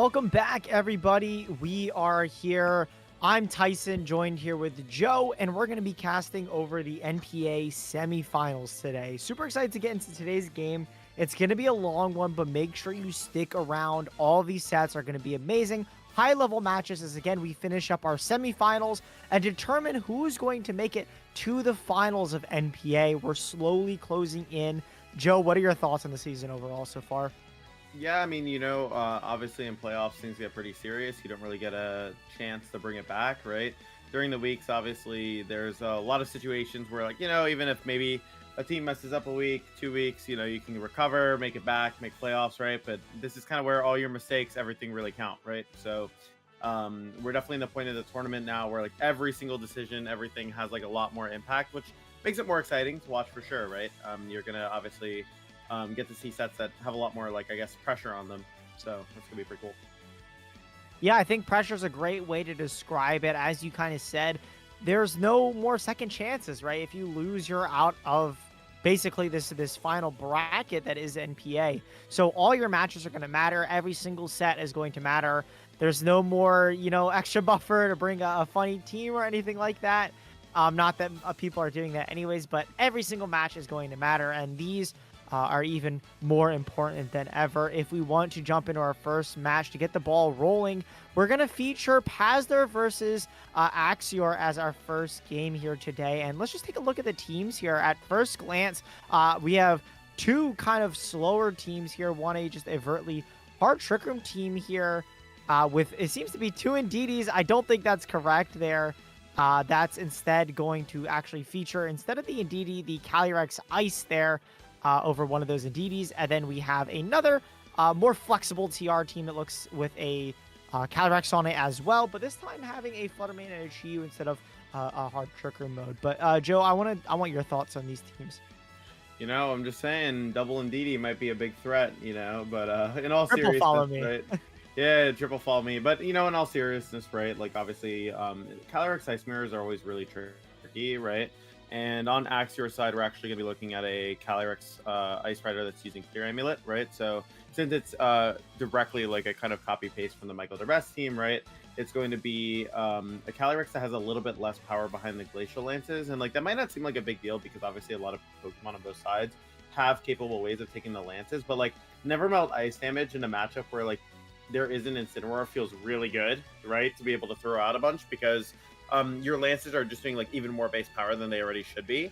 Welcome back, everybody. We are here. I'm Thaison, joined here with Joe, and we're going to be casting over the NPA semifinals today. Super excited to get into today's game. It's going to be a long one, but make sure you stick around. All these sets are going to be amazing. High-level matches as, again, we finish up our semifinals and determine who's going to make it to the finals of NPA. We're slowly closing in. Joe, what are your thoughts on the season overall so far? Yeah, I mean, obviously in playoffs things get pretty serious. You don't really get a chance to bring it back, right? During the weeks, obviously, there's a lot of situations where, like, even if maybe a team messes up a week, 2 weeks, you can recover, make it back, make playoffs, right? But this is kind of where all your mistakes, everything really count, right? So we're definitely in the point of the tournament now where, like, every single decision, everything has, like, a lot more impact, which makes it more exciting to watch for sure, right? You're going to obviously get to see sets that have a lot more, like, I guess, pressure on them. So that's gonna be pretty cool. Yeah, I think pressure is a great way to describe it. As you kind of said, there's no more second chances, right? If you lose, you're out of basically this final bracket that is NPA. So all your matches are going to matter. Every single set is going to matter. There's no more, extra buffer to bring a funny team or anything like that. Not that people are doing that anyways, but every single match is going to matter. And these are even more important than ever. If we want to jump into our first match to get the ball rolling, we're going to feature Pazder versus Axior as our first game here today. And let's just take a look at the teams here. At first glance, we have two kind of slower teams here. One a just overtly hard trick room team here with, it seems to be two Ndidis. I don't think that's correct there. That's instead going to actually feature, instead of the Ndidi, the Calyrex Ice there. Over one of those Ndidis. And then we have another more flexible TR team that looks with a Calyrex on it as well, but this time having a Fluttermane and a Chi-Yu instead of a hard Trick Room mode. But Joe, I want your thoughts on these teams. I'm just saying, double Ndidi might be a big threat, but in all Triple follow seriousness, me. right? Yeah, triple follow me. But, in all seriousness, right? Like, obviously, Calyrex Ice Mirrors are always really tricky, right? And on Axior's side, we're actually going to be looking at a Calyrex Ice Rider that's using Clear Amulet, right? So since it's directly like a kind of copy-paste from the Michael DeBest team, right? It's going to be a Calyrex that has a little bit less power behind the Glacial Lances. And, like, that might not seem like a big deal because obviously a lot of Pokemon on both sides have capable ways of taking the Lances. But, like, Never Melt Ice damage in a matchup where, like, there is an Incineroar feels really good, right? To be able to throw out a bunch because your Lances are just doing, like, even more base power than they already should be.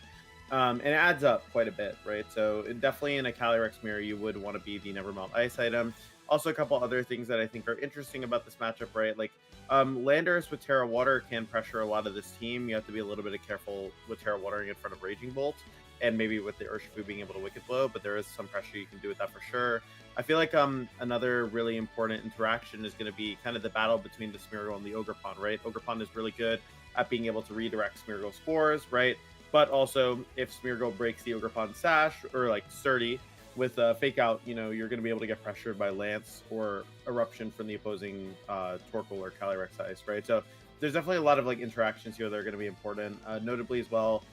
And it adds up quite a bit, right? So definitely in a Calyrex mirror, you would want to be the Never Melt Ice item. Also, a couple other things that I think are interesting about this matchup, right? Like, Landorus with Terra Water can pressure a lot of this team. You have to be a little bit careful with Terra Watering in front of Raging Bolt, and maybe with the Urshifu being able to Wicked Blow, but there is some pressure you can do with that for sure. I feel like another really important interaction is going to be kind of the battle between the Smeargle and the Ogerpon, right? Ogerpon is really good at being able to redirect Smeargle spores, right? But also, if Smeargle breaks the Ogerpon sash or, like, Sturdy with a fake out, you're going to be able to get pressured by Lance or Eruption from the opposing Torkoal or Calyrex Ice, right? So there's definitely a lot of, like, interactions here that are going to be important. Notably as well,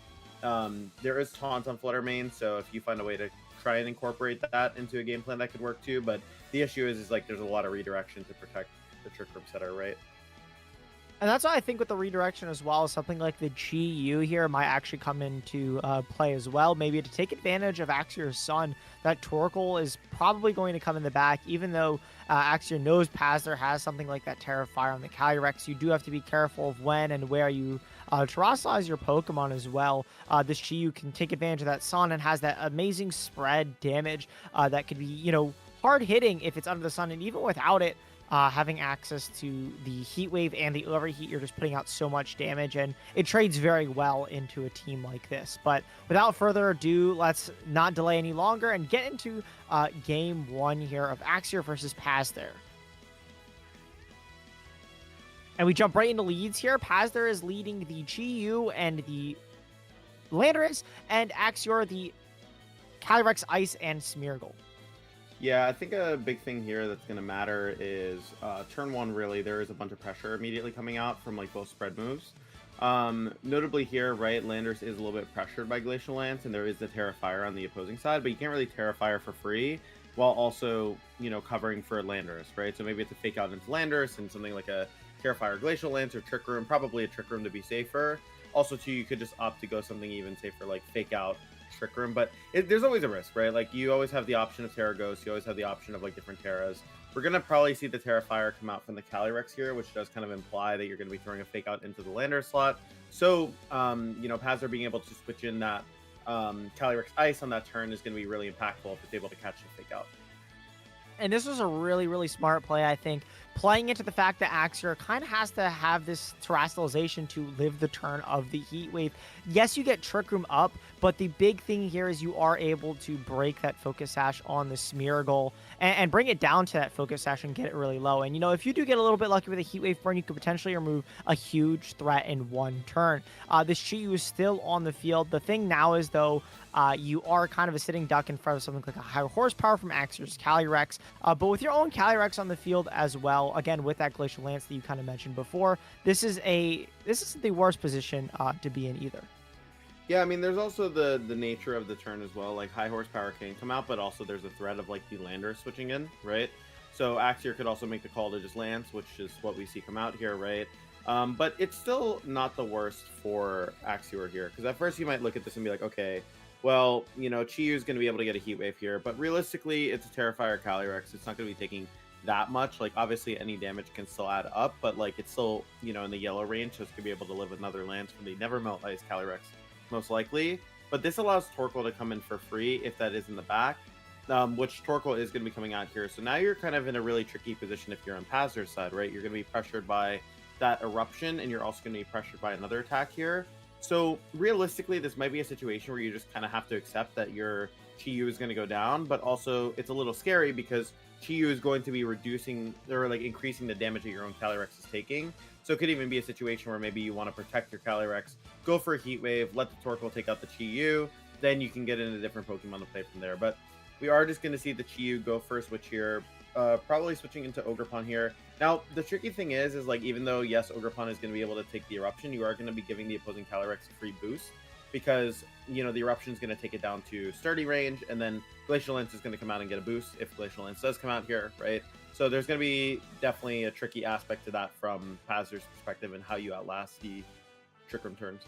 there is Taunt on Fluttermane, so if you find a way to try and incorporate that into a game plan, that could work too. But the issue is like there's a lot of redirection to protect the Trick Room setter, right? And that's why I think with the redirection as well, something like the Chi-Yu here might actually come into play as well. Maybe to take advantage of Axior's Sun, that Torkoal is probably going to come in the back, even though Axior knows Pazder has something like that Terra Fire on the Calyrex. You do have to be careful of when and where you terrestrialize your Pokemon as well. This Chi-Yu can take advantage of that Sun and has that amazing spread damage that could be, hard hitting if it's under the sun, and even without it, having access to the Heat Wave and the Overheat, you're just putting out so much damage, and it trades very well into a team like this. But without further ado, let's not delay any longer and get into game one here of Axior versus Pazder. And we jump right into leads here. Pazder is leading the Chi-Yu and the Landorus, and Axior the Calyrex Ice and Smeargle. Yeah, I think a big thing here that's going to matter is turn one, really, there is a bunch of pressure immediately coming out from, like, both spread moves. Notably here, right, Landorus is a little bit pressured by Glacial Lance, and there is the Terra Fire on the opposing side, but you can't really Terra Fire for free. while also, covering for Landorus, right? So maybe it's a fake out into Landorus and something like a Terrifier Glacial Lance or Trick Room, probably a Trick Room to be safer. Also, too, you could just opt to go something even safer like fake out Trick Room, but there's always a risk, right? Like you always have the option of Terra Ghost, you always have the option of like different Terras. We're gonna probably see the Terrifier come out from the Calyrex here, which does kind of imply that you're gonna be throwing a fake out into the Lander slot. So, Pazzer being able to switch in that Calyrex Ice on that turn is gonna be really impactful if it's able to catch the fake out. And this was a really, really smart play, I think, playing into the fact that Axior kind of has to have this terrestrialization to live the turn of the Heat Wave. Yes, you get Trick Room up, but the big thing here is you are able to break that Focus Sash on the Smeargle and bring it down to that Focus Sash and get it really low. And, if you do get a little bit lucky with a Heat Wave burn, you could potentially remove a huge threat in one turn. This Chi-Yu is still on the field. The thing now is, though, you are kind of a sitting duck in front of something like a higher horsepower from Axior's Calyrex, but with your own Calyrex on the field as well, again, with that Glacial Lance that you kind of mentioned before, this isn't the worst position to be in either. Yeah, I mean, there's also the nature of the turn as well. Like high horsepower can come out, but also there's a threat of like the Lander switching in, right? So Axior could also make the call to just Lance, which is what we see come out here, right? But it's still not the worst for Axior here, because at first you might look at this and be like, okay, well, Chi-Yu is going to be able to get a Heat Wave here, but realistically, it's a Terrifier Calyrex. It's not going to be taking that much. Like, obviously, any damage can still add up, but, like, it's still, in the yellow range, so it's going to be able to live another Lance from the Never Melt Ice Calyrex, most likely. But this allows Torkoal to come in for free if that is in the back, which Torkoal is going to be coming out here. So now you're kind of in a really tricky position if you're on Pazzer's side, right? You're going to be pressured by that Eruption, and you're also going to be pressured by another attack here. So realistically, this might be a situation where you just kind of have to accept that your Chi-Yu is going to go down, but also it's a little scary because Chi-Yu is going to be reducing or like increasing the damage that your own Calyrex is taking. So it could even be a situation where maybe you want to protect your Calyrex, go for a Heat Wave, let the Torkoal take out the Chi-Yu, then you can get into different Pokemon to play from there. But we are just going to see the Chi-Yu go for a switch here, probably switching into Ogerpon here. Now, the tricky thing is like, even though, yes, Ogerpon is going to be able to take the Eruption, you are going to be giving the opposing Calyrex a free boost because, the Eruption is going to take it down to Sturdy range, and then Glacial Lance is going to come out and get a boost if Glacial Lance does come out here, right? So there's going to be definitely a tricky aspect to that from Pazzer's perspective and how you outlast the Trick Room turns.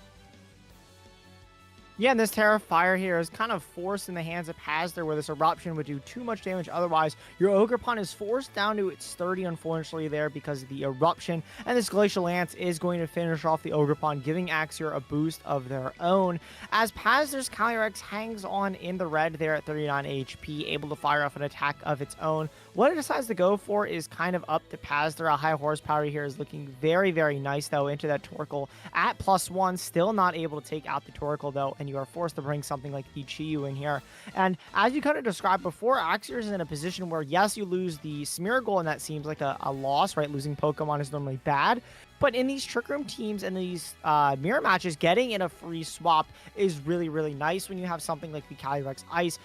Yeah, and this Terrifier here is kind of forced in the hands of Pazzer, where this Eruption would do too much damage otherwise. Your Ogerpon is forced down to its 30, unfortunately, there because of the Eruption, and this Glacial Lance is going to finish off the Ogerpon, giving Axior a boost of their own, as Pazzer's Calyrex hangs on in the red there at 39 HP, able to fire off an attack of its own. What it decides to go for is kind of up to Pazzer. A high horsepower here is looking very, very nice, though, into that Torkoal at +1, still not able to take out the Torkoal, though, and you are forced to bring something like the Chi-Yu in here. And as you kind of described before, Axior is in a position where, yes, you lose the Smeargle, and that seems like a loss, right? Losing Pokemon is normally bad. But in these Trick Room teams and these mirror matches, getting in a free swap is really, really nice when you have something like the Calyrex Ice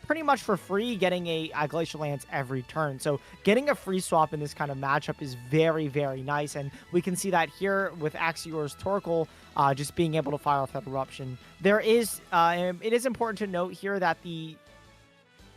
pretty much for free, getting a Glacial Lance every turn. So getting a free swap in this kind of matchup is very, very nice. And we can see that here with Axior's Torkoal just being able to fire off that Eruption. It is important to note here that the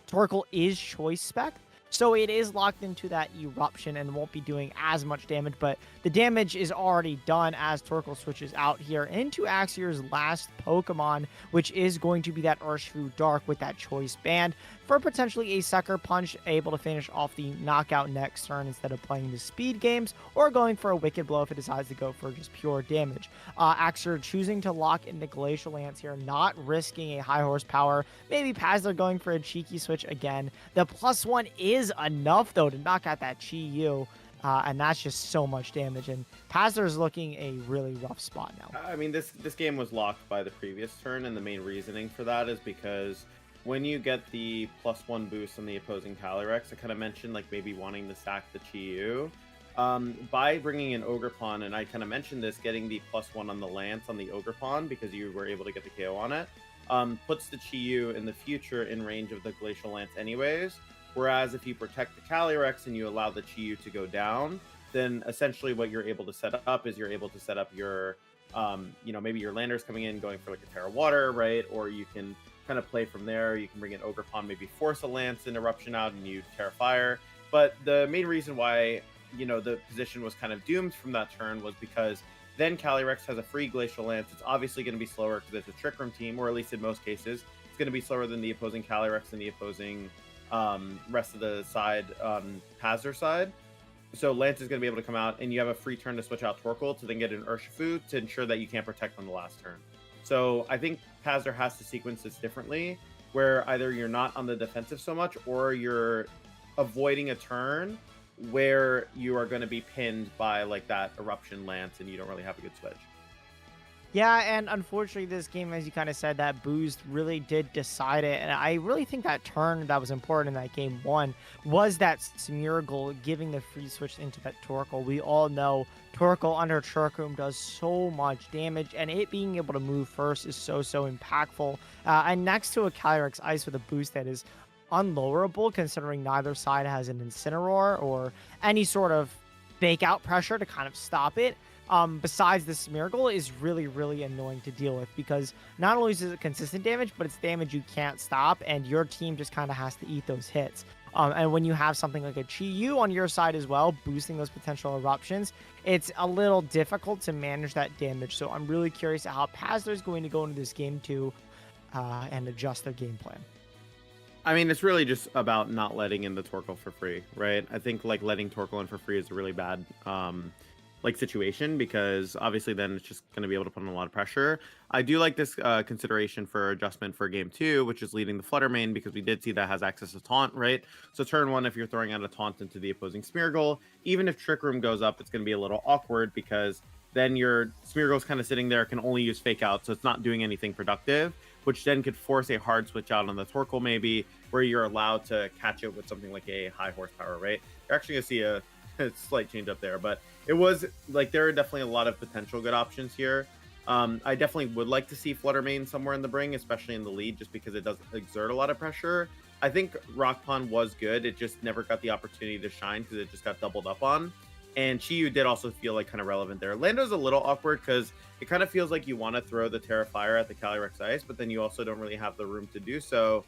Torkoal is choice spec. So it is locked into that Eruption and won't be doing as much damage, but the damage is already done as Torkoal switches out here into Axior's last Pokemon, which is going to be that Urshifu Dark with that choice band for potentially a Sucker Punch, able to finish off the knockout next turn instead of playing the speed games or going for a Wicked Blow if it decides to go for just pure damage. Axior choosing to lock in the Glacial Lance here, not risking a high horsepower. Maybe Pazzer going for a cheeky switch again. The +1 is enough, though, to knock out that Chi-Yu. And that's just so much damage. And Pazzer is looking a really rough spot now. I mean, this game was locked by the previous turn, and the main reasoning for that is because when you get the +1 boost on the opposing Calyrex, I kind of mentioned like maybe wanting to stack the Chi-Yu. By bringing in Ogerpon, and I kind of mentioned this, getting the +1 on the Lance on the Ogerpon because you were able to get the KO on it, puts the Chi-Yu in the future in range of the Glacial Lance anyways. Whereas if you protect the Calyrex and you allow the Chi-Yu to go down, then essentially what you're able to set up is you're able to set up your, maybe your Landers coming in, going for like a Terra Water, right? Or you can kind of play from there. You can bring in Ogre Pawn, maybe force a Lance and Eruption out, and you Terra Fire. But the main reason why, the position was kind of doomed from that turn was because then Calyrex has a free Glacial Lance. It's obviously going to be slower because it's a Trick Room team, or at least in most cases, it's going to be slower than the opposing Calyrex and the opposing rest of the side, Pazzer side. So Lance is going to be able to come out, and you have a free turn to switch out Torkoal to then get an Urshifu to ensure that you can't protect on the last turn. So I think Pazzer has to sequence this differently, where either you're not on the defensive so much, or you're avoiding a turn where you are going to be pinned by like that Eruption Lance, and you don't really have a good switch. Yeah, and unfortunately, this game, as you kind of said, that boost really did decide it. And I really think that turn that was important in that game one was that Smeargle giving the free switch into that Torkoal. We all know Torkoal under Trick Room does so much damage, and it being able to move first is so impactful. And next to a Calyrex Ice with a boost that is unlowerable, considering neither side has an Incineroar or any sort of fake out pressure to kind of stop it. Besides the Smeargle, is really annoying to deal with, because not only is it consistent damage, but it's damage you can't stop, and your team just kind of has to eat those hits. And when you have something like a Chi-Yu on your side as well, boosting those potential eruptions, it's a little difficult to manage that damage. So I'm really curious at how Pazzer is going to go into this game too, and adjust their game plan. I mean, it's really just about not letting in the Torkoal for free, right? I think like letting Torkoal in for free is a really bad situation, because obviously then it's just going to be able to put on a lot of pressure. I do like this consideration for adjustment for game 2, which is leading the Flutter Mane, because we did see that has access to taunt, right? So turn 1, if you're throwing out a taunt into the opposing Smeargle, even if Trick Room goes up, it's going to be a little awkward, because then your Smeargle's kind of sitting there, can only use Fake Out, so it's not doing anything productive, which then could force a hard switch out on the Torkoal maybe, where you're allowed to catch it with something like a high horsepower, right? You're actually going to see a slight change up there, but it was like there are definitely a lot of potential good options here. I definitely would like to see Flutter Mane somewhere in the bring, especially in the lead, just because it does exert a lot of pressure. I think Rock Pond was good. It just never got the opportunity to shine because it just got doubled up on. And Chi-Yu did also feel like kind of relevant there. Lando's a little awkward because it kind of feels like you want to throw the Terra Fire at the Calyrex Ice, but then you also don't really have the room to do so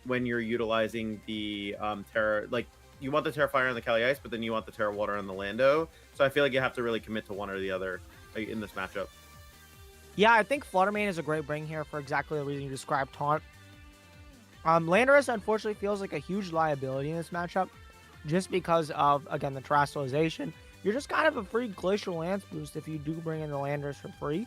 when you're utilizing the Terra, like you want the Terra Fire on the Cali Ice, but then you want the Terra Water on the Lando. So I feel like you have to really commit to one or the other in this matchup. Yeah, I think Flutter Mane is a great bring here for exactly the reason you described, Taunt. Landorus unfortunately feels like a huge liability in this matchup, just because of, again, the Terastallization. You're just kind of a free Glacial Lance boost if you do bring in the Landorus for free.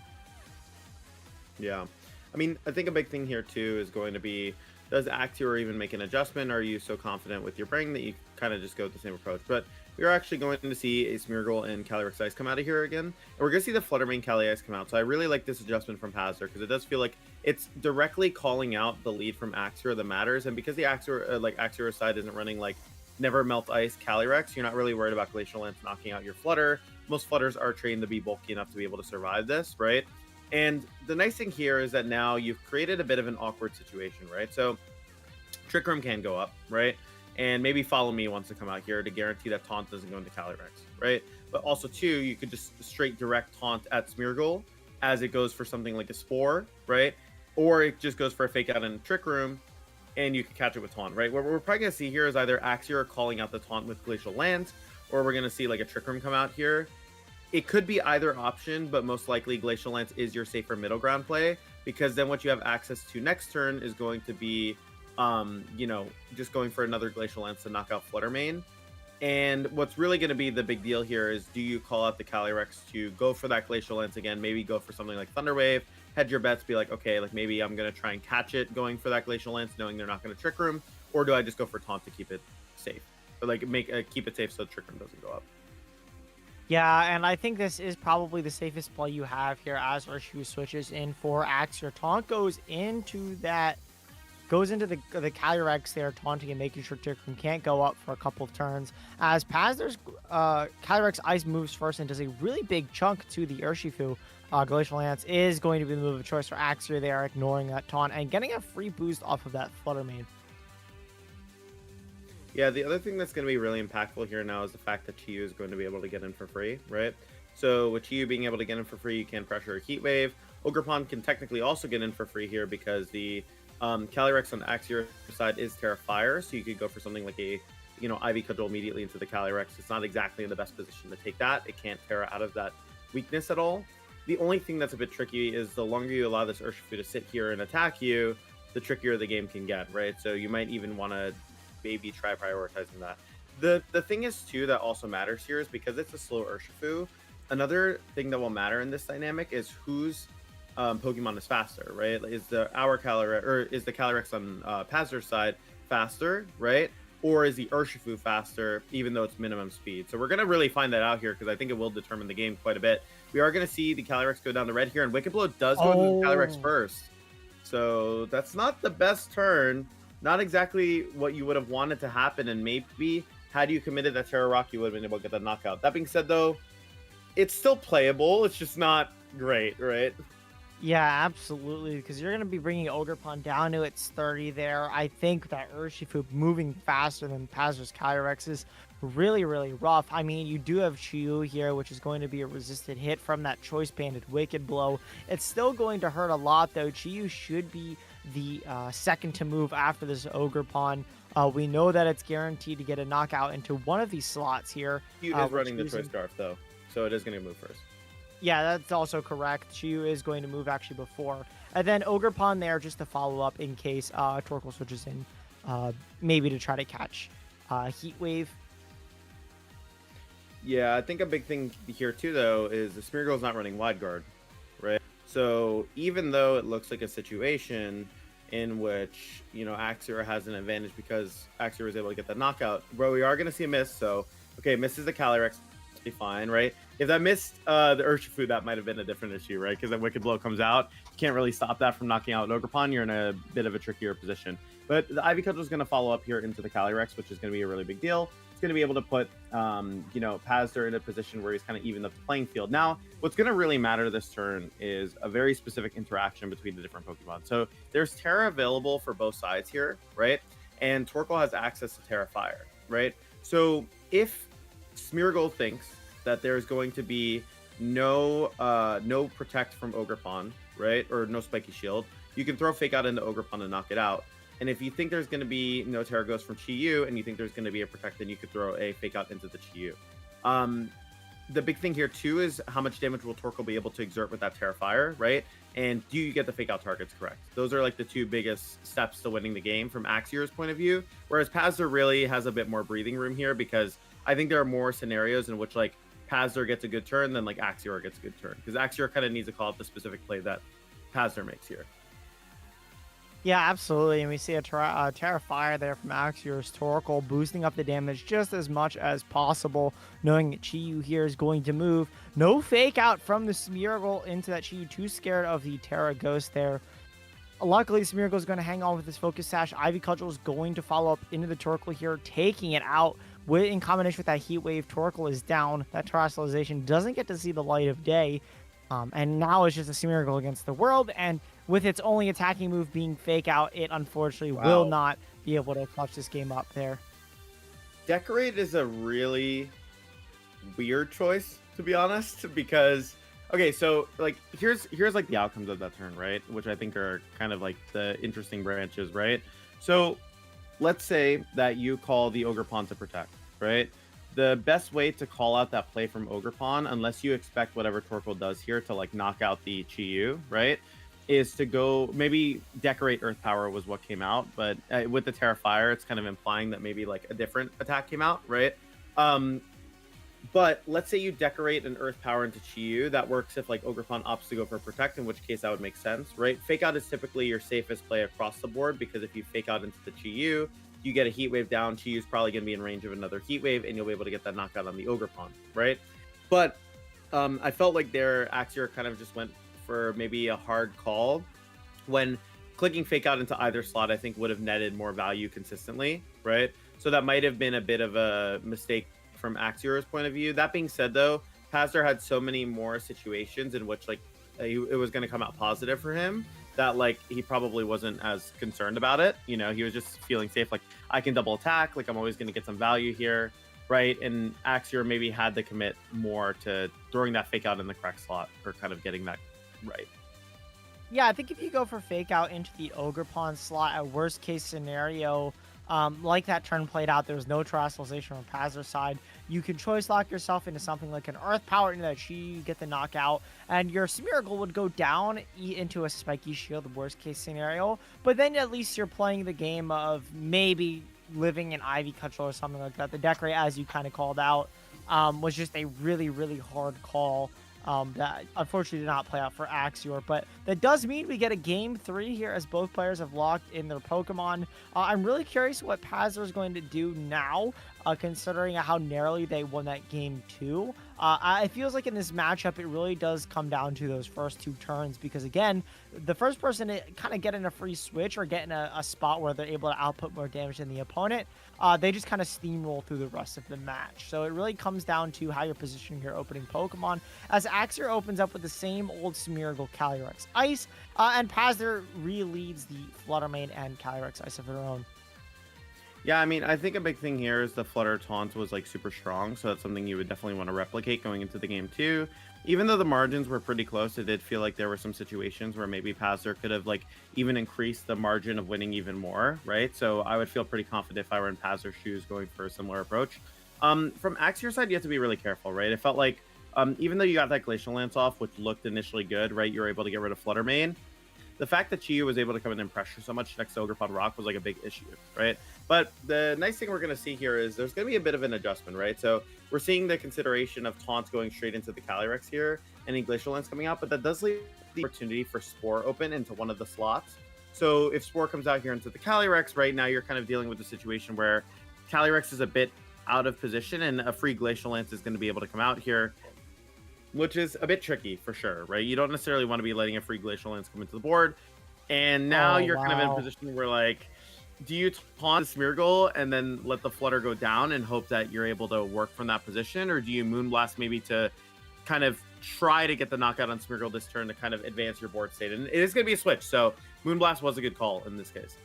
Yeah. I mean, I think a big thing here, too, is going to be, does Actior even make an adjustment? Or are you so confident with your bring that you kind of just go with the same approach? But we're actually going to see a Smeargle and Calyrex Ice come out of here again. And we're going to see the Flutter Mane Cali Ice come out. So I really like this adjustment from Pazzer, because it does feel like it's directly calling out the lead from Axior that matters. And because the Axior side isn't running like Never Melt Ice Calyrex, you're not really worried about Glacial Lance knocking out your Flutter. Most Flutters are trained to be bulky enough to be able to survive this, right? And the nice thing here is that now you've created a bit of an awkward situation, right? So Trick Room can go up, right? And maybe Follow Me wants to come out here to guarantee that Taunt doesn't go into Calyrex, right? But also, too, you could just straight direct Taunt at Smeargle as it goes for something like a Spore, right? Or it just goes for a Fake Out in Trick Room, and you can catch it with Taunt, right? What we're probably going to see here is either Axior calling out the Taunt with Glacial Lance, or we're going to see like a Trick Room come out here. It could be either option, but most likely Glacial Lance is your safer middle ground play, because then what you have access to next turn is going to be just going for another Glacial Lance to knock out Flutter Mane. And what's really going to be the big deal here is, do you call out the Calyrex to go for that Glacial Lance again? Maybe go for something like Thunder Wave, hedge your bets, be like, okay, like maybe I'm going to try and catch it going for that Glacial Lance, knowing they're not going to Trick Room, or do I just go for Taunt to keep it safe? Or like keep it safe so Trick Room doesn't go up. Yeah, and I think this is probably the safest play you have here as Urshifu switches in for Axior. Taunt goes into the Calyrex there, taunting and making sure Trick Room can't go up for a couple of turns. As Pazzer's Calyrex Ice moves first and does a really big chunk to the Urshifu, Glacial Lance is going to be the move of choice for Axior there, ignoring that taunt and getting a free boost off of that Flutter Mane. Yeah, the other thing that's going to be really impactful here now is the fact that Chi-Yu is going to be able to get in for free, right? So with Chi-Yu being able to get in for free, you can pressure a Heat Wave. Ogre Pond can technically also get in for free here because the Calyrex on Axior's side is Terra Fire, so you could go for something like a, Ivy Cudgel immediately into the Calyrex. It's not exactly in the best position to take that. It can't Terra out of that weakness at all. The only thing that's a bit tricky is the longer you allow this Urshifu to sit here and attack you, the trickier the game can get, right? So you might even want to maybe try prioritizing that. The thing is, too, that also matters here is because it's a slow Urshifu, another thing that will matter in this dynamic is whose Pokemon is faster, right? Is the Calyrex, or is the Calyrex on Pazur's side faster, right? Or is the Urshifu faster, even though it's minimum speed? So we're going to really find that out here because I think it will determine the game quite a bit. We are going to see the Calyrex go down the red here, and Wicked Blow does go to the Calyrex first. So that's not the best turn. Not exactly what you would have wanted to happen, and maybe had you committed that Terra Rock, you would have been able to get that knockout. That being said, though, it's still playable. It's just not great, right? Yeah, absolutely, because you're going to be bringing Ogerpon down to its 30 there. I think that Urshifu moving faster than Pazur's Calyrex is really, really rough. I mean, you do have Chiyu here, which is going to be a resisted hit from that Choice Banded Wicked Blow. It's still going to hurt a lot, though. Chiyu should be the second to move after this Ogerpon. We know that it's guaranteed to get a knockout into one of these slots here. Chiyu is running the Choice Scarf, though, so it is going to move first. Yeah, that's also correct. Chiyu is going to move actually before. And then Ogerpon there just to follow up in case Torkoal switches in, maybe to try to catch Heat Wave. Yeah, I think a big thing here too, though, is the Smeargle's not running Wide Guard, right? So even though it looks like a situation in which, Axior has an advantage because Axior was able to get that knockout, bro, we are going to see a miss. So, okay, misses the Calyrex, be fine, right? If that missed the Urshifu, that might have been a different issue, right? Because that Wicked Blow comes out. You can't really stop that from knocking out Ogerpon. You're in a bit of a trickier position. But the Ivy Cudgel is going to follow up here into the Calyrex, which is going to be a really big deal. It's going to be able to put, Pazur in a position where he's kind of evened up the playing field. Now, what's going to really matter this turn is a very specific interaction between the different Pokemon. So there's Terra available for both sides here, right? And Torkoal has access to Terra Fire, right? So if Smeargle thinks that there's going to be no protect from Ogerpon, right? Or no spiky shield, you can throw Fake Out into Ogerpon and knock it out. And if you think there's going to be no Terra Ghost from Chiyu and you think there's going to be a protect, then you could throw a Fake Out into the Chiyu. The big thing here too is how much damage will Torkoal be able to exert with that Terra Fire, right? And do you get the Fake Out targets correct? Those are like the two biggest steps to winning the game from Axior's point of view. Whereas Pazur really has a bit more breathing room here because I think there are more scenarios in which like Pazur gets a good turn than like Axior gets a good turn, because Axior kind of needs to call out the specific play that Pazur makes here. Yeah, absolutely. And we see a Terra Fire there from Axior's Torkoal, boosting up the damage just as much as possible, knowing that Chiyu here is going to move. No Fake Out from the Smeargle into that Chiyu, too scared of the Terra Ghost there. Luckily, Smeargle is going to hang on with his Focus Sash. Ivy Cudgel is going to follow up into the Torkoal here, taking it out. In combination with that Heat Wave, Torkoal is down. That Terrestrialization doesn't get to see the light of day. And now it's just a Smeargle against the world. And with its only attacking move being Fake Out, it unfortunately will not be able to clutch this game up there. Decorate is a really weird choice, to be honest, because okay, so like here's like the outcomes of that turn, right? Which I think are kind of like the interesting branches, right? So let's say that you call the Ogerpon to protect, right? The best way to call out that play from Ogerpon, unless you expect whatever Torkoal does here to like knock out the Chiyu, right, is to go maybe Decorate Earth Power was what came out, but with the Terra Fire, it's kind of implying that maybe like a different attack came out, right? But let's say you Decorate an Earth Power into Chiyu. That works if like Ogerpon opts to go for Protect, in which case that would make sense, right? Fake Out is typically your safest play across the board because if you Fake Out into the Chiyu, you get a Heat Wave down. Chiyu's probably going to be in range of another Heat Wave, and you'll be able to get that knockout on the Ogerpon, right? But I felt like their Axior kind of just went for maybe a hard call when clicking Fake Out into either slot, I think would have netted more value consistently, right? So that might have been a bit of a mistake from Axior's point of view. That being said, though, Pazur had so many more situations in which like it was going to come out positive for him that like he probably wasn't as concerned about it. You know, he was just feeling safe. Like, I can double attack. Like, I'm always going to get some value here, right? And Axior maybe had to commit more to throwing that Fake Out in the correct slot or kind of getting that right. Yeah, I think if you go for fake out into the Ogre Pawn slot, at worst case scenario, like that turn played out, there's no Terrestrialization from Pazer's side. You can choice lock yourself into something like an Earth Power into that Chi, you get the knockout, and your Smeargle would go down into a Spiky Shield, the worst case scenario. But then at least you're playing the game of maybe living in Ivy Cudgel or something like that. The Decorate, as you kind of called out, was just a really, really hard call that unfortunately did not play out for Axior. But that does mean we get a game 3 here as both players have locked in their Pokemon. I'm really curious what Pazzer is going to do now, considering how narrowly they won that game 2. It feels like in this matchup, it really does come down to those first 2 turns because, again, the first person to kind of get in a free switch or get in a spot where they're able to output more damage than the opponent, they just kind of steamroll through the rest of the match. So it really comes down to how you're positioning your opening Pokemon, as Axior opens up with the same old Smeargle Calyrex Ice, and Pazzer re-leads the Fluttermane and Calyrex Ice of their own. Yeah, I mean, I think a big thing here is the Flutter Taunt was like super strong, so that's something you would definitely want to replicate going into the game too. Even though the margins were pretty close, it did feel like there were some situations where maybe Pazzer could have like even increased the margin of winning even more, right? So I would feel pretty confident if I were in Pazzer's shoes going for a similar approach. From Axior's side, you have to be really careful, right? It felt like even though you got that Glacial Lance off, which looked initially good, right? You were able to get rid of Fluttermane. The fact that Chi was able to come in and pressure so much next to Ogrepod Rock was like a big issue, right? But the nice thing we're going to see here is there's going to be a bit of an adjustment, right? So we're seeing the consideration of taunts going straight into the Calyrex here and Glacial Lance coming out, but that does leave the opportunity for Spore open into one of the slots. So if Spore comes out here into the Calyrex, right now you're kind of dealing with a situation where Calyrex is a bit out of position and a free Glacial Lance is going to be able to come out here, which is a bit tricky for sure, right? You don't necessarily want to be letting a free Glacial Lance come into the board. And now you're kind of in a position where, like, do you taunt the Smeargle and then let the Flutter go down and hope that you're able to work from that position? Or do you Moonblast maybe to kind of try to get the knockout on Smeargle this turn to kind of advance your board state? And it is going to be a switch, so Moonblast was a good call in this case.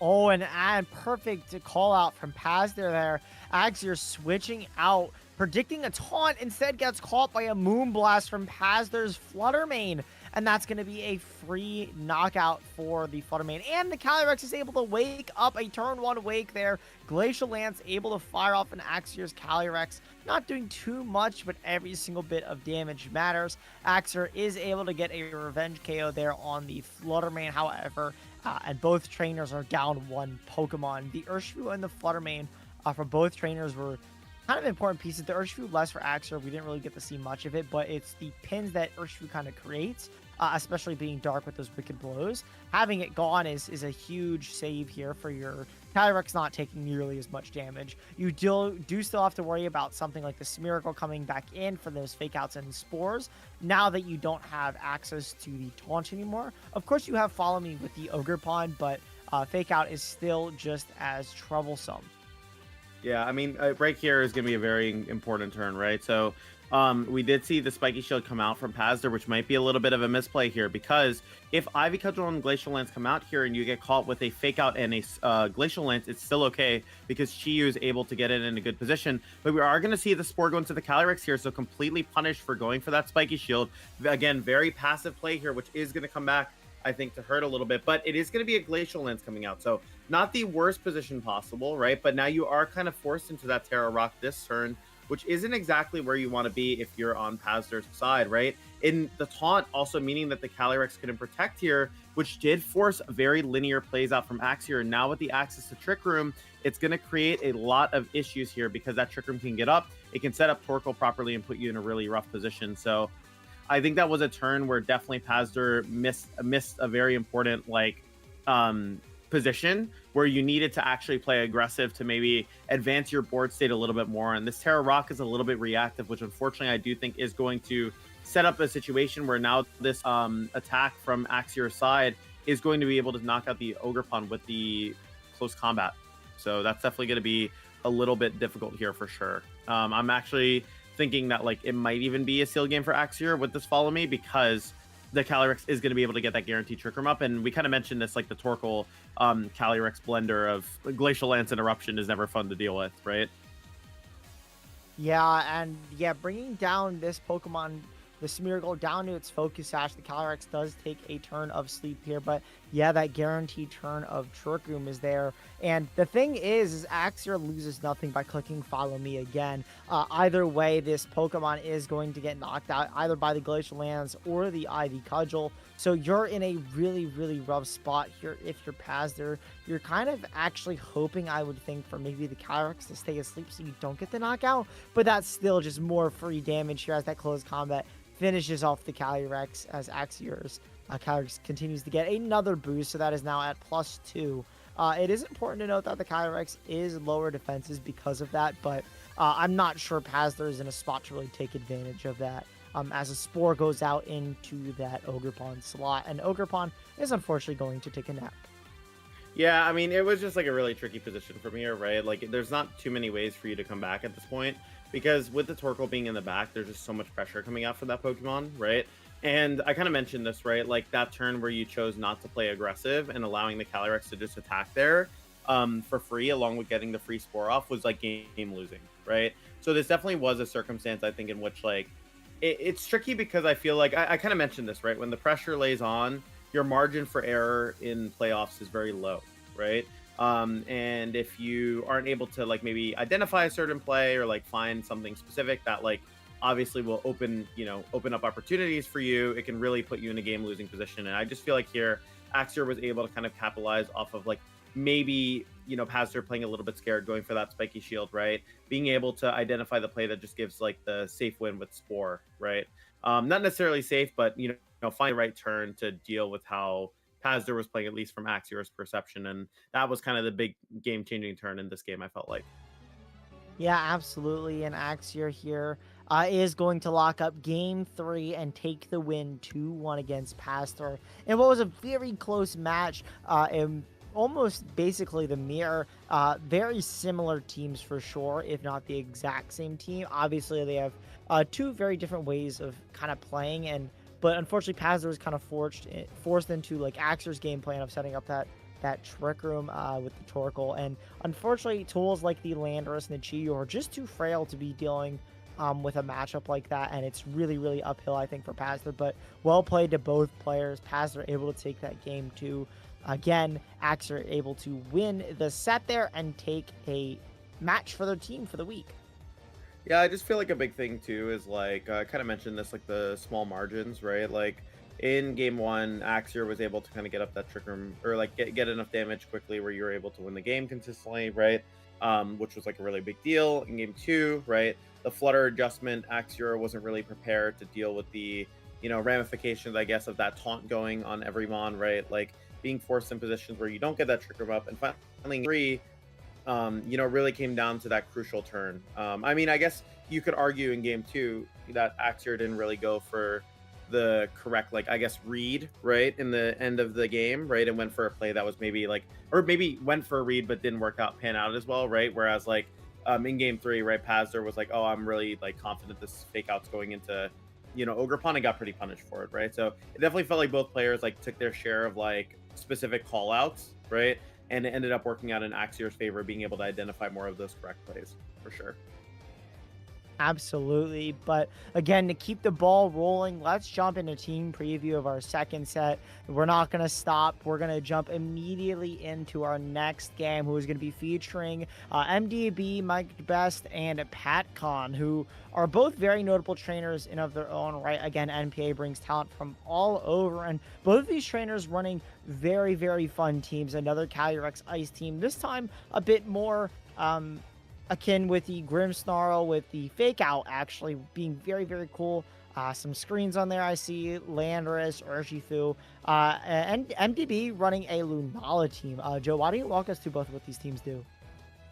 Oh, and perfect call out from Paz there. Axior switching out, predicting a taunt, instead gets caught by a Moonblast from Pazder's Fluttermane. And that's going to be a free knockout for the Fluttermane. And the Calyrex is able to wake up a turn 1 wake there. Glacial Lance able to fire off an Axior's Calyrex. Not doing too much, but every single bit of damage matters. Axior is able to get a revenge KO there on the Fluttermane, however. And both trainers are down 1 Pokemon. The Urshifu and the Fluttermane for both trainers were kind of important pieces. The Urshifu less for Axior. We didn't really get to see much of it, but it's the pins that Urshifu kind of creates, especially being dark with those wicked blows. Having it gone is a huge save here for your Calyrex not taking nearly as much damage. You do still have to worry about something like the Smeargle coming back in for those fake outs and spores now that you don't have access to the taunt anymore. Of course, you have Follow Me with the Ogre Pond, but fake out is still just as troublesome. Yeah, I mean, right here is going to be a very important turn, right? So we did see the Spiky Shield come out from Pazder, which might be a little bit of a misplay here, because if Ivy Cudgel and Glacial Lance come out here and you get caught with a Fake Out and a Glacial Lance, it's still okay because Chiyu is able to get it in a good position. But we are going to see the Spore go into the Calyrex here, so completely punished for going for that Spiky Shield. Again, very passive play here, which is going to come back, I think, to hurt a little bit, but it is going to be a Glacial Lance coming out. So not the worst position possible, right? But now you are kind of forced into that Terra Rock this turn, which isn't exactly where you want to be if you're on Pazder's side, right? In the taunt also meaning that the Calyrex couldn't protect here, which did force very linear plays out from Axior. Now with the access to Trick Room, it's going to create a lot of issues here because that Trick Room can get up, it can set up Torkoal properly and put you in a really rough position. So I think that was a turn where definitely Pazder missed a very important position where you needed to actually play aggressive to maybe advance your board state a little bit more. And this Terra Rock is a little bit reactive, which unfortunately I do think is going to set up a situation where now this attack from Axior's side is going to be able to knock out the Ogerpon with the close combat. So that's definitely going to be a little bit difficult here for sure. I'm actually thinking that it might even be a seal game for Axior with this Follow Me, because the Calyrex is going to be able to get that guaranteed Trick Room up. And we kind of mentioned this, the Torkoal Calyrex blender of Glacial Lance and Eruption is never fun to deal with, right? Yeah, and bringing down this Pokemon the Smeargle down to its Focus Sash. The Calyrex does take a turn of sleep here, but yeah, that guaranteed turn of Trick Room is there. And the thing is Axior loses nothing by clicking Follow Me again. Either way, this Pokemon is going to get knocked out either by the Glacial Lands or the Ivy Cudgel. So you're in a really, really rough spot here if you're Pazder. You're kind of actually hoping, I would think, for maybe the Calyrex to stay asleep so you don't get the knockout, but that's still just more free damage here as that close combat finishes off the Calyrex as Axior's Calyrex continues to get another boost, so that is now at +2. It is important to note that the Calyrex is lower defenses because of that, but I'm not sure Pazder is in a spot to really take advantage of that. As a Spore goes out into that Ogerpon slot, and Ogerpon is unfortunately going to take a nap. Yeah, I mean, it was just like a really tricky position from here, right? Like, there's not too many ways for you to come back at this point because with the Torkoal being in the back, there's just so much pressure coming out for that Pokemon, right? And I kind of mentioned this, right? Like that turn where you chose not to play aggressive and allowing the Calyrex to just attack there for free, along with getting the free Spore off, was like game losing, right? So this definitely was a circumstance, I think, in which like it's tricky because I feel like I kind of mentioned this, right? When the pressure lays on, your margin for error in playoffs is very low, right? And if you aren't able to like maybe identify a certain play or like find something specific that like obviously will open up opportunities for you, it can really put you in a game losing position. And I just feel like here Axior was able to kind of capitalize off of like maybe Pazder playing a little bit scared, going for that spiky shield, right? Being able to identify the play that just gives like the safe win with Spore, right? Not necessarily safe, but find the right turn to deal with how Pazder was playing, at least from Axior's perception, and that was kind of the big game-changing turn in this game, I felt like. Yeah, absolutely. And Axior here is going to lock up game 3 and take the win 2-1 against Pastor. And what was a very close match, and almost basically the mirror. Very similar teams for sure, if not the exact same team. Obviously, they have two very different ways of kind of playing, but unfortunately, Pazder was kind of forced into like Axior's game plan of setting up that Trick Room with the Torkoal. And unfortunately, tools like the Landorus and the Chiyu are just too frail to be dealing with a matchup like that. And it's really, really uphill, I think, for Pazder. But well played to both players. Pazder able to take that game too. Again, Axior able to win the set there and take a match for their team for the week. Yeah, I just feel like a big thing too is like I kind of mentioned this, like the small margins, right? Like in game 1, Axior was able to kind of get up that Trick Room or like get enough damage quickly where you were able to win the game consistently, right? Which was like a really big deal. In game 2, right? The flutter adjustment, Axior wasn't really prepared to deal with the ramifications, I guess, of that taunt going on every mon, right? Like being forced in positions where you don't get that Trick Room up, and finally 3. Really came down to that crucial turn. I mean, I guess you could argue in game 2 that Axior didn't really go for the correct, like, I guess, read, right, in the end of the game, right, and went for a play that was maybe like, or maybe went for a read but didn't pan out as well, right? Whereas like in game 3, right, Pazder was like, oh, I'm really like confident this fake out's going into Ogerpon, and got pretty punished for it, right? So it definitely felt like both players like took their share of like specific call outs, right? And it ended up working out in Axior's favor, being able to identify more of those correct plays, for sure. Absolutely. But again, to keep the ball rolling, let's jump into team preview of our second set. We're not going to stop. We're going to jump immediately into our next game, who is going to be featuring MDB, Mike Best, and PatCon, who are both very notable trainers in of their own right. Again, NPA brings talent from all over, and both of these trainers running very, very fun teams. Another Calyrex Ice team, this time a bit more akin with the Grimmsnarl, with the Fake Out actually being very, very cool. Some screens on there I see, Landorus, Urshifu, and MDB running a Lunala team. Joe, why don't you walk us through both of what these teams do?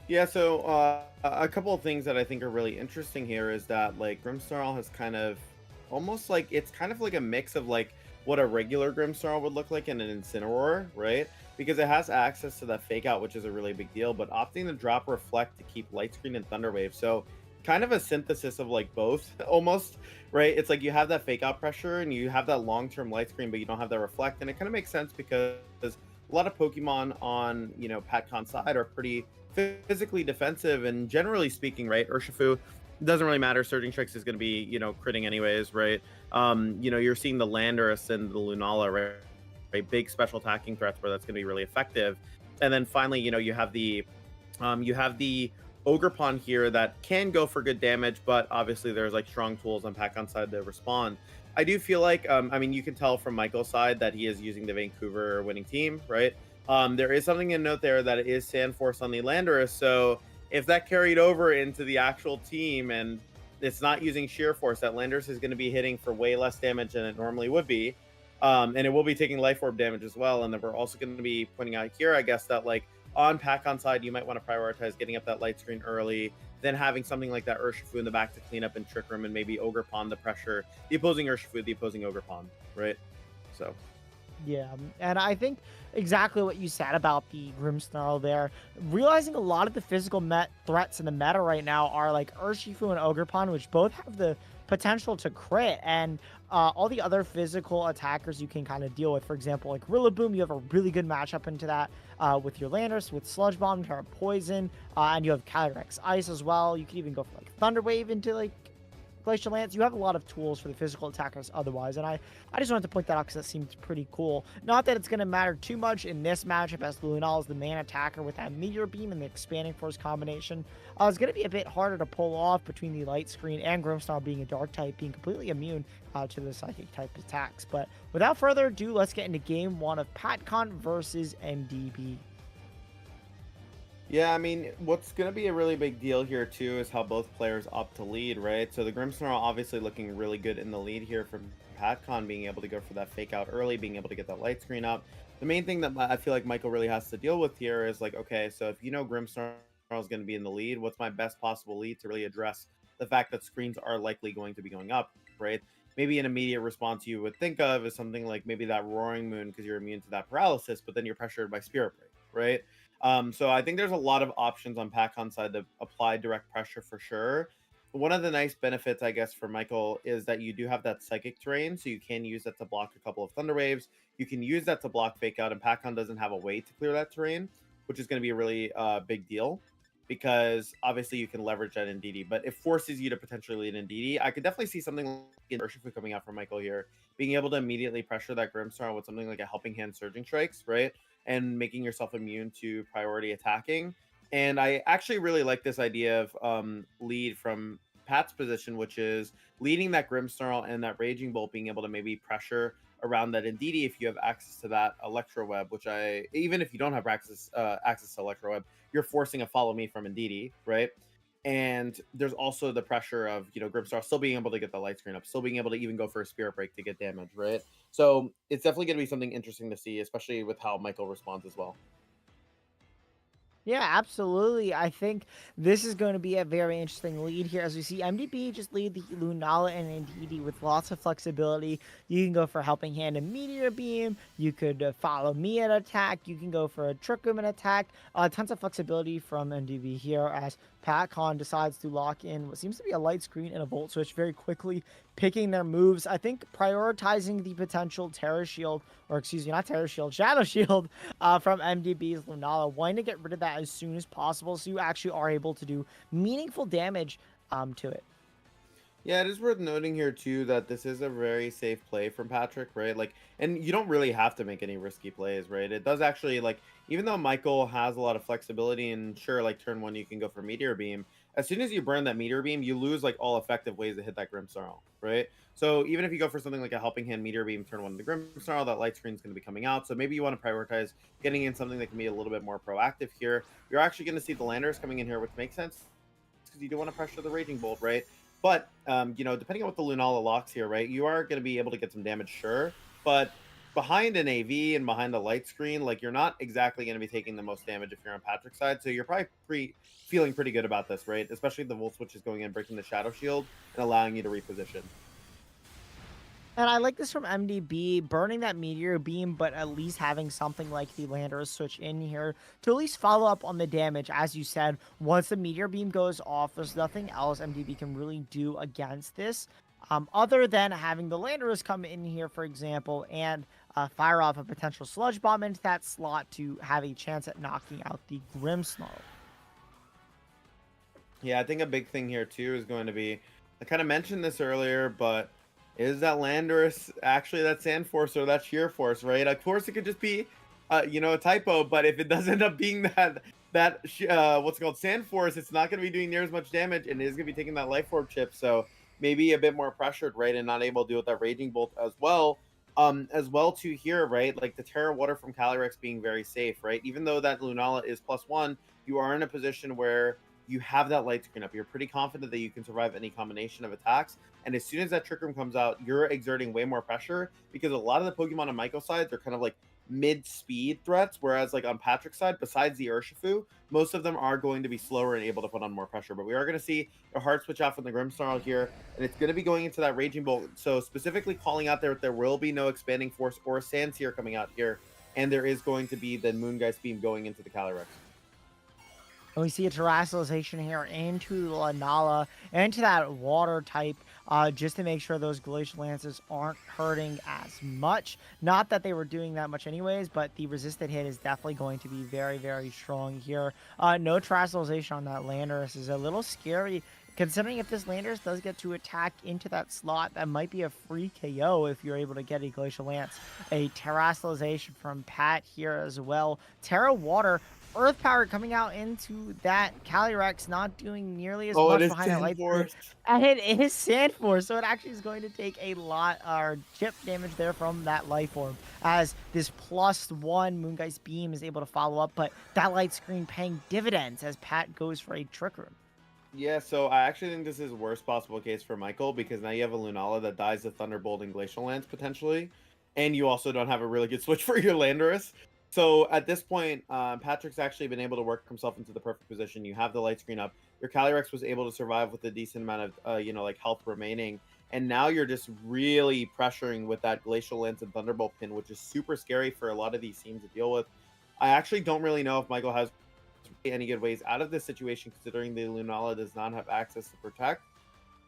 Yeah, so a couple of things that I think are really interesting here is that like Grimmsnarl has kind of almost like, it's kind of like a mix of like what a regular Grimmsnarl would look like in an Incineroar, right? Because it has access to that Fake Out, which is a really big deal, but opting to drop Reflect to keep Light Screen and Thunder Wave. So kind of a synthesis of like both almost, right? It's like you have that Fake Out pressure and you have that long-term Light Screen, but you don't have that Reflect. And it kind of makes sense because a lot of Pokemon on, PatCon's side are pretty physically defensive, and generally speaking, right? Urshifu doesn't really matter. Surging Strikes is going to be, critting anyways, right? You're seeing the Landorus and the Lunala, right? Right? Big special attacking threats where that's going to be really effective. And then finally, you have the Ogre Pawn here that can go for good damage, but obviously there's like strong tools on Pack on side to respond. I do feel like, I mean, you can tell from Michael's side that he is using the Vancouver winning team, right? There is something to note there that it is Sandforce on the Landorus, so if that carried over into the actual team and it's not using sheer force, that Landers is going to be hitting for way less damage than it normally would be. And it will be taking life orb damage as well. And then we're also going to be pointing out here, I guess, that like on pack on side, you might want to prioritize getting up that light screen early, then having something like that Urshifu in the back to clean up and Trick Room, and maybe Ogre Pawn the pressure, the opposing Urshifu, the opposing Ogre Pawn, right? So Yeah, and I think exactly what you said about the Grimmsnarl there. Realizing a lot of the physical threats in the meta right now are like Urshifu and Ogerpon, which both have the potential to crit, and all the other physical attackers you can kind of deal with. For example, like Rillaboom, you have a really good matchup into that with your Landers, with Sludge Bomb, Terra Poison, and you have Calyrex Ice as well. You can even go for like Thunder Wave into like Glacial Lance. You have a lot of tools for the physical attackers otherwise, and I just wanted to point that out because that seems pretty cool. Not that it's going to matter too much in this matchup, as Lunal is the main attacker with that Meteor Beam and the Expanding Force combination. It's going to be a bit harder to pull off between the Light Screen and Grimmsnarl being a Dark type, being completely immune to the Psychic type attacks. But without further ado, let's get into Game 1 of PatCon versus MDB. yeah, I mean, what's going to be a really big deal here, too, is how both players opt to lead, right? So the Grimmsnarl obviously looking really good in the lead here from PatCon, being able to go for that fake out early, being able to get that light screen up. The main thing that I feel like Michael really has to deal with here is like, okay, so if Grimmsnarl is going to be in the lead, what's my best possible lead to really address the fact that screens are likely going to be going up, right? Maybe an immediate response you would think of is something like maybe that Roaring Moon because you're immune to that paralysis, but then you're pressured by Spirit Break, right? So I think there's a lot of options on PatCon side to apply direct pressure for sure. One of the nice benefits, I guess, for Michael is that you do have that psychic terrain, so you can use that to block a couple of Thunder Waves. You can use that to block Fake Out, and PatCon doesn't have a way to clear that terrain, which is going to be a really big deal because obviously you can leverage that in DD, but it forces you to potentially lead in DD. I could definitely see something like Urshifu coming out from Michael here, being able to immediately pressure that Grimmsnarl with something like a Helping Hand Surging Strikes, right? And making yourself immune to priority attacking. And I actually really like this idea of lead from Pat's position, which is leading that Grimmsnarl and that Raging Bolt, being able to maybe pressure around that Indeedee if you have access to that Electro Web, which even if you don't have access to Electro Web, you're forcing a Follow Me from Indeedee, right? And there's also the pressure of, Grimmsnarl still being able to get the light screen up, still being able to even go for a Spirit Break to get damage, right? So it's definitely going to be something interesting to see, especially with how Michael responds as well. Yeah, absolutely. I think this is going to be a very interesting lead here as we see MDB just lead the Lunala and Indeedee with lots of flexibility. You can go for Helping Hand and Meteor Beam. You could follow me at attack. You can go for a Trick Room and attack. Tons of flexibility from MDB here as PatCon decides to lock in what seems to be a light screen and a Volt Switch very quickly, picking their moves. I think prioritizing the potential Terra Shield, or excuse me, not Terra Shield, Shadow Shield from MDB's Lunala, wanting to get rid of that as soon as possible so you actually are able to do meaningful damage to it. Yeah, it is worth noting here too that this is a very safe play from Patrick, right? Like, and you don't really have to make any risky plays, right? It does actually, like, even though Michael has a lot of flexibility and sure, like turn one you can go for Meteor Beam. As soon as you burn that Meteor Beam, you lose like all effective ways to hit that Grimmsnarl, right? So even if you go for something like a Helping Hand Meteor Beam, turn one to Grimmsnarl, that light screen is going to be coming out. So maybe you want to prioritize getting in something that can be a little bit more proactive here. You're actually going to see the Landers coming in here, which makes sense because you do want to pressure the Raging Bolt, right? But, depending on what the Lunala locks here, right, you are going to be able to get some damage, sure. But behind an AV and behind a light screen, like, you're not exactly going to be taking the most damage if you're on Patrick's side. So you're probably feeling pretty good about this, right? Especially if the Volt Switch is going in, breaking the Shadow Shield, and allowing you to reposition. And I like this from MDB, burning that Meteor Beam, but at least having something like the Landorus Switch in here to at least follow up on the damage. As you said, once the Meteor Beam goes off, there's nothing else MDB can really do against this. Other than having the Landorus come in here, for example, and fire off a potential Sludge Bomb into that slot to have a chance at knocking out the Grimmsnarl. Yeah, I think a big thing here too is going to be, I kind of mentioned this earlier, but is that Landorus actually that Sand Force or that Sheer Force, right? Of course, it could just be, a typo, but if it does end up being what's it called Sand Force, it's not going to be doing near as much damage, and it is going to be taking that Life Orb chip, so maybe a bit more pressured, right, and not able to deal with that Raging Bolt as well. As well to here, right? Like the Terra Water from Calyrex being very safe, right? Even though that Lunala is +1, you are in a position where you have that light screen up. You're pretty confident that you can survive any combination of attacks. And as soon as that Trick Room comes out, you're exerting way more pressure because a lot of the Pokemon on Michael's side, they're kind of like mid-speed threats, whereas like on Patrick's side, besides the Urshifu, most of them are going to be slower and able to put on more pressure. But we are going to see a hard switch out from the Grimmsnarl here, and it's going to be going into that Raging Bolt. So specifically calling out there will be no Expanding Force or Sandsear coming out here, and there is going to be the Moongeist Beam going into the Calyrex. And we see a terrestrialization here into Lunala, into that water type, just to make sure those Glacial Lances aren't hurting as much. Not that they were doing that much anyways, but the resisted hit is definitely going to be very, very strong here. No terrestrialization on that Landorus is a little scary, considering if this Landorus does get to attack into that slot, that might be a free KO if you're able to get a Glacial Lance. A terrestrialization from Pat here as well. Terra Water, Earth Power coming out into that Calyrex, not doing nearly as Oh, it much is behind that Sand light screen. Force. And it is Sand Force, so it actually is going to take a lot or chip damage there from that Life Orb, as this +1 Moongeist Beam is able to follow up, but that light screen paying dividends as Pat goes for a Trick Room. Yeah, so I actually think this is worst possible case for Michael because now you have a Lunala that dies to Thunderbolt and Glacial Lance potentially, and you also don't have a really good switch for your Landorus. So at this point, Patrick's actually been able to work himself into the perfect position. You have the light screen up. Your Calyrex was able to survive with a decent amount of, like health remaining, and now you're just really pressuring with that Glacial Lance and Thunderbolt pin, which is super scary for a lot of these teams to deal with. I actually don't really know if Michael has any good ways out of this situation, considering the Lunala does not have access to protect.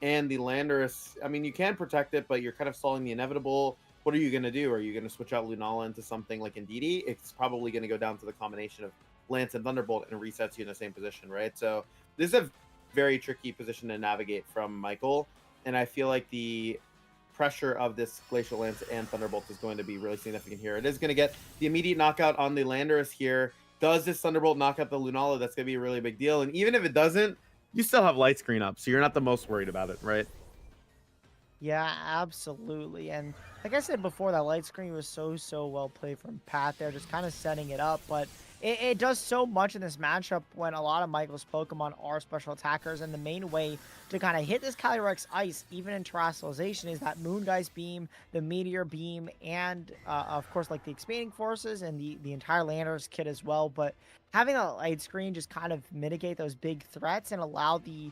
And the Landorus, I mean, you can protect it, but you're kind of stalling the inevitable. What are you going to do? Are you going to switch out Lunala into something like Indeedee? It's probably going to go down to the combination of Lance and Thunderbolt and resets you in the same position, right? So this is a very tricky position to navigate from Michael. And I feel like the pressure of this Glacial Lance and Thunderbolt is going to be really significant here. It is going to get the immediate knockout on the Landorus here. Does this Thunderbolt knock out the Lunala? That's going to be a really big deal. And even if it doesn't, you still have light screen up, so you're not the most worried about it, right? Yeah, absolutely. And like I said before, that light screen was so well played from Pat there, just kind of setting it up. But it does so much in this matchup when a lot of Michael's Pokemon are special attackers. And the main way to kind of hit this Calyrex Ice, even in Terrestrialization, is that Moongeist Beam, the Meteor Beam, and of course, like the Expanding Forces and the entire Landorus kit as well. But having a light screen just kind of mitigate those big threats and allow the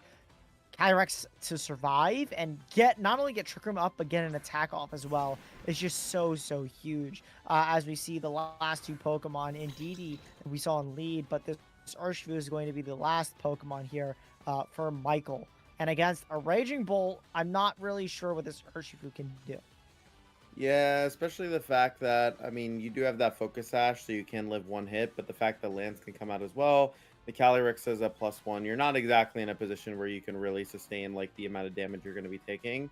Calyrex to survive and not only get Trick Room up, but get an attack off as well. It's just so huge. As we see the last two Pokemon in Indeedee we saw in lead, but this Urshifu is going to be the last Pokemon here for Michael. And against a Raging Bolt, I'm not really sure what this Urshifu can do. Yeah, especially the fact that, I mean, you do have that Focus Sash, so you can live one hit, but the fact that Lance can come out as well, the Calyrex says at +1, you're not exactly in a position where you can really sustain like the amount of damage you're going to be taking.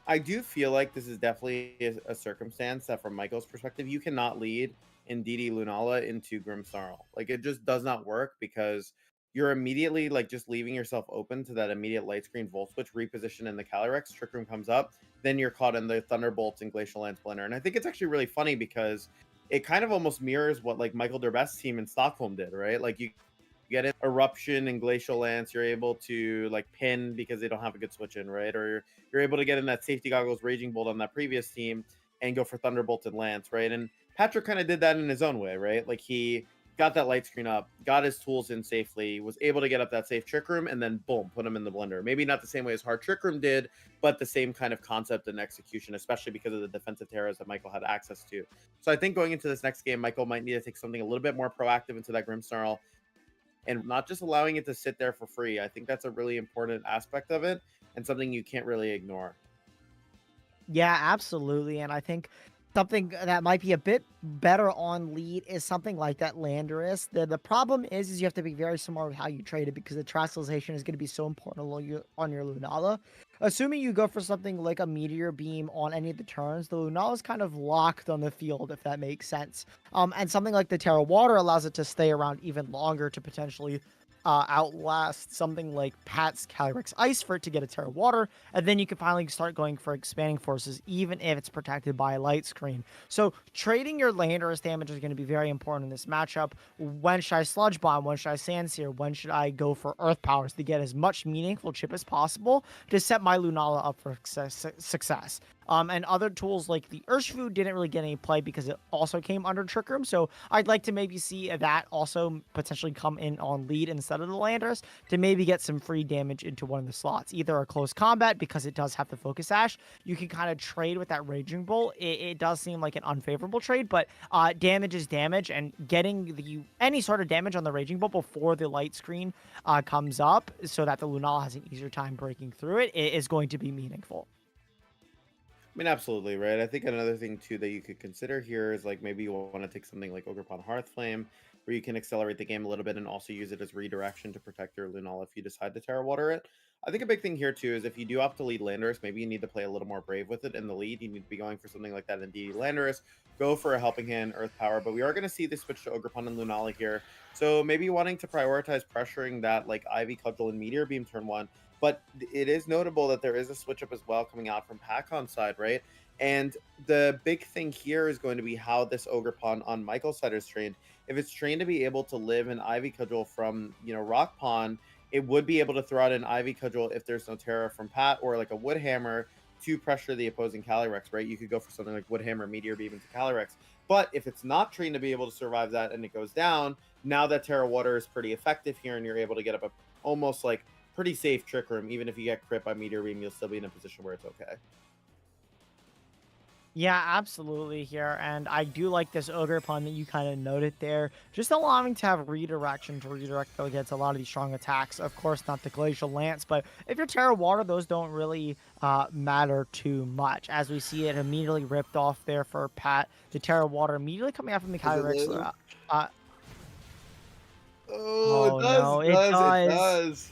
I do feel like this is definitely a circumstance that, from Michael's perspective, you cannot lead Indeedee Lunala into Grimmsnarl. Like, it just does not work because you're immediately like just leaving yourself open to that immediate light screen Volt Switch reposition in the Calyrex. Trick Room comes up, then you're caught in the Thunderbolts and Glacial Lance Blender. And I think it's actually really funny because it kind of almost mirrors what like Michael Durbest's team in Stockholm did, right? Like you get an Eruption and Glacial Lance, you're able to like pin because they don't have a good switch in, right? Or you're able to get in that Safety Goggles Raging Bolt on that previous team and go for Thunderbolt and Lance, right? And Patrick kind of did that in his own way, right? Like he got that light screen up, got his tools in safely, was able to get up that safe Trick Room, and then boom, put him in the blender. Maybe not the same way as Hard Trick Room did, but the same kind of concept and execution, especially because of the defensive terrors that Michael had access to. So I think going into this next game, Michael might need to take something a little bit more proactive into that Grimmsnarl and not just allowing it to sit there for free. I think that's a really important aspect of it and something you can't really ignore. Yeah, absolutely. And I think Something that might be a bit better on lead is something like that Landorus. The problem is you have to be very smart with how you trade it because the translation is going to be so important on your Lunala. Assuming you go for something like a Meteor Beam on any of the turns, the Lunala is kind of locked on the field, if that makes sense. And something like the Terra Water allows it to stay around even longer to potentially outlast something like Pat's Calyrex Ice for it to get a Terra Water, and then you can finally start going for Expanding Forces, even if it's protected by a Light Screen. So trading your Landorus damage is going to be very important in this matchup. When should I Sludge Bomb? When should I Sand Seer? When should I go for Earth Powers to get as much meaningful chip as possible to set my Lunala up for success? And other tools like the Urshifu didn't really get any play because it also came under Trick Room. So I'd like to maybe see that also potentially come in on lead instead of the Landers to maybe get some free damage into one of the slots. Either a close combat because it does have the Focus Sash. You can kind of trade with that Raging Bolt. It does seem like an unfavorable trade, but damage is damage, and getting any sort of damage on the Raging Bolt before the light screen comes up so that the Lunala has an easier time breaking through it is going to be meaningful. I mean, absolutely, right? I think another thing too that you could consider here is like maybe you want to take something like Ogerpon Hearthflame, where you can accelerate the game a little bit and also use it as redirection to protect your Lunala if you decide to Terra Water it. I think a big thing here too is if you do opt to lead Landorus, maybe you need to play a little more brave with it in the lead. You need to be going for something like that in DD Landorus. Go for a Helping Hand, Earth Power, but we are going to see this switch to Ogerpon and Lunala here. So maybe wanting to prioritize pressuring that like Ivy Cudgel and Meteor Beam turn one. But it is notable that there is a switch up as well coming out from Pacon's side, right? And the big thing here is going to be how this Ogerpon on Michael's side is trained. If it's trained to be able to live an Ivy Cudgel from, Rock Pond, it would be able to throw out an Ivy Cudgel if there's no Terra from Pat or like a Wood Hammer to pressure the opposing Calyrex, right? You could go for something like Wood Hammer, Meteor Beam into Calyrex. But if it's not trained to be able to survive that and it goes down, now that Terra Water is pretty effective here and you're able to get up a almost like pretty safe Trick Room. Even if you get crit by Meteor Beam, you'll still be in a position where it's okay. Yeah, absolutely here. And I do like this Ogre Pun that you kind of noted there. Just allowing to have redirection to redirect against a lot of these strong attacks. Of course, not the Glacial Lance, but if you're Terra Water, those don't really matter too much. As we see it immediately ripped off there for Pat. The Terra Water immediately coming out from the Calyrex. Oh, it Oh does, no, it it does, it does. does.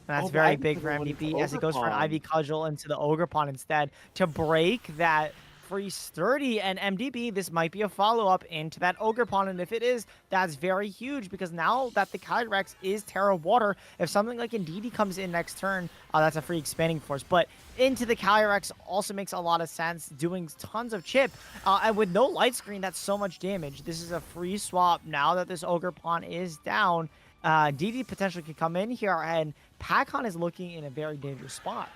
That's Oh, but very Ivy big for Cudgel went into MVP as it goes for an Ivy Ogerpon. Cudgel into the Ogre Pond instead to break that free sturdy. And MDB, this might be a follow-up into that Ogre Pond, and if it is, that's very huge because now that the Kyrex is Terra Water, if something like Indeedee comes in next turn, that's a free Expanding Force. But into the Kyrex also makes a lot of sense, doing tons of chip, and with no light screen, that's so much damage. This is a free swap now that this Ogre Pond is down. DD potentially could come in here, and Pacon is looking in a very dangerous spot.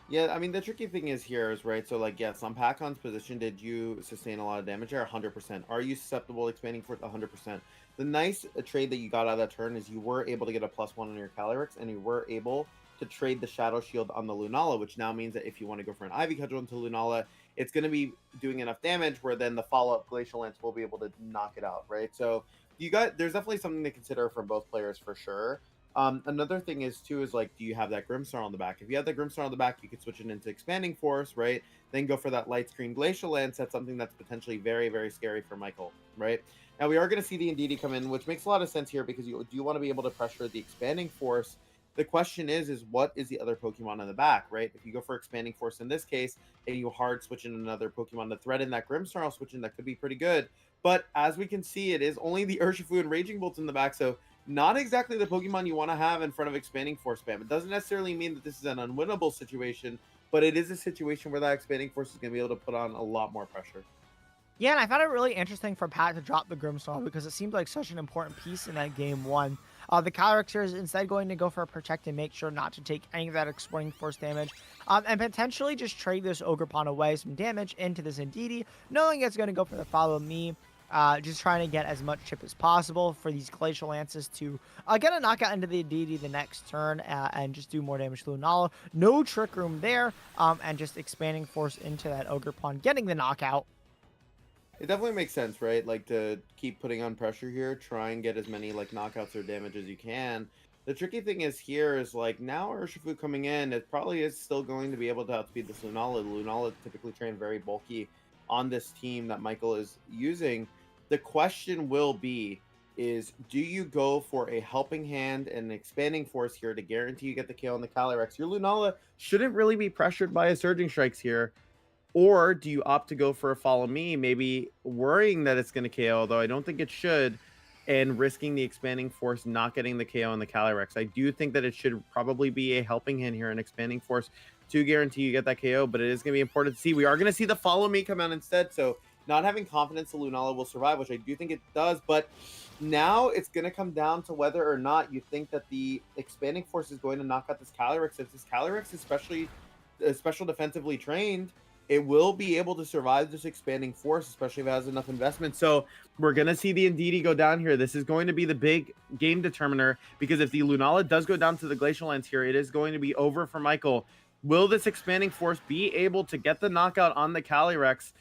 Yeah, I mean, the tricky thing is here is, right, so, like, yes, on Pacon's position, did you sustain a lot of damage there? 100%. Are you susceptible expanding for it? 100%. The nice trade that you got out of that turn is you were able to get a +1 on your Calyrex, and you were able to trade the Shadow Shield on the Lunala, which now means that if you want to go for an Ivy Cudgel into Lunala, it's going to be doing enough damage where then the follow-up Glacial Lance will be able to knock it out, right? So there's definitely something to consider from both players for sure. Another thing is too is like, do you have that Grimstar on the back? If you have that Grimstar on the back, you could switch it into Expanding Force, right? Then go for that Light Screen Glacial Lance. That's something that's potentially very, very scary for Michael, right? Now we are going to see the Indeedee come in, which makes a lot of sense here because you do want to be able to pressure the Expanding Force. The question is what is the other Pokemon in the back, right? If you go for Expanding Force in this case, and you hard switch in another Pokemon to threaten that Grimstar, I'll switch in, that could be pretty good. But as we can see, it is only the Urshifu and Raging Bolts in the back, so not exactly the Pokemon you want to have in front of Expanding Force spam. It doesn't necessarily mean that this is an unwinnable situation, but it is a situation where that Expanding Force is going to be able to put on a lot more pressure. Yeah, and I found it really interesting for Pat to drop the Grimstar because it seemed like such an important piece in that game one. The Calyrex is instead going to go for a Protect and make sure not to take any of that Exploring Force damage, and potentially just trade this Ogerpon away some damage into this Indeedee, knowing it's going to go for the Follow Me. Just trying to get as much chip as possible for these Glacial Lances to get a knockout into the DD the next turn and just do more damage to Lunala. No Trick Room there, and just Expanding Force into that Ogre Pond, getting the knockout. It definitely makes sense, right? Like to keep putting on pressure here, try and get as many like knockouts or damage as you can. The tricky thing is here is like now Urshifu coming in, it probably is still going to be able to outspeed this Lunala. Lunala typically train very bulky on this team that Michael is using. The question will be is do you go for a helping hand and an expanding force here to guarantee you get the kill on the Calyrex? Your Lunala shouldn't really be pressured by a Surging Strikes here. Or do you opt to go for a follow me, maybe worrying that it's going to KO, though I don't think it should, and risking the expanding force not getting the KO on the Calyrex? I do think that it should probably be a helping hand here, an expanding force to guarantee you get that KO, but it is going to be important to see. We are going to see the follow me come out instead, so not having confidence the Lunala will survive, which I do think it does, but now it's going to come down to whether or not you think that the expanding force is going to knock out this Calyrex. If this Calyrex is special defensively trained, it will be able to survive this expanding force, especially if it has enough investment. So we're going to see the Indeedee go down here. This is going to be the big game determiner, because if the Lunala does go down to the Glacial Lands here, it is going to be over for Michael. Will this expanding force be able to get the knockout on the Calyrex?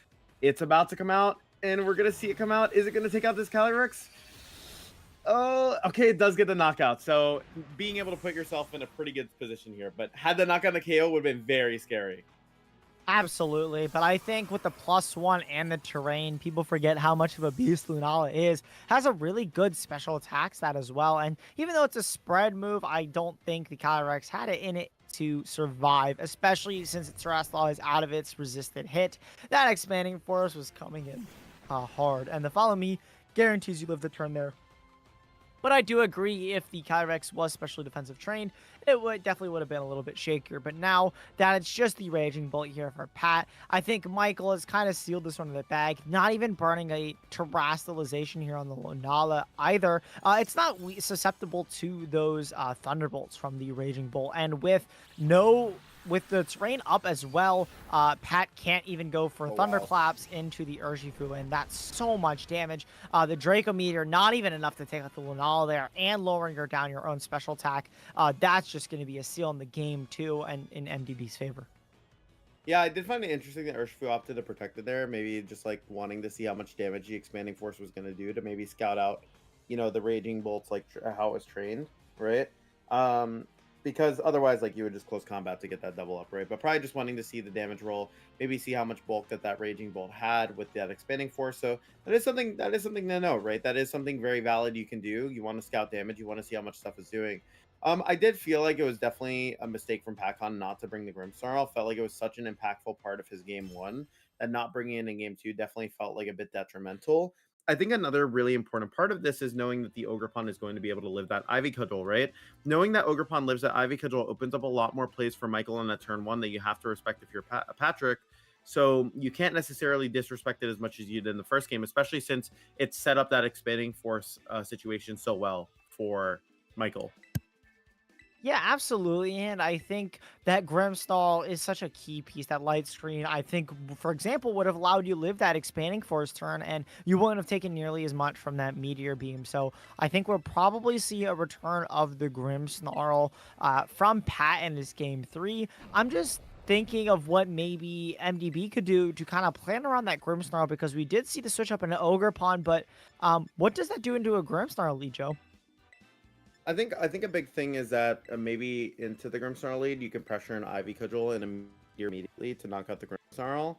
It's about to come out, and we're going to see it come out. Is it going to take out this Calyrex? Oh, okay, it does get the knockout. So being able to put yourself in a pretty good position here. But had the knockout on the KO would have been very scary. Absolutely, but I think with the +1 and the terrain, people forget how much of a beast Lunala is. Has a really good special attack stat as well, and even though it's a spread move, I don't think the Calyrex had it in it to survive, especially since its Terrestrial is out of its resisted hit. That expanding force was coming in hard, and the follow me guarantees you live the turn there. But I do agree, if the Calyrex was specially defensive trained, it definitely would have been a little bit shakier. But now that it's just the Raging Bolt here for Pat, I think Michael has kind of sealed this one in the bag. Not even burning a Terastallization here on the Lunala either. It's not susceptible to those Thunderbolts from the Raging Bolt. And with the terrain up as well, Pat can't even go for Thunderclaps into the Urshifu, and that's so much damage. The Draco Meteor, not even enough to take out the Lunala there, and lowering her down your own special attack. That's just going to be a seal in the game, too, and in MDB's favor. Yeah, I did find it interesting that Urshifu opted to protect it there. Maybe just like wanting to see how much damage the expanding force was going to do to maybe scout out, the Raging Bolts, like how it was trained, right? Because otherwise, like, you would just close combat to get that double up, right? But probably just wanting to see the damage roll, maybe see how much bulk that Raging Bolt had with that expanding force. So that is something to know, right? That is something very valid you can do. You want to scout damage, you want to see how much stuff is doing. I did feel like it was definitely a mistake from PatCon not to bring the Grimmsnarl. Felt like it was such an impactful part of his game one that not bringing it in game two definitely felt like a bit detrimental. I think another really important part of this is knowing that the Ogerpon is going to be able to live that Ivy Cudgel, right? Knowing that Ogerpon lives that Ivy Cudgel opens up a lot more plays for Michael on that turn one that you have to respect if you're Patrick. So you can't necessarily disrespect it as much as you did in the first game, especially since it set up that expanding force situation so well for Michael. Yeah, absolutely. And I think that Grimmsnarl is such a key piece. That light screen, I think, for example, would have allowed you to live that expanding force turn, and you wouldn't have taken nearly as much from that meteor beam. So I think we'll probably see a return of the Grimmsnarl from Pat in this game 3. I'm just thinking of what maybe MDB could do to kind of plan around that Grimmsnarl, because we did see the switch up in an Ogerpon, but what does that do into a Grimmsnarl lead, Joe? I think a big thing is that maybe into the Grimmsnarl lead, you can pressure an Ivy Cudgel and immediately to knock out the Grimmsnarl.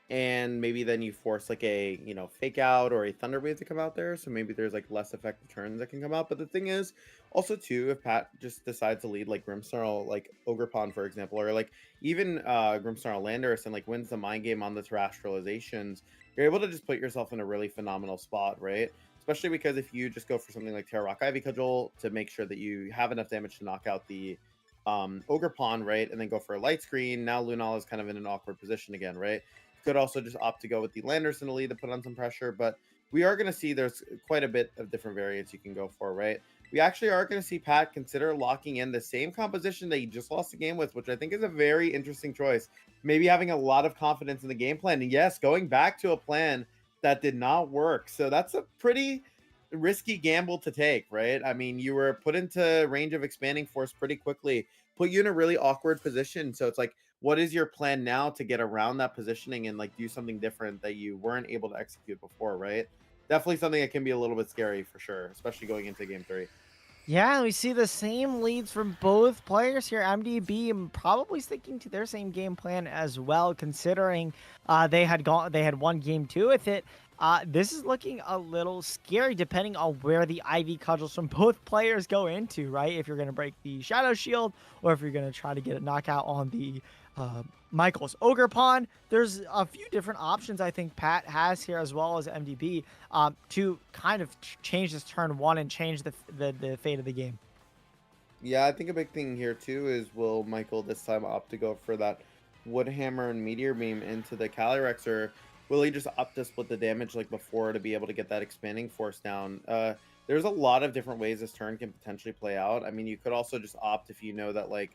And maybe then you force like a, fake out or a Thunder Wave to come out there. So maybe there's like less effective turns that can come out. But the thing is also too, if Pat just decides to lead like Grimmsnarl, like Ogerpon, for example, or like even Grimmsnarl Landorus and like wins the mind game on the terrestrializations, you're able to just put yourself in a really phenomenal spot, right? Especially because if you just go for something like Terra Rock Ivy Cudgel to make sure that you have enough damage to knock out the Ogerpon, right? And then go for a light screen. Now Lunala is kind of in an awkward position again, right? Could also just opt to go with the Landers in the lead to put on some pressure, but we are going to see there's quite a bit of different variants you can go for, right? We actually are going to see Pat consider locking in the same composition that he just lost the game with, which I think is a very interesting choice. Maybe having a lot of confidence in the game plan. And yes, going back to a plan that did not work. So that's a pretty risky gamble to take, right? I mean, you were put into range of expanding force pretty quickly, put you in a really awkward position. So it's like, what is your plan now to get around that positioning and like do something different that you weren't able to execute before, right? Definitely something that can be a little bit scary for sure, especially going into game 3. Yeah, we see the same leads from both players here. MDB probably sticking to their same game plan as well, considering they had won game two with it. This is looking a little scary depending on where the IV cudgels from both players go into, right? If you're gonna break the Shadow Shield, or if you're gonna try to get a knockout on the Michael's Ogre Pawn. There's a few different options I think Pat has here as well as MDB to kind of change this turn one and change the fate of the game. Yeah, I think a big thing here too is will Michael this time opt to go for that Woodhammer and Meteor Beam into the Calyrex, or will he just opt to split the damage like before to be able to get that expanding force down? There's a lot of different ways this turn can potentially play out. I mean, you could also just opt if you know that like,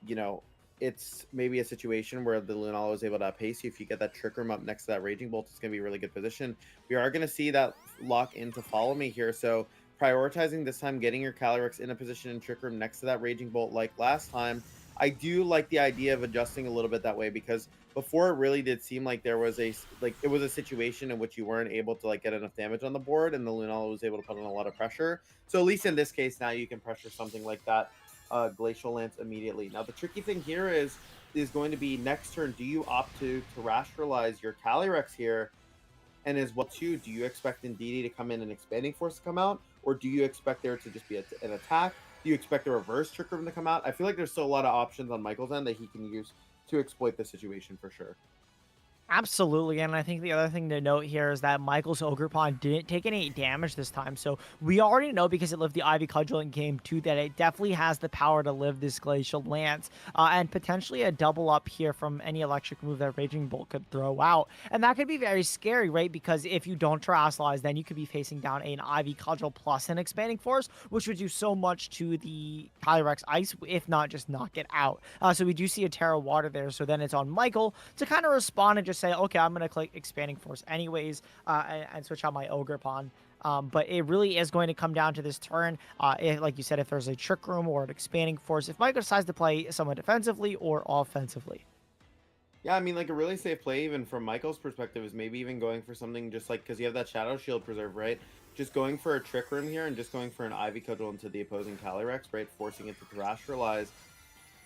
you know, it's maybe a situation where the Lunala is able to outpace you. If you get that Trick Room up next to that Raging Bolt, it's going to be a really good position. We are going to see that lock into Follow Me here. So prioritizing this time, getting your Calyrex in a position in Trick Room next to that Raging Bolt like last time. I do like the idea of adjusting a little bit that way, because before it really did seem like there was a it was a situation in which you weren't able to like get enough damage on the board, and the Lunala was able to put on a lot of pressure. So at least in this case now you can pressure something like that Glacial Lance immediately. Now the tricky thing here is going to be next turn. Do you opt to terrestrialize your Calyrex here? And as well too, do you expect Indeedee to come in and Expanding Force to come out, or do you expect there to just be an attack? Do you expect a reverse Trick Room to come out? I feel like there's still a lot of options on Michael's end that he can use to exploit the situation for sure. Absolutely, and I think the other thing to note here is that Michael's Ogre Pawn didn't take any damage this time, so we already know because it lived the Ivy Cudgel in game 2 that it definitely has the power to live this Glacial Lance, and potentially a double up here from any electric move that Raging Bolt could throw out, and that could be very scary, right? Because if you don't terrestrialize, then you could be facing down an Ivy Cudgel plus an Expanding Force, which would do so much to the Calyrex Ice, if not just knock it out. So we do see a Terra Water there, so then it's on Michael to kind of respond and just say, okay, I'm going to click Expanding Force anyways, and switch out my Ogre Pawn. But it really is going to come down to this turn. Like you said, if there's a Trick Room or an Expanding Force, if Michael decides to play somewhat defensively or offensively. Yeah, I mean, like a really safe play, even from Michael's perspective, is maybe even going for something just like, because you have that Shadow Shield Preserve, right? Just going for a Trick Room here and just going for an Ivy Cudgel into the opposing Calyrex, right? Forcing it to terrestrialize,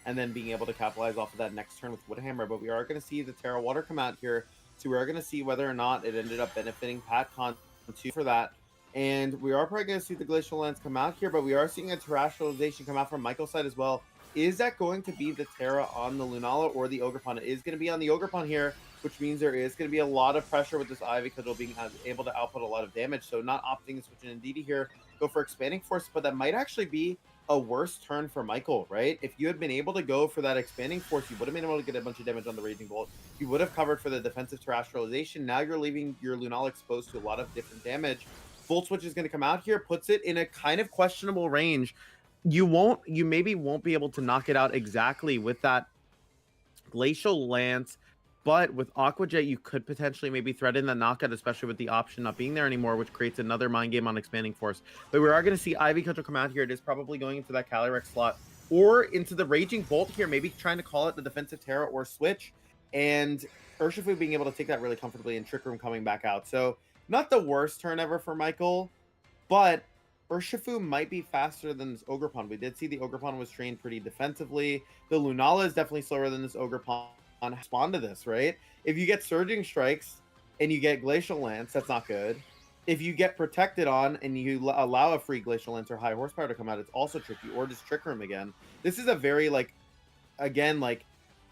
and then being able to capitalize off of that next turn with Woodhammer. But we are going to see the Terra Water come out here, so we are going to see whether or not it ended up benefiting PatCon 2 for that. And we are probably going to see the Glacial Lance come out here, but we are seeing a terrestrialization come out from Michael's side as well. Is that going to be the Terra on the Lunala or the Ogre Pawn? It is going to be on the Ogre Pawn here, which means there is going to be a lot of pressure with this Ivy Cudgel being able to output a lot of damage. So not opting to switch in Indeedee here, go for Expanding Force, but that might actually be a worse turn for Michael, right? If you had been able to go for that Expanding Force, you would have been able to get a bunch of damage on the Raging Bolt. You would have covered for the defensive terrestrialization. Now you're leaving your Lunala exposed to a lot of different damage. Volt Switch is going to come out here, puts it in a kind of questionable range. You maybe won't be able to knock it out exactly with that Glacial Lance, but with Aqua Jet, you could potentially maybe threaten the knockout, especially with the option not being there anymore, which creates another mind game on Expanding Force. But we are going to see Ivy Cudgel come out here. It is probably going into that Calyrex slot or into the Raging Bolt here, maybe trying to call it the defensive Terra or switch, and Urshifu being able to take that really comfortably and Trick Room coming back out. So not the worst turn ever for Michael, but Urshifu might be faster than this Ogre Pawn. We did see the Ogre Pawn was trained pretty defensively. The Lunala is definitely slower than this Ogre Pawn. Respond to this, right? If you get Surging Strikes and you get Glacial Lance, that's not good. If you get Protected on and you allow a free Glacial Lance or High Horsepower to come out, it's also tricky. Or just Trick Room again. This is a very,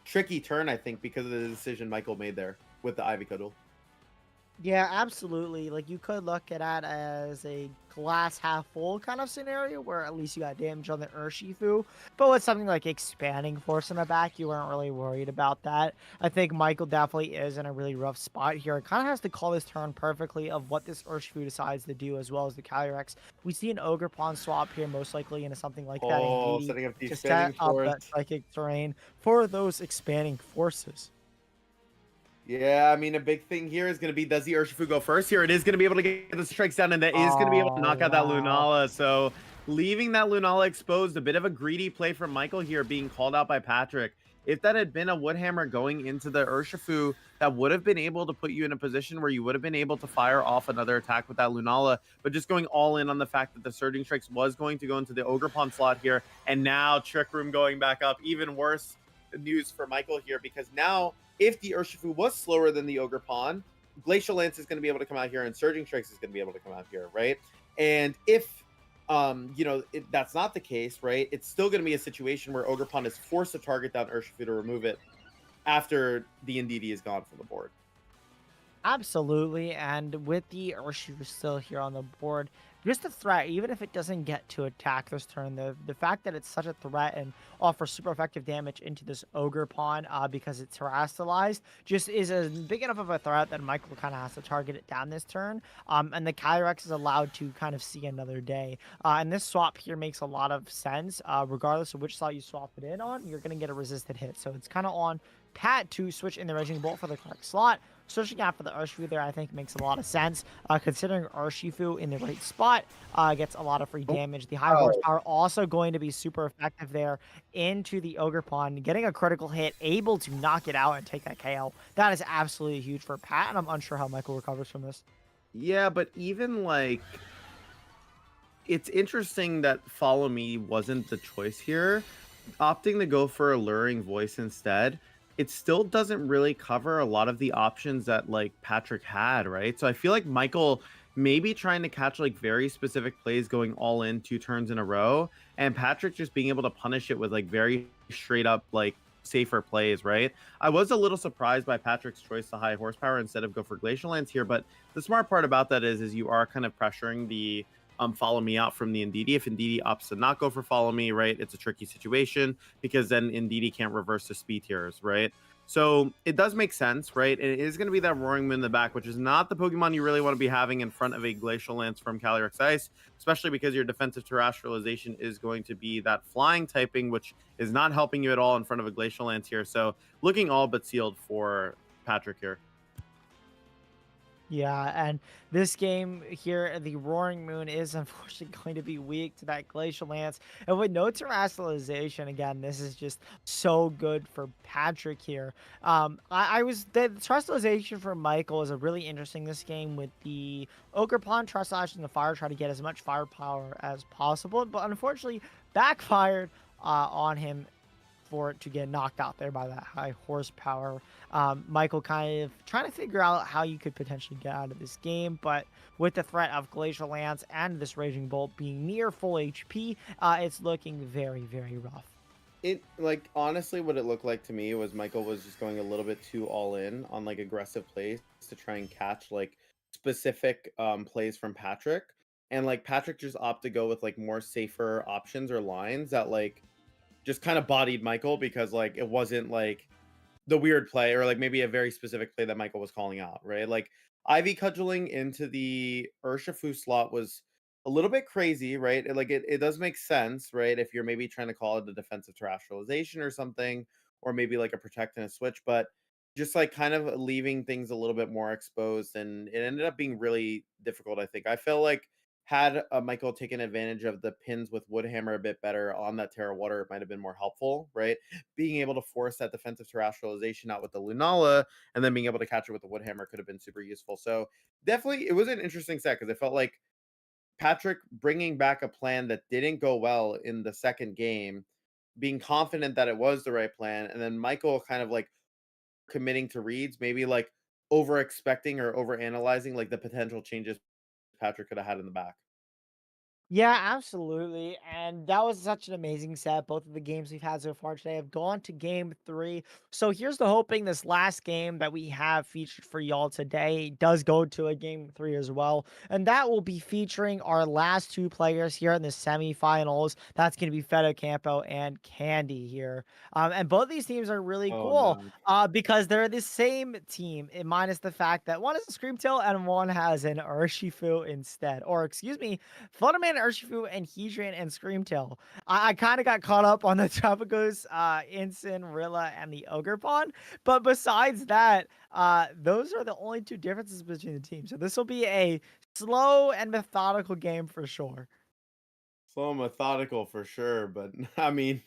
tricky turn, I think, because of the decision Michael made there with the Ivy Cudgel. Yeah, absolutely. Like you could look at it as a glass half full kind of scenario where at least you got damage on the Urshifu. But with something like Expanding Force in the back, you weren't really worried about that. I think Michael definitely is in a really rough spot here. It kind of has to call this turn perfectly of what this Urshifu decides to do as well as the Calyrex. We see an Ogre Pawn swap here most likely into something like that. Oh, Indeedee, setting up the to Expanding set up Force. that Psychic Terrain for those Expanding Forces. Yeah, I mean, a big thing here is going to be, does the Urshifu go first here? It is going to be able to get the strikes down, and that is going to be able to knock out that Lunala. So leaving that Lunala exposed, a bit of a greedy play from Michael here, being called out by Patrick. If that had been a Woodhammer going into the Urshifu, that would have been able to put you in a position where you would have been able to fire off another attack with that Lunala, but just going all in on the fact that the Surging Strikes was going to go into the Ogre Pawn slot here, and now Trick Room going back up. Even worse news for Michael here, because now if the Urshifu was slower than the Ogre Pawn, Glacial Lance is going to be able to come out here, and Surging Strikes is going to be able to come out here, right? And if that's not the case, right? It's still going to be a situation where Ogre Pawn is forced to target down Urshifu to remove it after the Ndidi is gone from the board. Absolutely, and with the Urshifu still here on the board, just a threat, even if it doesn't get to attack this turn, the fact that it's such a threat and offers super effective damage into this Ogre Pawn because it's terastallized, just is a big enough of a threat that Michael kind of has to target it down this turn, and the Calyrex is allowed to kind of see another day. And this swap here makes a lot of sense. Regardless of which slot you swap it in on, you're going to get a resisted hit, so it's kind of on Pat to switch in the Raging Bolt for the correct slot. Switching out for the Urshifu there, I think, makes a lot of sense, considering Urshifu in the right spot gets a lot of free damage. The high Oh, horsepower also going to be super effective there into the Ogre Pawn, getting a critical hit, able to knock it out and take that KO. That is absolutely huge for Pat, and I'm unsure how Michael recovers from this. Yeah, but even like it's interesting that Follow Me wasn't the choice here. Opting to go for Alluring Voice instead, it still doesn't really cover a lot of the options that like Patrick had, right? So I feel like Michael maybe trying to catch like very specific plays going all in 2 turns in a row, and Patrick just being able to punish it with like very straight up like safer plays, right? I was a little surprised by Patrick's choice to high horsepower instead of go for Glacial Lance here, but the smart part about that is you are kind of pressuring the Follow Me out from the Ndidi. If Ndidi opts to not go for Follow Me, right, it's a tricky situation because then Ndidi can't reverse the speed tiers, right? So it does make sense, right? It is going to be that Roaring Moon in the back, which is not the Pokemon you really want to be having in front of a Glacial Lance from Calyrex Ice, especially because your defensive terrestrialization is going to be that flying typing, which is not helping you at all in front of a Glacial Lance here. So looking all but sealed for Patrick here. Yeah, and this game here, the Roaring Moon is unfortunately going to be weak to that Glacial Lance. And with no terrestrialization, again, this is just so good for Patrick here. I was the terrestrialization for Michael is a really interesting this game with the Ogre Pawn terrestrialization the fire, try to get as much firepower as possible, but unfortunately backfired on him for it to get knocked out there by that high horsepower. Michael kind of trying to figure out how you could potentially get out of this game, but with the threat of Glacial Lance and this Raging Bolt being near full HP, it's looking very, very rough. it like honestly, what it looked like to me was Michael was just going a little bit too all in on like aggressive plays to try and catch like specific plays from Patrick. And like Patrick just opted to go with like more safer options or lines that like just kind of bodied Michael because like it wasn't like the weird play or like maybe a very specific play that Michael was calling out, right? Like Ivy cudgeling into the Urshifu slot was a little bit crazy, right? It does make sense, right? If you're maybe trying to call it a defensive terrestrialization or something, or maybe like a protect and a switch, but just like kind of leaving things a little bit more exposed, and it ended up being really difficult. I think I feel like had Michael taken advantage of the pins with Woodhammer a bit better on that Terra Water, it might have been more helpful, right? Being able to force that defensive terrestrialization out with the Lunala and then being able to catch it with the Woodhammer could have been super useful. So definitely, it was an interesting set because it felt like Patrick bringing back a plan that didn't go well in the second game, being confident that it was the right plan, and then Michael kind of like committing to reads, maybe like over expecting or over analyzing like the potential changes Patrick could have had in the back. Yeah, absolutely. And that was such an amazing set. Both of the games we've had so far today have gone to game three. So here's the hoping this last game that we have featured for y'all today does go to a game three as well. And that will be featuring our last two players here in the semifinals. That's going to be Feta Campo and Candy here. And both these teams are really Oh cool no. because they're the same team, minus the fact that one is a Screamtail and one has an Urshifu instead. Or, excuse me, Flutterman, Urshifu, and Heatran and Screamtail. I kind of got caught up on the Tropicos, Ensign, Rilla, and the Ogre Pawn. But besides that, those are the only two differences between the teams. So this will be a slow and methodical game for sure. Slow and methodical for sure, but I mean,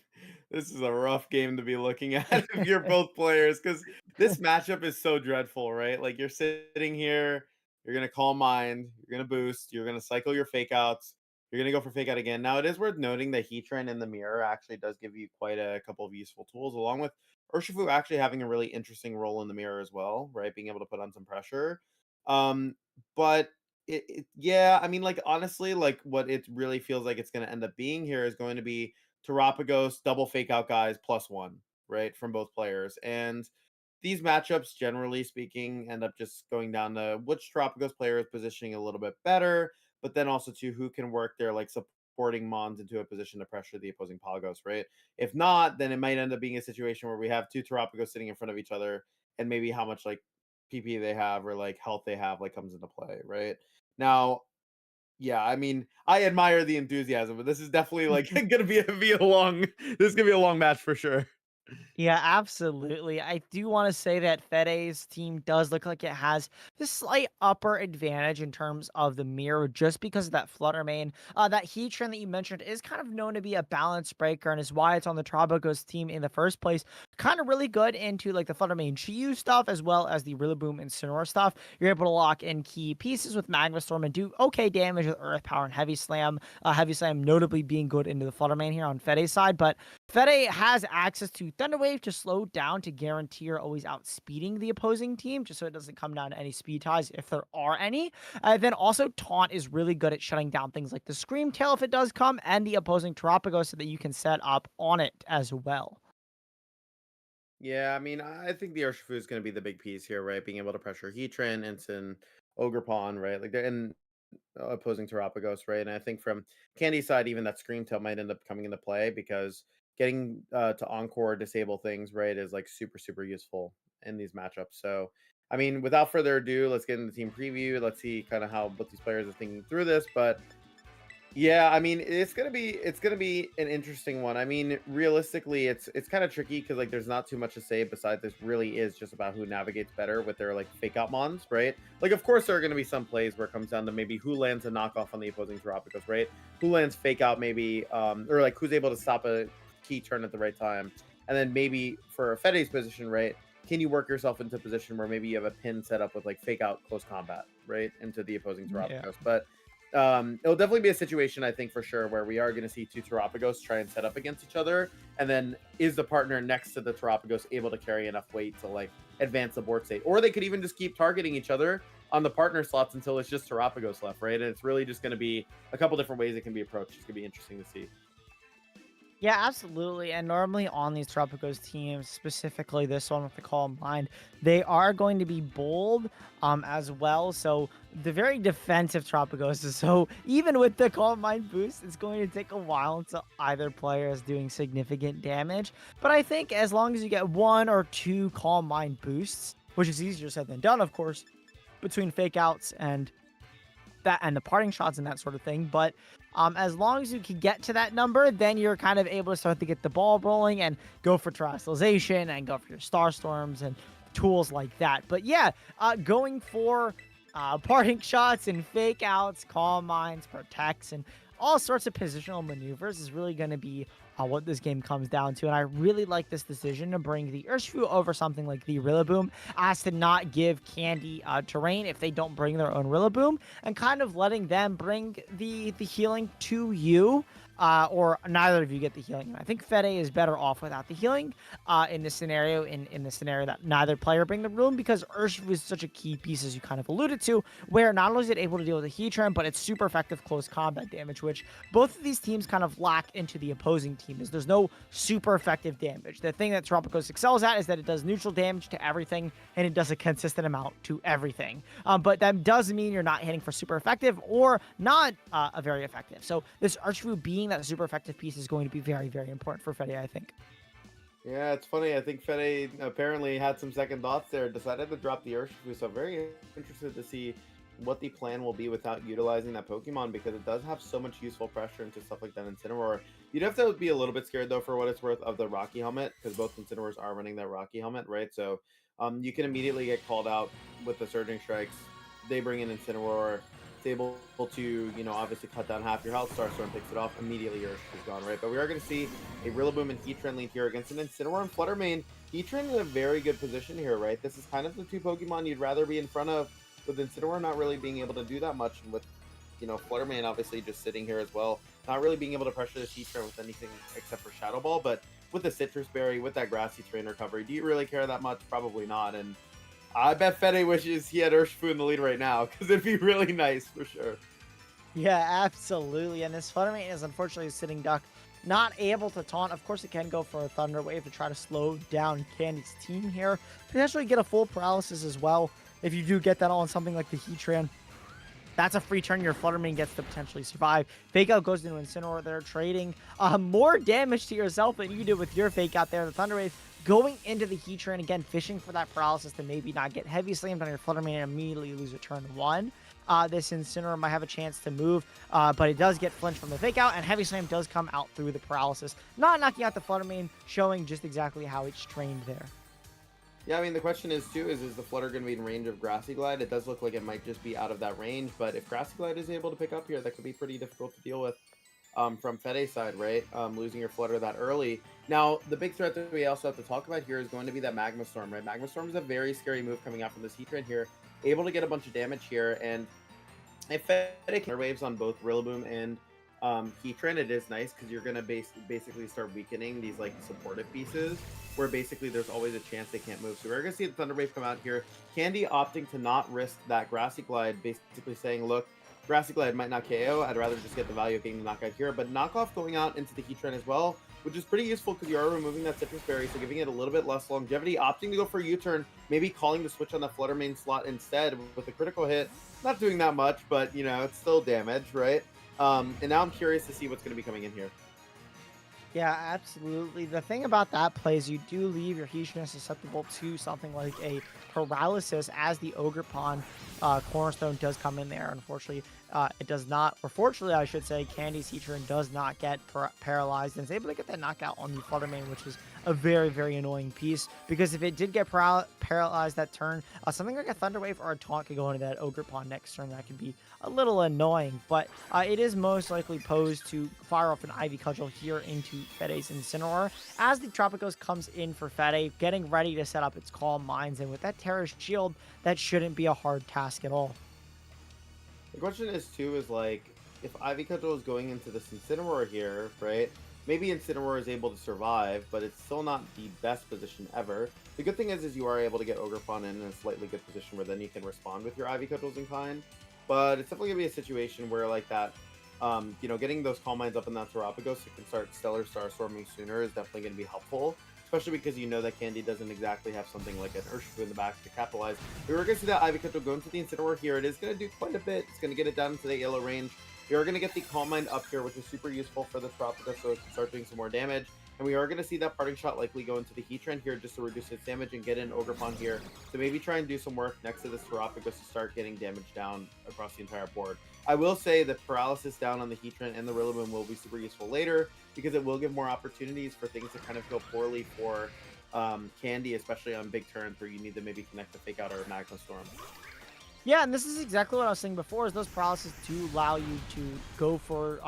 This is a rough game to be looking at if you're both players, because this matchup is so dreadful, right? Like you're sitting here, you're gonna calm mind, you're gonna boost, you're gonna cycle your fake outs, you're gonna go for fake out again. Now it is worth noting that Heatran in the mirror actually does give you quite a couple of useful tools, along with Urshifu actually having a really interesting role in the mirror as well, right? Being able to put on some pressure. Um, but yeah, I mean, like honestly, like what it really feels like it's gonna end up being here is going to be Terapagos, double fake out guys, +1, right, from both players. And these matchups, generally speaking, end up just going down to which Terapagos player is positioning a little bit better, but then also to who can work their like supporting Mons into a position to pressure the opposing Pagos, right? If not, then it might end up being a situation where we have two Terapagos sitting in front of each other, and maybe how much like PP they have or like health they have like comes into play, right? Now, yeah, I mean, I admire the enthusiasm, but this is definitely like gonna be a long this is gonna be a long match for sure. Yeah, absolutely. I do want to say that Fede's team does look like it has this slight upper advantage in terms of the mirror just because of that Flutter Mane. That Heatran that you mentioned is kind of known to be a balance breaker and is why it's on the Trabagos team in the first place. Kind of really good into like the Flutter Mane Chiyu stuff as well as the Rillaboom and Sonora stuff. You're able to lock in key pieces with Magma Storm and do okay damage with Earth Power and Heavy Slam. Heavy Slam notably being good into the Flutter Mane here on Fede's side, but Fede has access to Thunder Wave to slow down to guarantee you're always outspeeding the opposing team, just so it doesn't come down to any speed ties if there are any. Then also Taunt is really good at shutting down things like the Scream Tail if it does come, and the opposing Terapagos so that you can set up on it as well. Yeah, I mean, I think the Urshifu is gonna be the big piece here, right? Being able to pressure Heatran, Ensign, Ogerpon, right? Like they're in opposing Terapagos, right? And I think from Candy's side, even that Scream Tail might end up coming into play because getting to Encore disable things, right, is like super useful in these matchups. So, I mean, without further ado, let's get into the team preview. Let's see kind of how both these players are thinking through this. But yeah, I mean, it's gonna be an interesting one. I mean, realistically, it's kind of tricky because like there's not too much to say besides this really is just about who navigates better with their like fake out mons, right? Like, of course, there are gonna be some plays where it comes down to maybe who lands a knockoff on the opposing Terapagos, right? Who lands fake out maybe, or like who's able to stop a key turn at the right time, and then maybe for Fede's position, right? Can you work yourself into a position where maybe you have a pin set up with like fake out close combat, right, into the opposing Yeah. Terapagos, but it'll definitely be a situation I think for sure where we are going to see two Terapagos try and set up against each other, and then is the partner next to the Terapagos able to carry enough weight to like advance the board state, or they could even just keep targeting each other on the partner slots until it's just Terapagos left, right? And it's really just going to be a couple different ways it can be approached. It's going to be interesting to see. Yeah, absolutely. And normally on these Tropicos teams, specifically this one with the Calm Mind, they are going to be bold as well. So the very defensive Tropicos. So even with the Calm Mind boost, it's going to take a while until either player is doing significant damage. But I think as long as you get one or two Calm Mind boosts, which is easier said than done, of course, between fake outs and that and the parting shots and that sort of thing. But as long as you can get to that number, then you're kind of able to start to get the ball rolling and go for terrestrialization and go for your star storms and tools like that. But yeah, going for parting shots and fake outs, calm minds, protects, and all sorts of positional maneuvers is really going to be what this game comes down to. And I really like this decision to bring the Urshifu over something like the Rillaboom as to not give Candy terrain if they don't bring their own Rillaboom, and kind of letting them bring the healing to you. Or neither of you get the healing. I think Fede is better off without the healing in this scenario, in the scenario that neither player bring the room, because Urshifu is such a key piece, as you kind of alluded to, where not only is it able to deal with a Heatran, but it's super effective close combat damage, which both of these teams kind of lack into the opposing team, is there's no super effective damage. The thing that Tropicos excels at is that it does neutral damage to everything, and it does a consistent amount to everything. But that does mean you're not hitting for super effective or not a very effective. So this Urshifu being that super effective piece is going to be very important for Fede, I think. Yeah, it's funny. I think Fede apparently had some second thoughts there, decided to drop the Urshifu. So I'm very interested to see what the plan will be without utilizing that Pokemon, because it does have so much useful pressure into stuff like that Incineroar. You'd have to be a little bit scared though, for what it's worth, of the Rocky Helmet, because both Incineroars are running that Rocky Helmet, right? So you can immediately get called out with the Surging Strikes. They bring in Incineroar. able to, you know, obviously cut down half your health. Starstorm picks it off. Immediately your Ursh is gone, right? But we are going to see a Rillaboom and Heatran lead here against an Incineroar and Flutter Mane. Heatran in a very good position here, right? This is kind of the two Pokemon you'd rather be in front of, with Incineroar not really being able to do that much, and with, you know, Flutter Mane obviously just sitting here as well, not really being able to pressure this Heatran with anything except for Shadow Ball. But with the Citrus Berry, with that Grassy Terrain recovery, do you really care that much? Probably not. And I bet Fede wishes he had Urshifu in the lead right now, because it'd be really nice for sure. Yeah, absolutely. And this Flutter Mane is unfortunately a sitting duck, not able to taunt. Of course, it can go for a Thunder Wave to try to slow down Candy's team here. Potentially get a full paralysis as well if you do get that on something like the Heatran. That's a free turn your Flutter Mane gets to potentially survive. Fake Out goes into Incineroar. They're trading more damage to yourself than you did with your Fake Out there. The Thunder Wave going into the Heatran, again, fishing for that paralysis to maybe not get heavy slammed on your Flutter Mane and immediately lose a turn one. This Incineroar might have a chance to move, but it does get flinched from the Fake Out, and Heavy Slam does come out through the paralysis, not knocking out the Flutter Mane, showing just exactly how it's trained there. Yeah, I mean, the question is, too, is the Flutter going to be in range of Grassy Glide? It does look like it might just be out of that range, but if Grassy Glide is able to pick up here, that could be pretty difficult to deal with from Fede's side, right? Losing your Flutter that early. Now, the big threat that we also have to talk about here is going to be that Magma Storm, right? Magma Storm is a very scary move coming out from this Heatran here, able to get a bunch of damage here, and if Fede can waves on both Rillaboom and Heatran, it is nice because you're going to basically start weakening these like supportive pieces where basically there's always a chance they can't move. So we're going to see the Thunder Wave come out here. Candy opting to not risk that Grassy Glide, basically saying, look, Grassy Glide might not KO. I'd rather just get the value of getting the knockout here. But knockoff going out into the Heatran as well, which is pretty useful because you are removing that Citrus Berry, so giving it a little bit less longevity. Opting to go for a U-turn, maybe calling the switch on the Flutter Mane slot instead with a critical hit. Not doing that much, but, you know, it's still damage, right? And now I'm curious to see what's going to be coming in here. Yeah, absolutely. The thing about that play is you do leave your Heatran susceptible to something like a paralysis as the Ogerpon Cornerstone does come in there. Unfortunately, it does not, or fortunately, I should say, Candy's Heatran does not get paralyzed and is able to get that knockout on the Flutter Mane, which is a very, very annoying piece, because if it did get paralyzed that turn, something like a Thunder Wave or a taunt could go into that Ogerpon next turn. That could be a little annoying, but it is most likely posed to fire off an Ivy Cudgel here into Fede's Incineroar as the Tropicos comes in for Fede, getting ready to set up its Calm Minds, and with that Terra's Shield, that shouldn't be a hard task at all. The question is, too, is like, if Ivy Cudgel is going into this Incineroar here, right? Maybe Incineroar is able to survive, but it's still not the best position ever. The good thing is you are able to get Ogerpon in a slightly good position where then you can respond with your Ivy Cudgels in kind. But it's definitely going to be a situation where, like, that, you know, getting those Calm Minds up in that Terapagos so you can start Stellar Starstorming sooner is definitely going to be helpful. Especially because you know that Candy doesn't exactly have something like an Urshifu in the back to capitalize. We were going to see that Ivy Cudgel go into the Incineroar here. It is going to do quite a bit. It's going to get it down into the yellow range. We are going to get the Calm Mind up here, which is super useful for the Terapagos so it can start doing some more damage. And we are going to see that Parting Shot likely go into the Heatran here just to reduce its damage and get in Ogerpon here. So maybe try and do some work next to this Terapagos to start getting damage down across the entire board. I will say that paralysis down on the Heatran and the Rillaboom will be super useful later because it will give more opportunities for things to kind of go poorly for Candy, especially on big turns where you need to maybe connect the Fake Out or Magma Storm. Yeah, and this is exactly what I was saying before, is those paralysis do allow you to go for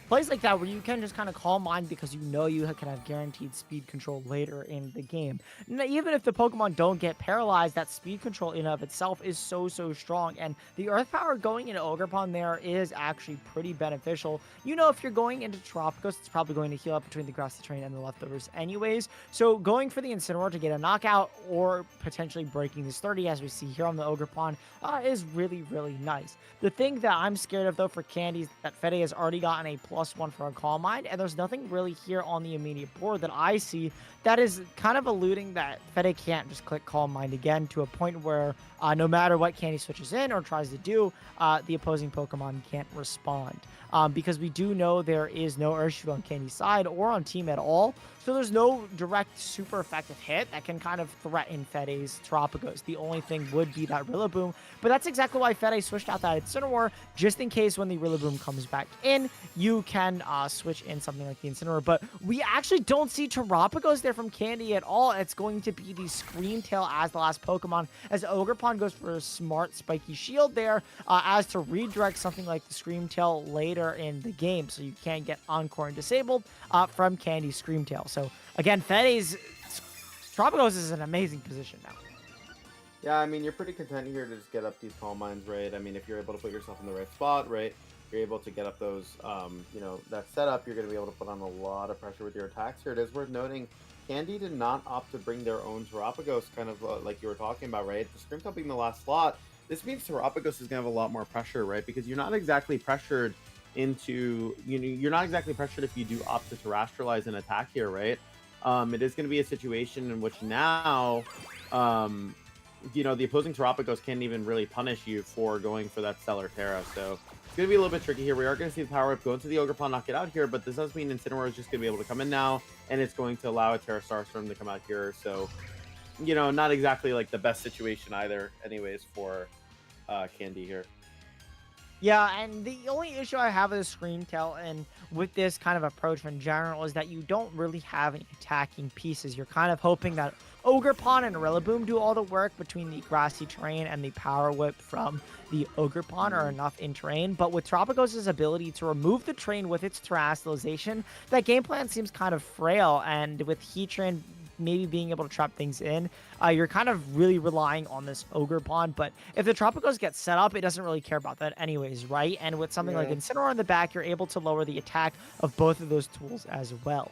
plays like that where you can just kind of Calm Mind because you know you can have guaranteed speed control later in the game. Now, even if the Pokemon don't get paralyzed, that speed control in and of itself is so strong, and the Earth Power going into Ogerpon there is actually pretty beneficial. You know, if you're going into Tropicos, it's probably going to heal up between the Grassy Terrain and the leftovers anyways, so going for the Incineroar to get a knockout or potentially breaking this 30 as we see here on the Ogerpon is really nice. The thing that I'm scared of though for Candy is that Fede has already gotten a +1 for a Calm Mind, and there's nothing really here on the immediate board that I see that is kind of alluding that Fede can't just click Calm Mind again to a point where no matter what Candy switches in or tries to do, the opposing Pokemon can't respond. Because we do know there is no Urshifu on Candy's side or on team at all. So So there's no direct super effective hit that can kind of threaten Fede's Terapagos. The only thing would be that Rillaboom, but that's exactly why Fede switched out that Incineroar, just in case when the Rillaboom comes back in, you can switch in something like the Incineroar. But we actually don't see Terapagos there from Candy at all. It's going to be the Screamtail as the last Pokemon, as Ogerpon goes for a smart spiky shield there, as to redirect something like the Screamtail later in the game, so you can't get Encore and disabled from Candy's Screamtail. So again, Fede's Terapagos is an amazing position now. Yeah, I mean, you're pretty content here to just get up these Calm Minds, right? I mean, if you're able to put yourself in the right spot, right, you're able to get up those, you know, that setup, you're going to be able to put on a lot of pressure with your attacks here. It is worth noting, Candy did not opt to bring their own Terapagos, kind of like you were talking about, right? The Screamtail being the last slot, this means Terapagos is going to have a lot more pressure, right? Because you're not exactly pressured into, you know, you're not exactly pressured if you do opt to terrestrialize an attack here, right? It is going to be a situation in which now, you know, the opposing Terapagos can't even really punish you for going for that Stellar Terra. So it's going to be a little bit tricky here. We are going to see the Power Whip go into the Ogerpon, knock it out here, but this does mean Incineroar is just going to be able to come in now, and it's going to allow a Terra Starstorm to come out here. So, you know, not exactly like the best situation either, anyways, for Candy here. Yeah, and the only issue I have with the Screamtail and with this kind of approach in general is that you don't really have any attacking pieces. You're kind of hoping that Ogerpon and Rillaboom do all the work between the grassy terrain and the Power Whip from the Ogerpon are enough in terrain. But with Terapagos' ability to remove the terrain with its terrestrialization, that game plan seems kind of frail. And with Heatran maybe being able to trap things in, you're kind of really relying on this Ogerpon. But if the Terapagos get set up, it doesn't really care about that anyways, right? And with something like Incineroar in the back, you're able to lower the attack of both of those tools as well.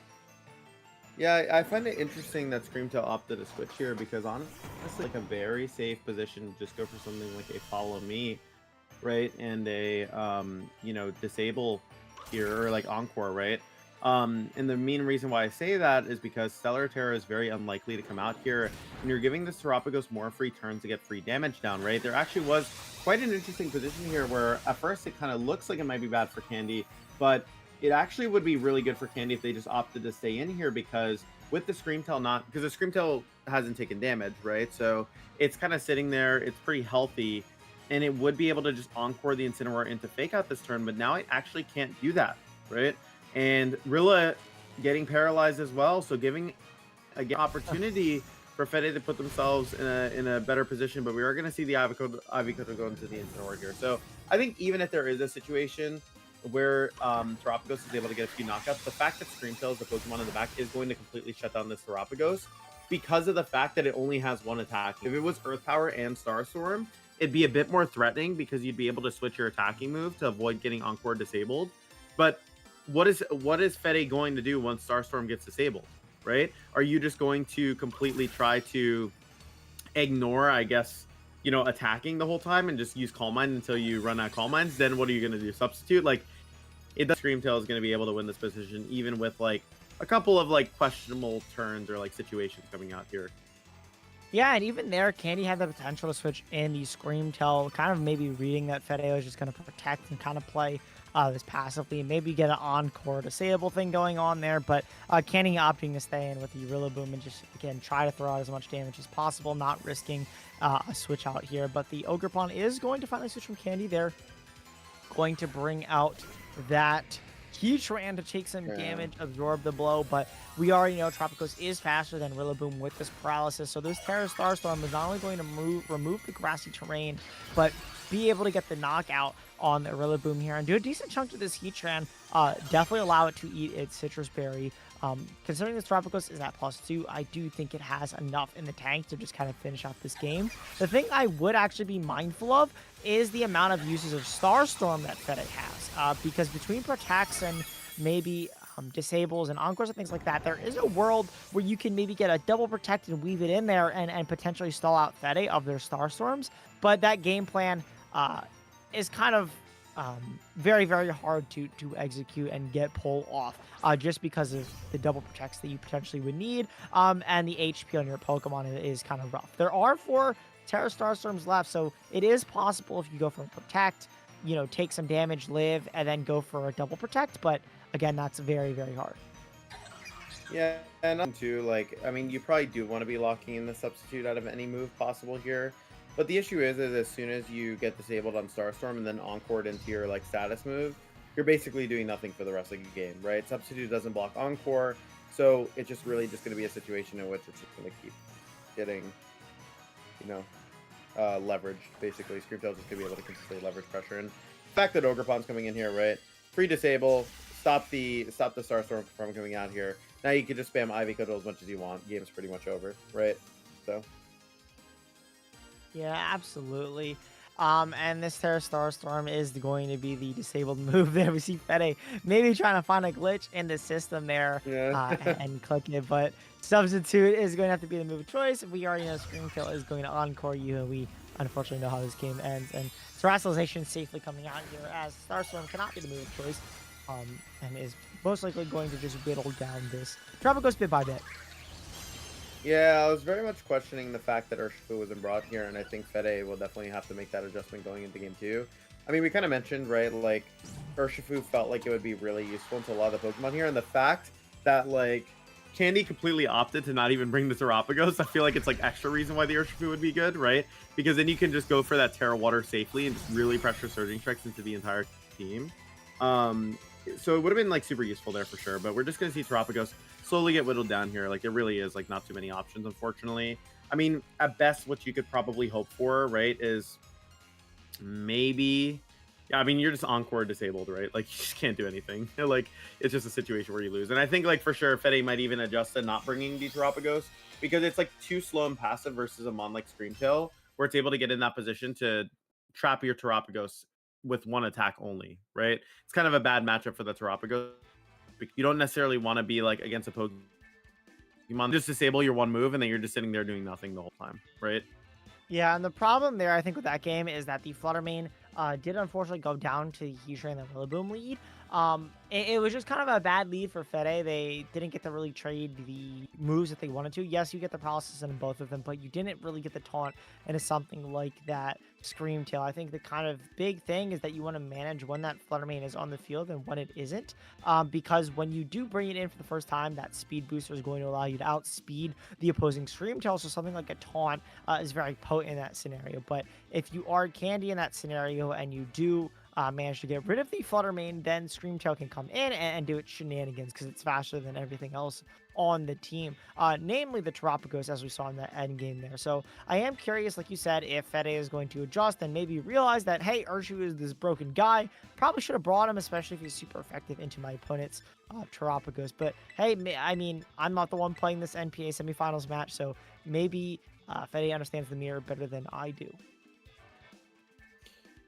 Yeah, I find it interesting that Screamtail opted to switch here because honestly, like a very safe position to just go for something like a Follow Me, right? And a, you know, disable here, or like Encore, right? And the main reason why I say that is because Stellar Terra is very unlikely to come out here, and you're giving this Terapagos more free turns to get free damage down, right? There actually was quite an interesting position here where at first it kind of looks like it might be bad for Candy, but it actually would be really good for Candy if they just opted to stay in here, because with the Screamtail because the Screamtail hasn't taken damage, right? So it's kind of sitting there, it's pretty healthy, and it would be able to just Encore the Incineroar into Fake Out this turn, but now it actually can't do that, right? And Rilla getting paralyzed as well, so giving an opportunity for Fede to put themselves in a better position, but we are going to see the Ivy-Koto go into the Incineroar here. So I think even if there is a situation where Terapagos is able to get a few knockouts, the fact that Screamtail is the Pokemon in the back is going to completely shut down this Terapagos because of the fact that it only has one attack. If it was Earth Power and Starstorm, it'd be a bit more threatening because you'd be able to switch your attacking move to avoid getting Encore disabled. But what is Fede going to do once Starstorm gets disabled, right? Are you just going to completely try to ignore, I guess, you know, attacking the whole time and just use Calm Mind until you run out of Calm Minds? Then what are you going to do? Substitute? Like, the Screamtail is going to be able to win this position, even with like a couple of like questionable turns or like situations coming out here. Yeah, and even there, Candy had the potential to switch in the Screamtail, kind of maybe reading that Fede was just going to protect and kind of play this passively, and maybe get an Encore disable thing going on there, but Candy opting to stay in with the Rillaboom and just, again, try to throw out as much damage as possible, not risking a switch out here. But the Ogerpon is going to finally switch from Candy there, going to bring out that Heatran to take some damage, absorb the blow, but we already know Terapagos is faster than Rillaboom with this paralysis, so this Terra Starstorm is not only going to remove the grassy terrain, but be able to get the knockout on the Rillaboom here and do a decent chunk to this Heatran, definitely allow it to eat its Citrus Berry. Considering this Terapagos is at +2, I do think it has enough in the tank to just kind of finish out this game. The thing I would actually be mindful of is the amount of uses of Starstorm that Fede has, because between Protects and maybe disables and Encores and things like that, there is a world where you can maybe get a double Protect and weave it in there and potentially stall out Fede of their Starstorms, but that game plan is kind of very, very hard to execute and get pull off, just because of the double protects that you potentially would need, and the HP on your Pokemon is kind of rough. There are 4 Terra Starstorms left, so it is possible if you go for a Protect, you know, take some damage, live, and then go for a double Protect, but again, that's very, very hard. Yeah, and too, like, I mean, you probably do want to be locking in the substitute out of any move possible here. But the issue is as soon as you get disabled on Starstorm and then encored into your like status move, you're basically doing nothing for the rest of the game, right? Substitute doesn't block encore, so it's just really just going to be a situation in which it's just going to keep getting, you know, leveraged. Basically, Screamtail's just going to be able to consistently leverage pressure. And the fact that Ogrepon's coming in here, right? Free disable, stop the Starstorm from coming out here. Now you can just spam Ivy Cudgel as much as you want. Game's pretty much over, right? So. Yeah, absolutely. And this Terra Starstorm is going to be the disabled move there. We see Fede maybe trying to find a glitch in the system there Yeah. and click it, but Substitute is going to have to be the move of choice. We already know Screamtail is going to encore you, and we unfortunately know how this game ends. And Terastallization safely coming out here as Starstorm cannot be the move of choice, and is most likely going to just whittle down this Tropicos bit by bit. Yeah, I was very much questioning the fact that Urshifu wasn't brought here, and I think Fede will definitely have to make that adjustment going into game 2. I mean, we kind of mentioned, right, like, Urshifu felt like it would be really useful to a lot of the Pokemon here, and the fact that, like, Candy completely opted to not even bring the Terapagos. I feel like it's like extra reason why the Urshifu would be good, right? Because then you can just go for that Terra Water safely and just really pressure Surging Strikes into the entire team. So it would have been like super useful there for sure. But we're just gonna see Terapagos slowly get whittled down here. Like it really is like not too many options, unfortunately. I mean, at best, what you could probably hope for, right, is maybe. Yeah, I mean, you're just encore disabled, right? Like, you just can't do anything. Like, it's just a situation where you lose. And I think, like, for sure, Fede might even adjust to not bringing the Terapagos because it's, like, too slow and passive versus a mon like Screamtail, where it's able to get in that position to trap your Terapagos with one attack only, right? It's kind of a bad matchup for the Terapagos. You don't necessarily want to be, like, against a Pokemon. Just disable your one move, and then you're just sitting there doing nothing the whole time, right? Yeah, and the problem there, I think, with that game is that the Flutter Mane did unfortunately go down to Heatran and Rillaboom lead. It was just kind of a bad lead for Fede. They didn't get to really trade the moves that they wanted to. Yes, you get the paralysis in both of them, but you didn't really get the taunt into something like that Screamtail. I think the kind of big thing is that you want to manage when that Flutter Mane is on the field and when it isn't. Because when you do bring it in for the first time, that speed booster is going to allow you to outspeed the opposing Screamtail. So something like a taunt is very potent in that scenario. But if you are Candy in that scenario and you do manage to get rid of the Flutter Mane, then Screamtail can come in and do its shenanigans because it's faster than everything else on the team, namely the Terapagos, as we saw in the end game there. So I am curious, like you said, if Fede is going to adjust and maybe realize that, hey, Urshifu is this broken guy. Probably should have brought him, especially if he's super effective into my opponent's Terapagos. But hey, I mean, I'm not the one playing this NPA semifinals match, so maybe Fede understands the mirror better than I do.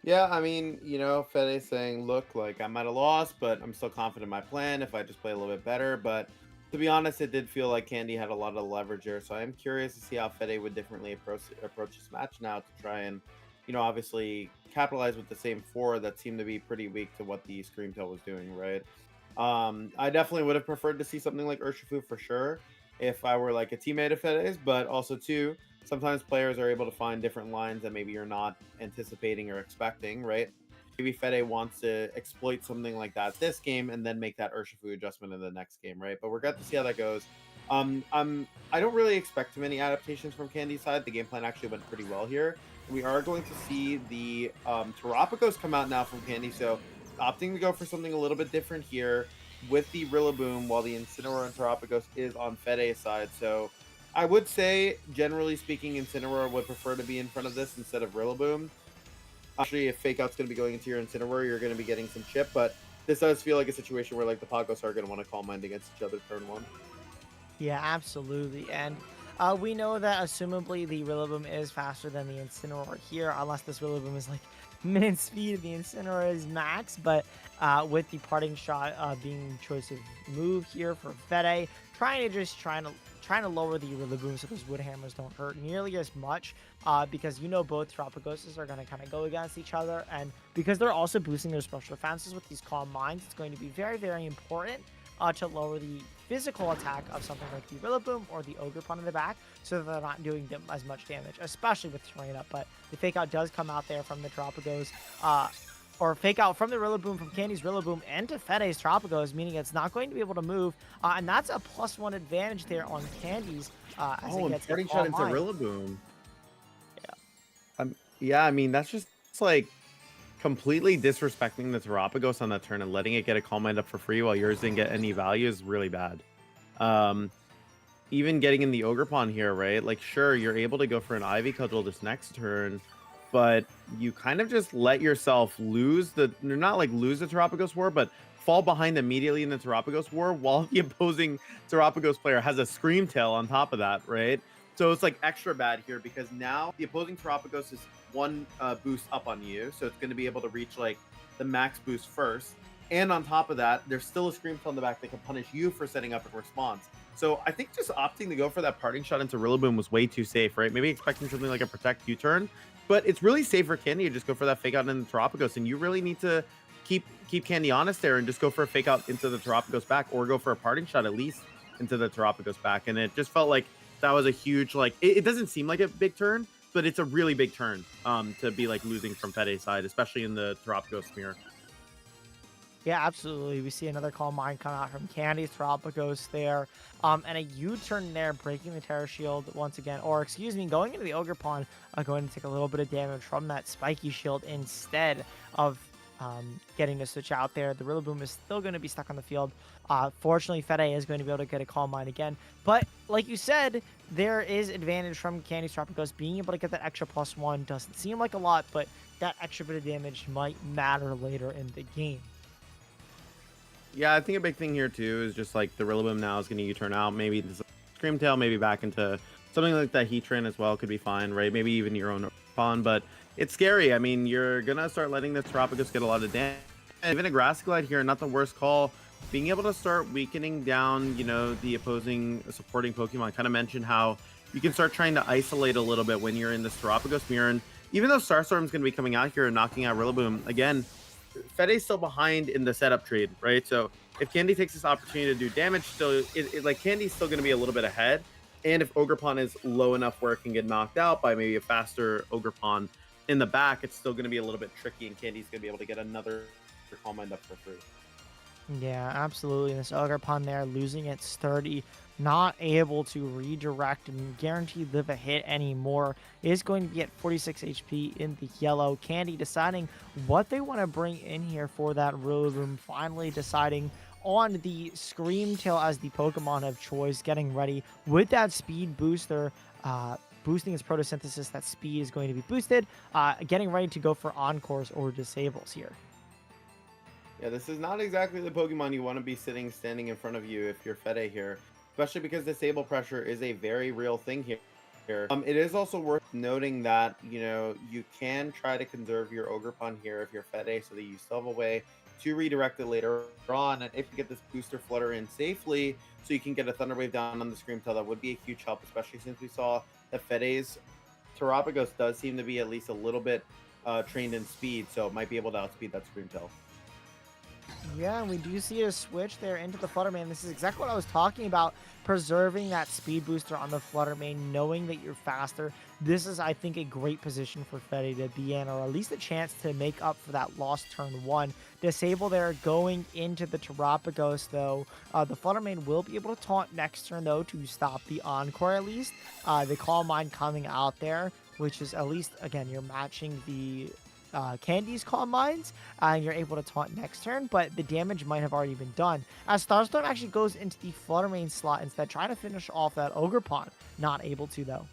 Yeah, I mean, you know, Fede saying, look, like I might have lost, but I'm still confident in my plan if I just play a little bit better. But to be honest, it did feel like Candy had a lot of leverage here. So I am curious to see how Fede would differently approach this match now to try and, you know, obviously capitalize with the same four that seemed to be pretty weak to what the Screamtail was doing, right? I definitely would have preferred to see something like Urshifu for sure if I were like a teammate of Fede's, but also too, sometimes players are able to find different lines that maybe you're not anticipating or expecting, right? Maybe Fede wants to exploit something like that this game and then make that Urshifu adjustment in the next game, right? But we're going to see how that goes. I don't really expect too many adaptations from Candy's side. The game plan actually went pretty well here. We are going to see the Terapagos come out now from Candy, so opting to go for something a little bit different here with the Rillaboom, while the Incineroar and Terapagos is on Fede's side. So I would say, generally speaking, Incineroar would prefer to be in front of this instead of Rillaboom. Actually, if Fake Out's going to be going into your Incineroar, you're going to be getting some chip, but this does feel like a situation where like the Pagos are going to want to call mind against each other turn one. Yeah, absolutely. And we know that assumably the Rillaboom is faster than the Incineroar here, unless this Rillaboom is like minute speed, the Incineroar is max. But with the parting shot being choice of move here for Fede, trying to lower the Rillaboom so those wood hammers don't hurt nearly as much, because you know both Terapagoses are going to kind of go against each other, and because they're also boosting their special defenses with these Calm Minds, it's going to be very, very important to lower the physical attack of something like the Rillaboom or the Ogerpon in the back, so that they're not doing them as much damage, especially with terrain up. But the Fake Out does come out there from the Terapagos. or fake out from the Rillaboom, from Candy's Rillaboom, into Fede's Tropicos, meaning it's not going to be able to move. And that's a +1 advantage there on Candy's as it Oh, and gets parting a shot Calm into Mind. Rillaboom. Yeah. Yeah, I mean, that's just like completely disrespecting the Terapagos on that turn and letting it get a Calm Mind up for free while yours didn't get any value is really bad. Um, Even getting in the Ogerpon here, right? Like, sure, you're able to go for an Ivy Cudgel this next turn, but you kind of just let yourself lose the, not like lose the Terapagos War, but fall behind immediately in the Terapagos War while the opposing Terapagos player has a Scream Tail on top of that, right? So it's like extra bad here because now the opposing Terapagos is one boost up on you, so it's going to be able to reach like the max boost first. And on top of that, there's still a Scream Tail in the back that can punish you for setting up a response. So I think just opting to go for that parting shot into Rillaboom was way too safe, right? Maybe expecting something like a Protect U-turn, but it's really safe for Candy to just go for that fake out into the Terapagos, and you really need to keep Candy honest there and just go for a fake out into the Terapagos back, or go for a parting shot at least into the Terapagos back. And it just felt like that was a huge, like, it doesn't seem like a big turn, but it's a really big turn to be like losing from Fede's side, especially in the Terapagos mirror. Yeah, absolutely. We see another Calm Mind come out from Candy's Tropicos there. And a U-turn there, breaking the Terra Shield once again. Or, excuse me, going into the Ogerpon, going to take a little bit of damage from that Spiky Shield instead of getting to switch out there. The Rillaboom is still going to be stuck on the field. Fortunately, Fede is going to be able to get a Calm Mind again. But, like you said, there is advantage from Candy's Tropicos. Being able to get that extra +1 doesn't seem like a lot, but that extra bit of damage might matter later in the game. Yeah, I think a big thing here too is just like the Rillaboom now is going to U-turn out. Maybe this Scream Tail, maybe back into something like that Heatran as well could be fine, right? Maybe even your own Pond, but it's scary. I mean, you're going to start letting the Terapagos get a lot of damage. And even a Grass Glide here, not the worst call. Being able to start weakening down, you know, the opposing supporting Pokemon. Kind of mentioned how you can start trying to isolate a little bit when you're in this Terapagos mirror. And even though Starstorm's going to be coming out here and knocking out Rillaboom, again, Fede's still behind in the setup trade, right? So if Candy takes this opportunity to do damage, still, like Candy's still going to be a little bit ahead. And if Ogerpon is low enough where it can get knocked out by maybe a faster Ogerpon in the back, it's still going to be a little bit tricky, and Candy's going to be able to get another Calm Mind up for free. Yeah, absolutely. This Ogerpon there losing its sturdy, not able to redirect and guaranteed live a hit anymore, is going to be at 46 HP in the yellow. Candy deciding what they want to bring in here for that Rillaboom, finally deciding on the Scream Tail as the Pokemon of choice, getting ready with that speed booster, boosting its photosynthesis. That speed is going to be boosted, getting ready to go for Encores or Disables here. Yeah, this is not exactly the Pokemon you want to be standing in front of you if you're Fede here, especially because Disable Pressure is a very real thing here. It is also worth noting that, you know, you can try to conserve your Ogerpon here if you're Fede so that you still have a way to redirect it later on. And if you get this booster flutter in safely, so you can get a Thunder Wave down on the Scream Tail, that would be a huge help, especially since we saw that Fede's Terapagos does seem to be at least a little bit trained in speed, so it might be able to outspeed that Scream Tail. Yeah, and we do see a switch there into the Fluttermane. This is exactly what I was talking about, preserving that speed booster on the Fluttermane, knowing that you're faster. This is, I think, a great position for Fede to be in, or at least a chance to make up for that lost turn 1. Disable there going into the Terapagos, though. The Fluttermane will be able to taunt next turn, though, to stop the Encore at least. The Calm Mind coming out there, which is at least, again, you're matching the Candy's Calm Minds, and you're able to taunt next turn, but the damage might have already been done. As Starstorm actually goes into the Fluttermane slot instead, trying to finish off that Ogerpon. Not able to, though.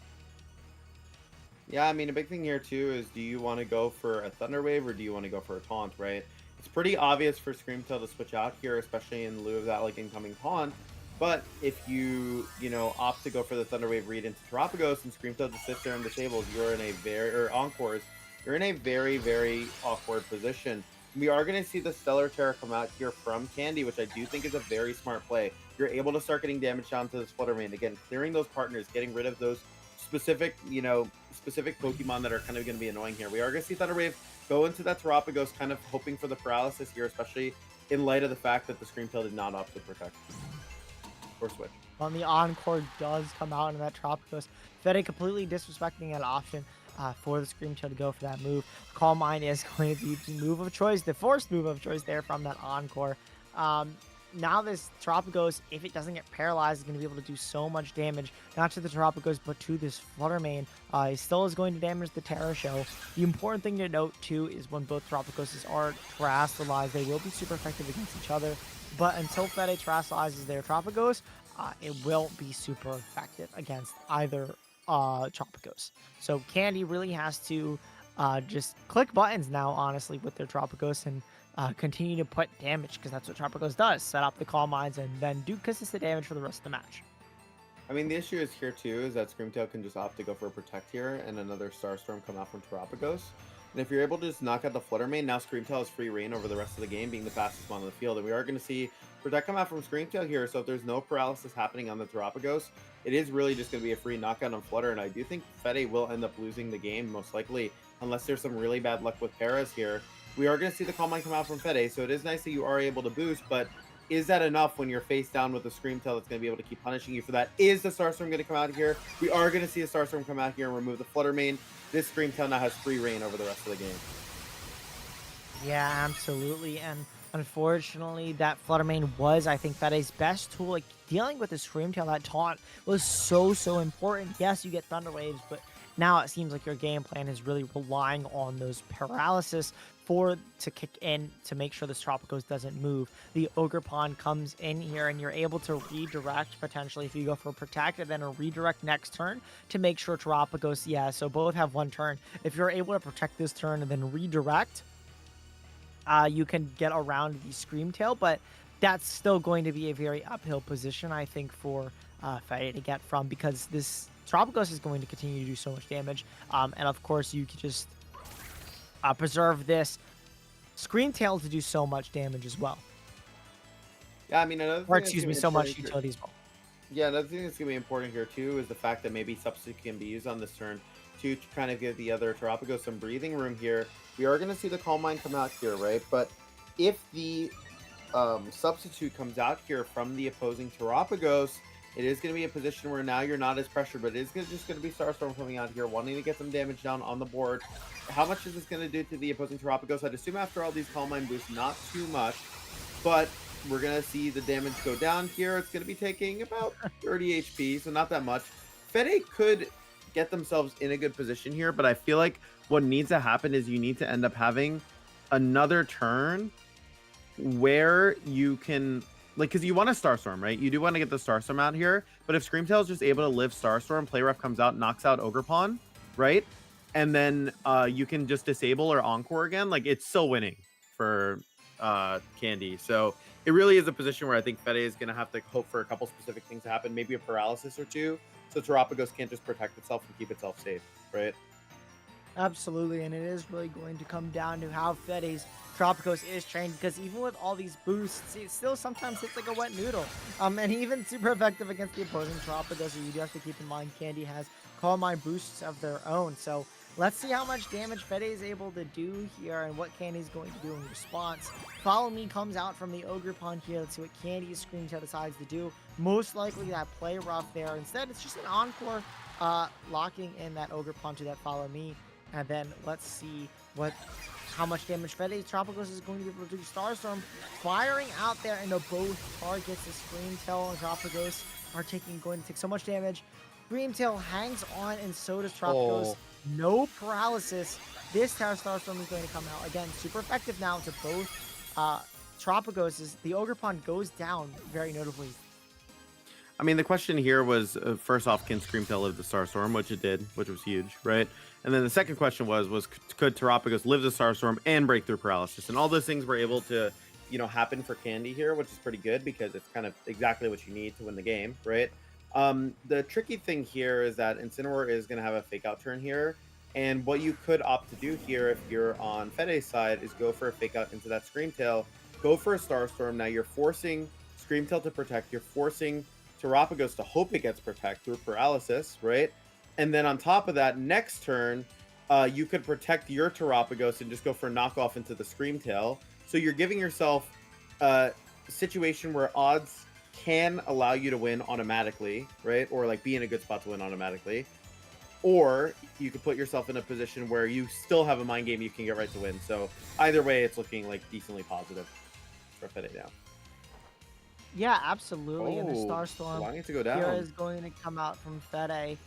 Yeah, I mean, a big thing here, too, is do you want to go for a Thunder Wave or do you want to go for a Taunt, right? It's pretty obvious for Scream Tail to switch out here, especially in lieu of that, like, incoming Taunt. But if you know, opt to go for the Thunder Wave read into Terapagos and Scream Tail just sits there and disables, you're in a or Encores, you're in a very, very awkward position. We are going to see the Stellar Terror come out here from Candy, which I do think is a very smart play. You're able to start getting damage down to this Fluttermane. Again, clearing those partners, getting rid of those specific Pokemon that are kind of going to be annoying here. We are going to see Thunder Wave go into that Terapagos, kind of hoping for the paralysis here, especially in light of the fact that the Scream Tail did not opt to protect or switch. On the Encore does come out in that Terapagos. Fede completely disrespecting that option. for the Scream Tail to go for that move. Calm Mind is going to be the move of choice, the forced move of choice there from that Encore. Now this Tropicos, if it doesn't get paralyzed, is going to be able to do so much damage, not to the Tropicos, but to this Flutter Mane. It still is going to damage the Terra Show. The important thing to note, too, is when both Tropicoses are terastallized, they will be super effective against each other. But until Fede terastallizes their Tropicos, it will be super effective against either Tropicos. So Candy really has to just click buttons now, honestly, with their Tropicos and continue to put damage, because that's what Tropicos does. Set up the Calm Minds and then do consistent damage for the rest of the match. I mean, the issue is here too, is that Screamtail can just opt to go for a Protect here and another Starstorm come out from Tropicos. And if you're able to just knock out the Flutter Mane, now Screamtail has free reign over the rest of the game, being the fastest one on the field. And we are going to see Protect come out from Screamtail here, so if there's no paralysis happening on the Tropicos, it is really just going to be a free knockout on Flutter. And I do think Fede will end up losing the game, most likely, unless there's some really bad luck with Paras here. We are going to see the Calm Mind come out from Fede, so it is nice that you are able to boost, but is that enough when you're face down with a Screamtail that's going to be able to keep punishing you for that? Is the Starstorm going to come out here? We are going to see a Starstorm come out here and remove the Flutter Mane. This Screamtail now has free reign over the rest of the game. Yeah, absolutely. And unfortunately, that Flutter Mane was, I think, Fede's best tool. Like, dealing with the Screamtail, that taunt was so important. Yes, you get Thunder Waves, but now it seems like your game plan is really relying on those paralysis to kick in to make sure this Tropicos doesn't move. The Ogre Pawn comes in here and you're able to redirect potentially if you go for Protect and then a redirect next turn to make sure Tropicos, yeah, so both have one turn. If you're able to protect this turn and then redirect, you can get around the Screamtail, but that's still going to be a very uphill position, I think, for Fede to get from, because this Tropicos is going to continue to do so much damage. And of course, you can just preserve this Screamtail to do so much damage as well. Yeah, I mean, another thing Or excuse me, so much here, utility as well. Yeah, another thing that's going to be important here too is the fact that maybe Substitute can be used on this turn to kind of give the other Tropicos some breathing room here. We are going to see the Calm Mind come out here, right? But if the Substitute comes out here from the opposing Tropicos, it is going to be a position where now you're not as pressured, but it is just going to be Starstorm coming out here, wanting to get some damage down on the board. How much is this going to do to the opposing Tropicos? I'd assume after all these Calm Mind boosts, not too much, but we're going to see the damage go down here. It's going to be taking about 30 HP, so not that much. Fede could get themselves in a good position here, but I feel like what needs to happen is you need to end up having another turn where you can, like, because you want a Starstorm, right? You do want to get the Starstorm out here, but if Screamtail is just able to live Starstorm, Play Rough comes out, knocks out Ogre Pawn, right? And then you can just disable or Encore again, like, it's still winning for Candy. So it really is a position where I think Fede is going to have to hope for a couple specific things to happen, maybe a paralysis or two, so Tropicos can't just protect itself and keep itself safe, right? Absolutely, and it is really going to come down to how Fede's Tropicos is trained, because even with all these boosts, it still sometimes hits like a wet noodle. And even super effective against the opposing Tropicos, so you do have to keep in mind Candy has Calm Mind boosts of their own. So let's see how much damage Fede is able to do here and what Candy's going to do in response. Follow Me comes out from the Ogre Pawn here. Let's see what Candy's Screamtail decides to do. Most likely that Play Rough there. Instead, it's just an Encore locking in that Ogre Pawn to that Follow Me. And then let's see how much damage Fede's Tropicos is going to be able to do. Starstorm firing out there into both targets. The Screamtail and Tropicos are going to take so much damage. Screamtail hangs on, and so does Tropicos. Oh. No paralysis. This Terra Starstorm is going to come out. Again, super effective now to both Tropicos. The Ogre Pawn goes down very notably. I mean, the question here was, first off, can Screamtail live the Starstorm, which it did, which was huge, right? And then the second question was could Tropicos live the Starstorm and break through paralysis? And all those things were able to, happen for Candy here, which is pretty good because it's kind of exactly what you need to win the game, right? The tricky thing here is that Incineroar is going to have a fake out turn here. And what you could opt to do here if you're on Fede's side is go for a fake out into that Screamtail, go for a Starstorm. Now you're forcing Screamtail to protect, you're forcing Tropicos to hope it gets protect through paralysis, right? And then on top of that, next turn, you could protect your Tropicos and just go for a knockoff into the Screamtail. So you're giving yourself a situation where odds can allow you to win automatically, right? Or like be in a good spot to win automatically. or you could put yourself in a position where you still have a mind game you can get right to win. So either way, it's looking like decently positive for Fede now. Yeah, absolutely. And the Oh, Starstorm allowing it to go here down. is going to come out from Fede.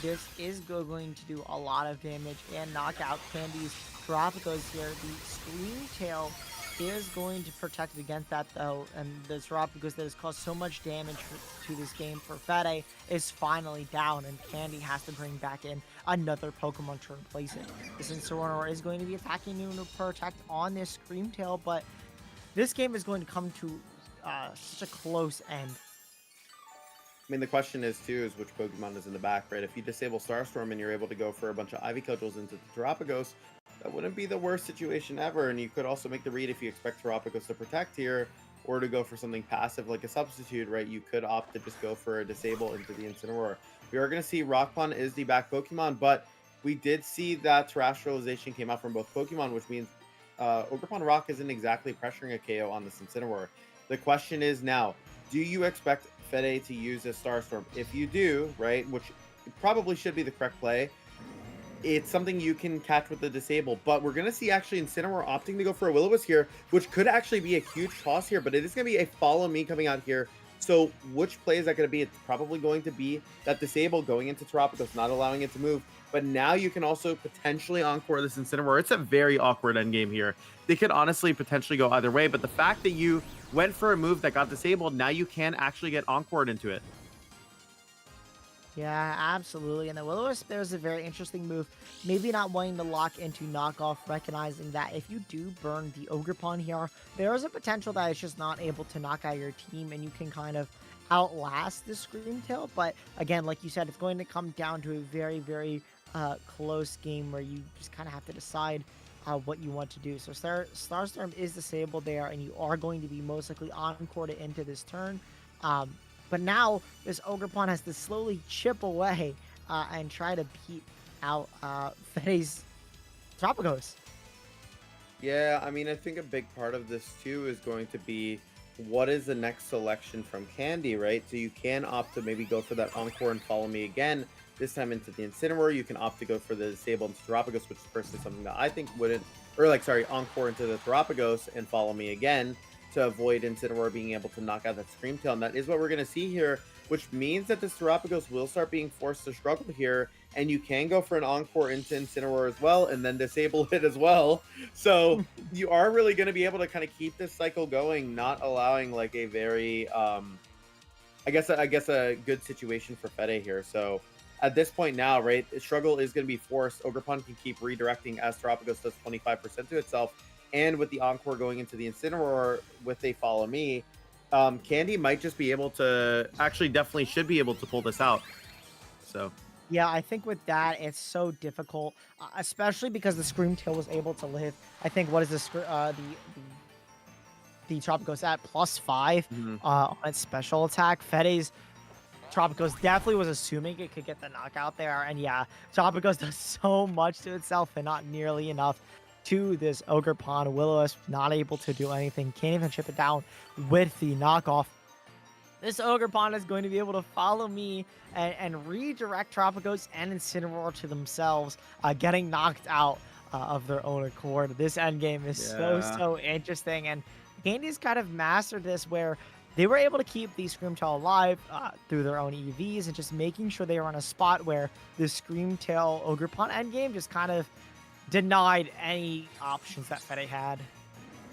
This is going to do a lot of damage and knock out Candy's Terapagos here. The Scream Tail is going to protect against that though, and the Terapagos that has caused so much damage to this game for Fede is finally down, and Candy has to bring back in another Pokemon to replace it. This Incineroar is going to be attacking to protect on this Scream Tail, but this game is going to come to such a close end. I mean, the question is too, is which Pokemon is in the back, right? If you disable Starstorm and you're able to go for a bunch of Ivy Cudgels into the Terapagos, that wouldn't be the worst situation ever. And you could also make the read if you expect Terapagos to protect here, or to go for something passive like a substitute, right? You could opt to just go for a disable into the Incineroar. We are going to see Rock Pond is the back Pokemon, but we did see that Terrestrialization came out from both Pokemon, which means Ogerpon Rock isn't exactly pressuring a KO on this Incineroar. The question is now, do you expect Fede to use a Starstorm? If you do, right, which probably should be the correct play, it's something you can catch with the disable. But we're going to see actually Incineroar opting to go for a Will-O-Wisp here, which could actually be a huge toss here, but it is going to be a follow me coming out here. So which play is that going to be? It's probably going to be that disable going into Terapagos, not allowing it to move. But now you can also potentially encore this Incineroar. It's a very awkward endgame here. They could honestly potentially go either way, but the fact that you went for a move that got disabled, now you can actually get encored into it. Yeah, absolutely. And the Will-O-Wisp, there's a very interesting move. Maybe not wanting to lock into knockoff, recognizing that if you do burn the Ogerpon here, there is a potential that it's just not able to knock out your team, and you can kind of outlast the Scream Tail. But again, like you said, it's going to come down to a very, very close game where you just kind of have to decide what you want to do. So Starstorm is disabled there, and you are going to be most likely encored into this turn. But now this Ogerpon has to slowly chip away and try to beat out Fede's Terapagos. Yeah, I mean, I think a big part of this too is going to be what is the next selection from Candy, right? So you can opt to maybe go for that Encore and Follow Me again, this time into the Incineroar. You can opt to go for the Disable into Terapagos, which is personally something that I think wouldn't, or like, sorry, Encore into the Terapagos and Follow Me again to avoid Incineroar being able to knock out that Scream Tail. And that is what we're going to see here, which means that this Terapagos will start being forced to struggle here, and you can go for an Encore into Incineroar as well, and then disable it as well. So you are really going to be able to kind of keep this cycle going, not allowing like a very, I guess a good situation for Fede here. So at this point now, right, struggle is going to be forced. Ogerpon can keep redirecting as Terapagos does 25% to itself. And with the Encore going into the Incineroar with a Follow Me, Candy might just be able to, actually definitely should be able to pull this out. So yeah, I think with that, it's so difficult, especially because the Scream Tail was able to live. I think, what is this, the Terapagos at +5 on its special attack. Fede's Terapagos definitely was assuming it could get the knockout there. And yeah, Terapagos does so much to itself and not nearly enough to this Ogerpon. Will-O-Wisp not able to do anything. Can't even chip it down with the knockoff. This Ogerpon is going to be able to Follow Me and redirect Terapagos and Incineroar to themselves, getting knocked out of their own accord. This endgame is so interesting. And Candy's kind of mastered this, where they were able to keep the Scream Tail alive through their own EVs and just making sure they were on a spot where the Scream Tail Ogerpon endgame just kind of denied any options that Fede had.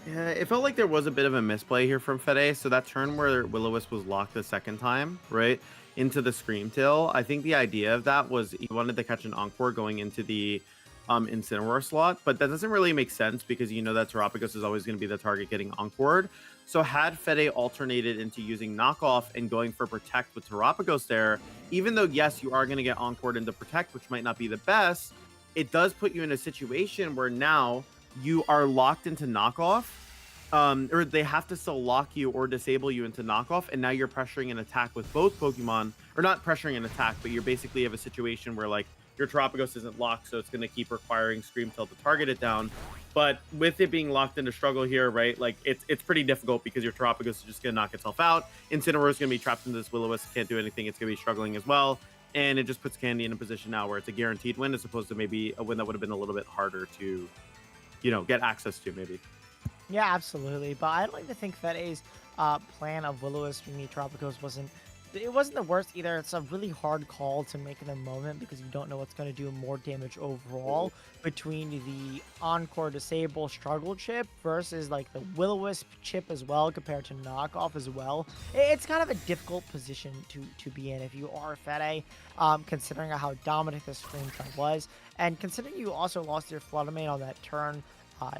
Yeah, it felt like there was a bit of a misplay here from Fede. So that turn where Will-O-Wisp was locked the second time, right, into the Scream Tail, I think the idea of that was he wanted to catch an Encore going into the Incineroar slot, but that doesn't really make sense because you know that Terapagos is always going to be the target getting Encored. So had Fede alternated into using Knockoff and going for Protect with Terapagos there, even though, yes, you are going to get Encored into Protect, which might not be the best, it does put you in a situation where now you are locked into Knockoff, or they have to still lock you or disable you into Knockoff, and now you're pressuring an attack with both Pokemon, or not pressuring an attack, but you basically have a situation where like your Terapagos isn't locked, so it's going to keep requiring Scream Tail to target it down. But with it being locked into struggle here, right, like it's pretty difficult because your Terapagos is just going to knock itself out. Incineroar is going to be trapped into this Will-O-Wisp, can't do anything, it's going to be struggling as well. and it just puts Candy in a position now where it's a guaranteed win as opposed to maybe a win that would have been a little bit harder to, get access to maybe. Yeah, absolutely. But I'd like to think Fede's plan of Will-O-Wisp and Tropicos wasn't the worst either. It's a really hard call to make in the moment because you don't know what's going to do more damage overall between the Encore Disable Struggle chip versus like the Will-O-Wisp chip as well compared to Knockoff as well. It's kind of a difficult position to be in if you are Fede, considering how dominant this Scream Trap was, and considering you also lost your Fluttermane on that turn,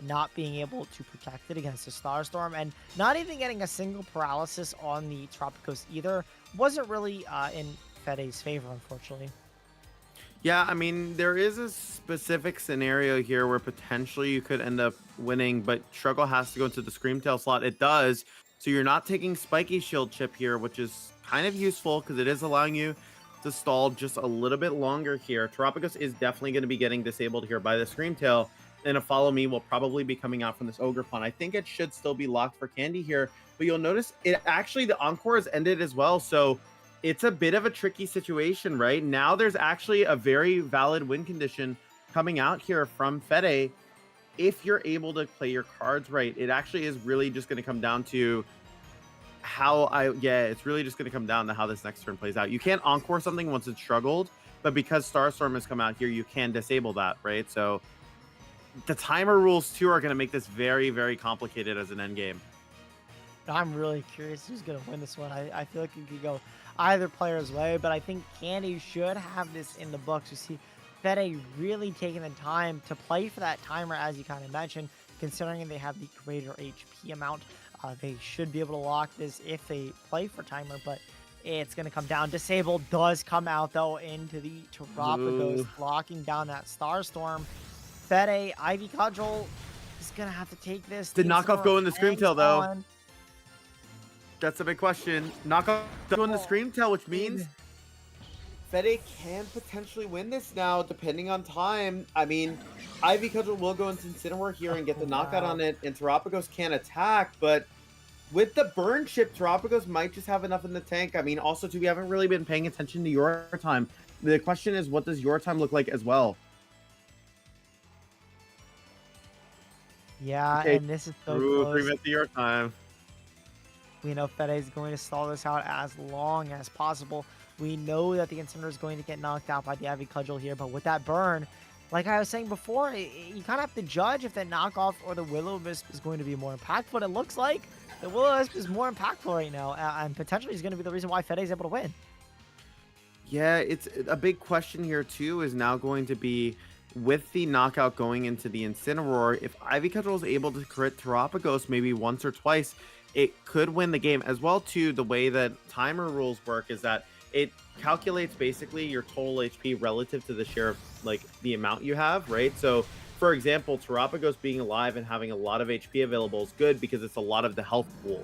not being able to protect it against the Starstorm, and not even getting a single paralysis on the Tropicos either wasn't really in Fede's favor, unfortunately. Yeah, I mean, there is a specific scenario here where potentially you could end up winning, but Struggle has to go into the Screamtail slot. It does, so you're not taking Spiky Shield chip here, which is kind of useful because it is allowing you to stall just a little bit longer here. Tropicos is definitely going to be getting disabled here by the Screamtail, and a Follow Me will probably be coming out from this Ogre Pawn. I think it should still be locked for Candy here, but you'll notice it actually, the Encore has ended as well, so it's a bit of a tricky situation, right? Now there's actually a very valid win condition coming out here from Fede. If you're able to play your cards right, it actually is really just going to come down to it's really just going to come down to how this next turn plays out. You can't Encore something once it's struggled, but because Starstorm has come out here, you can disable that, right? So the timer rules too are going to make this very, very complicated as an end game. I'm really curious who's going to win this one. I feel like it could go either player's way, but I think Candy should have this in the books. You see Fede really taking the time to play for that timer, as you kind of mentioned, considering they have the greater HP amount. They should be able to lock this if they play for timer, but it's going to come down. Disable does come out, though, into the Tropicos, locking down that Starstorm. Fede, Ivy Cudgel is going to have to take this. Did Knockoff go in the Screamtail, though? That's a big question. Knockoff go in the Screamtail, which means Fede can potentially win this now, depending on time. I mean, Ivy Cudgel will go into Incineroar here and get the knockout on it, and Tropicos can attack, but with the burn chip, Tropicos might just have enough in the tank. I mean, also, too, we haven't really been paying attention to your time. The question is, what does your time look like as well? Yeah, okay, and this is so close. 3 minutes of your time. We know Fede is going to stall this out as long as possible. We know that the Incineroar is going to get knocked out by the Ivy Cudgel here, but with that burn, like I was saying before, you kind of have to judge if that Knockoff or the Will-O-Wisp is going to be more impactful. It looks like the Will-O-Wisp is more impactful right now, and potentially is going to be the reason why Fede is able to win. Yeah, it's a big question here, too, is now going to be with the knockout going into the Incineroar. If Ivy Cudgel is able to crit Tropicos maybe once or twice, it could win the game. As well, too, the way that timer rules work is that it calculates basically your total HP relative to the share of like the amount you have, right? So, for example, Tropicos being alive and having a lot of HP available is good because it's a lot of the health pool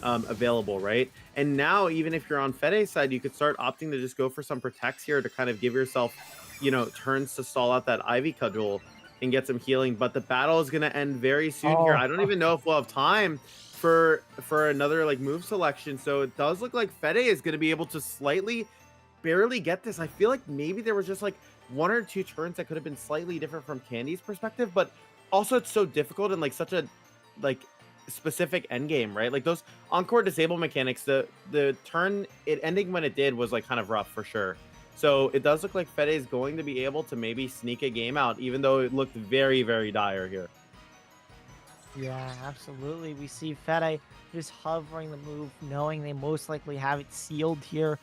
available, right? And now, even if you're on Fede's side, you could start opting to just go for some protects here to kind of give yourself, turns to stall out that Ivy Cudgel and get some healing. But the battle is going to end very soon here. I don't even know if we'll have time for another like move selection. So it does look like Fede is going to be able to barely get this. I feel like maybe there was just like 1 or 2 turns that could have been slightly different from Candy's perspective, but also it's so difficult and like such a like specific end game, right? Like those Encore Disable mechanics, the turn it ending when it did was like kind of rough for sure. So it does look like Fede is going to be able to maybe sneak a game out, even though it looked very, very dire here. Yeah, absolutely. We see Fede just hovering the move, knowing they most likely have it sealed here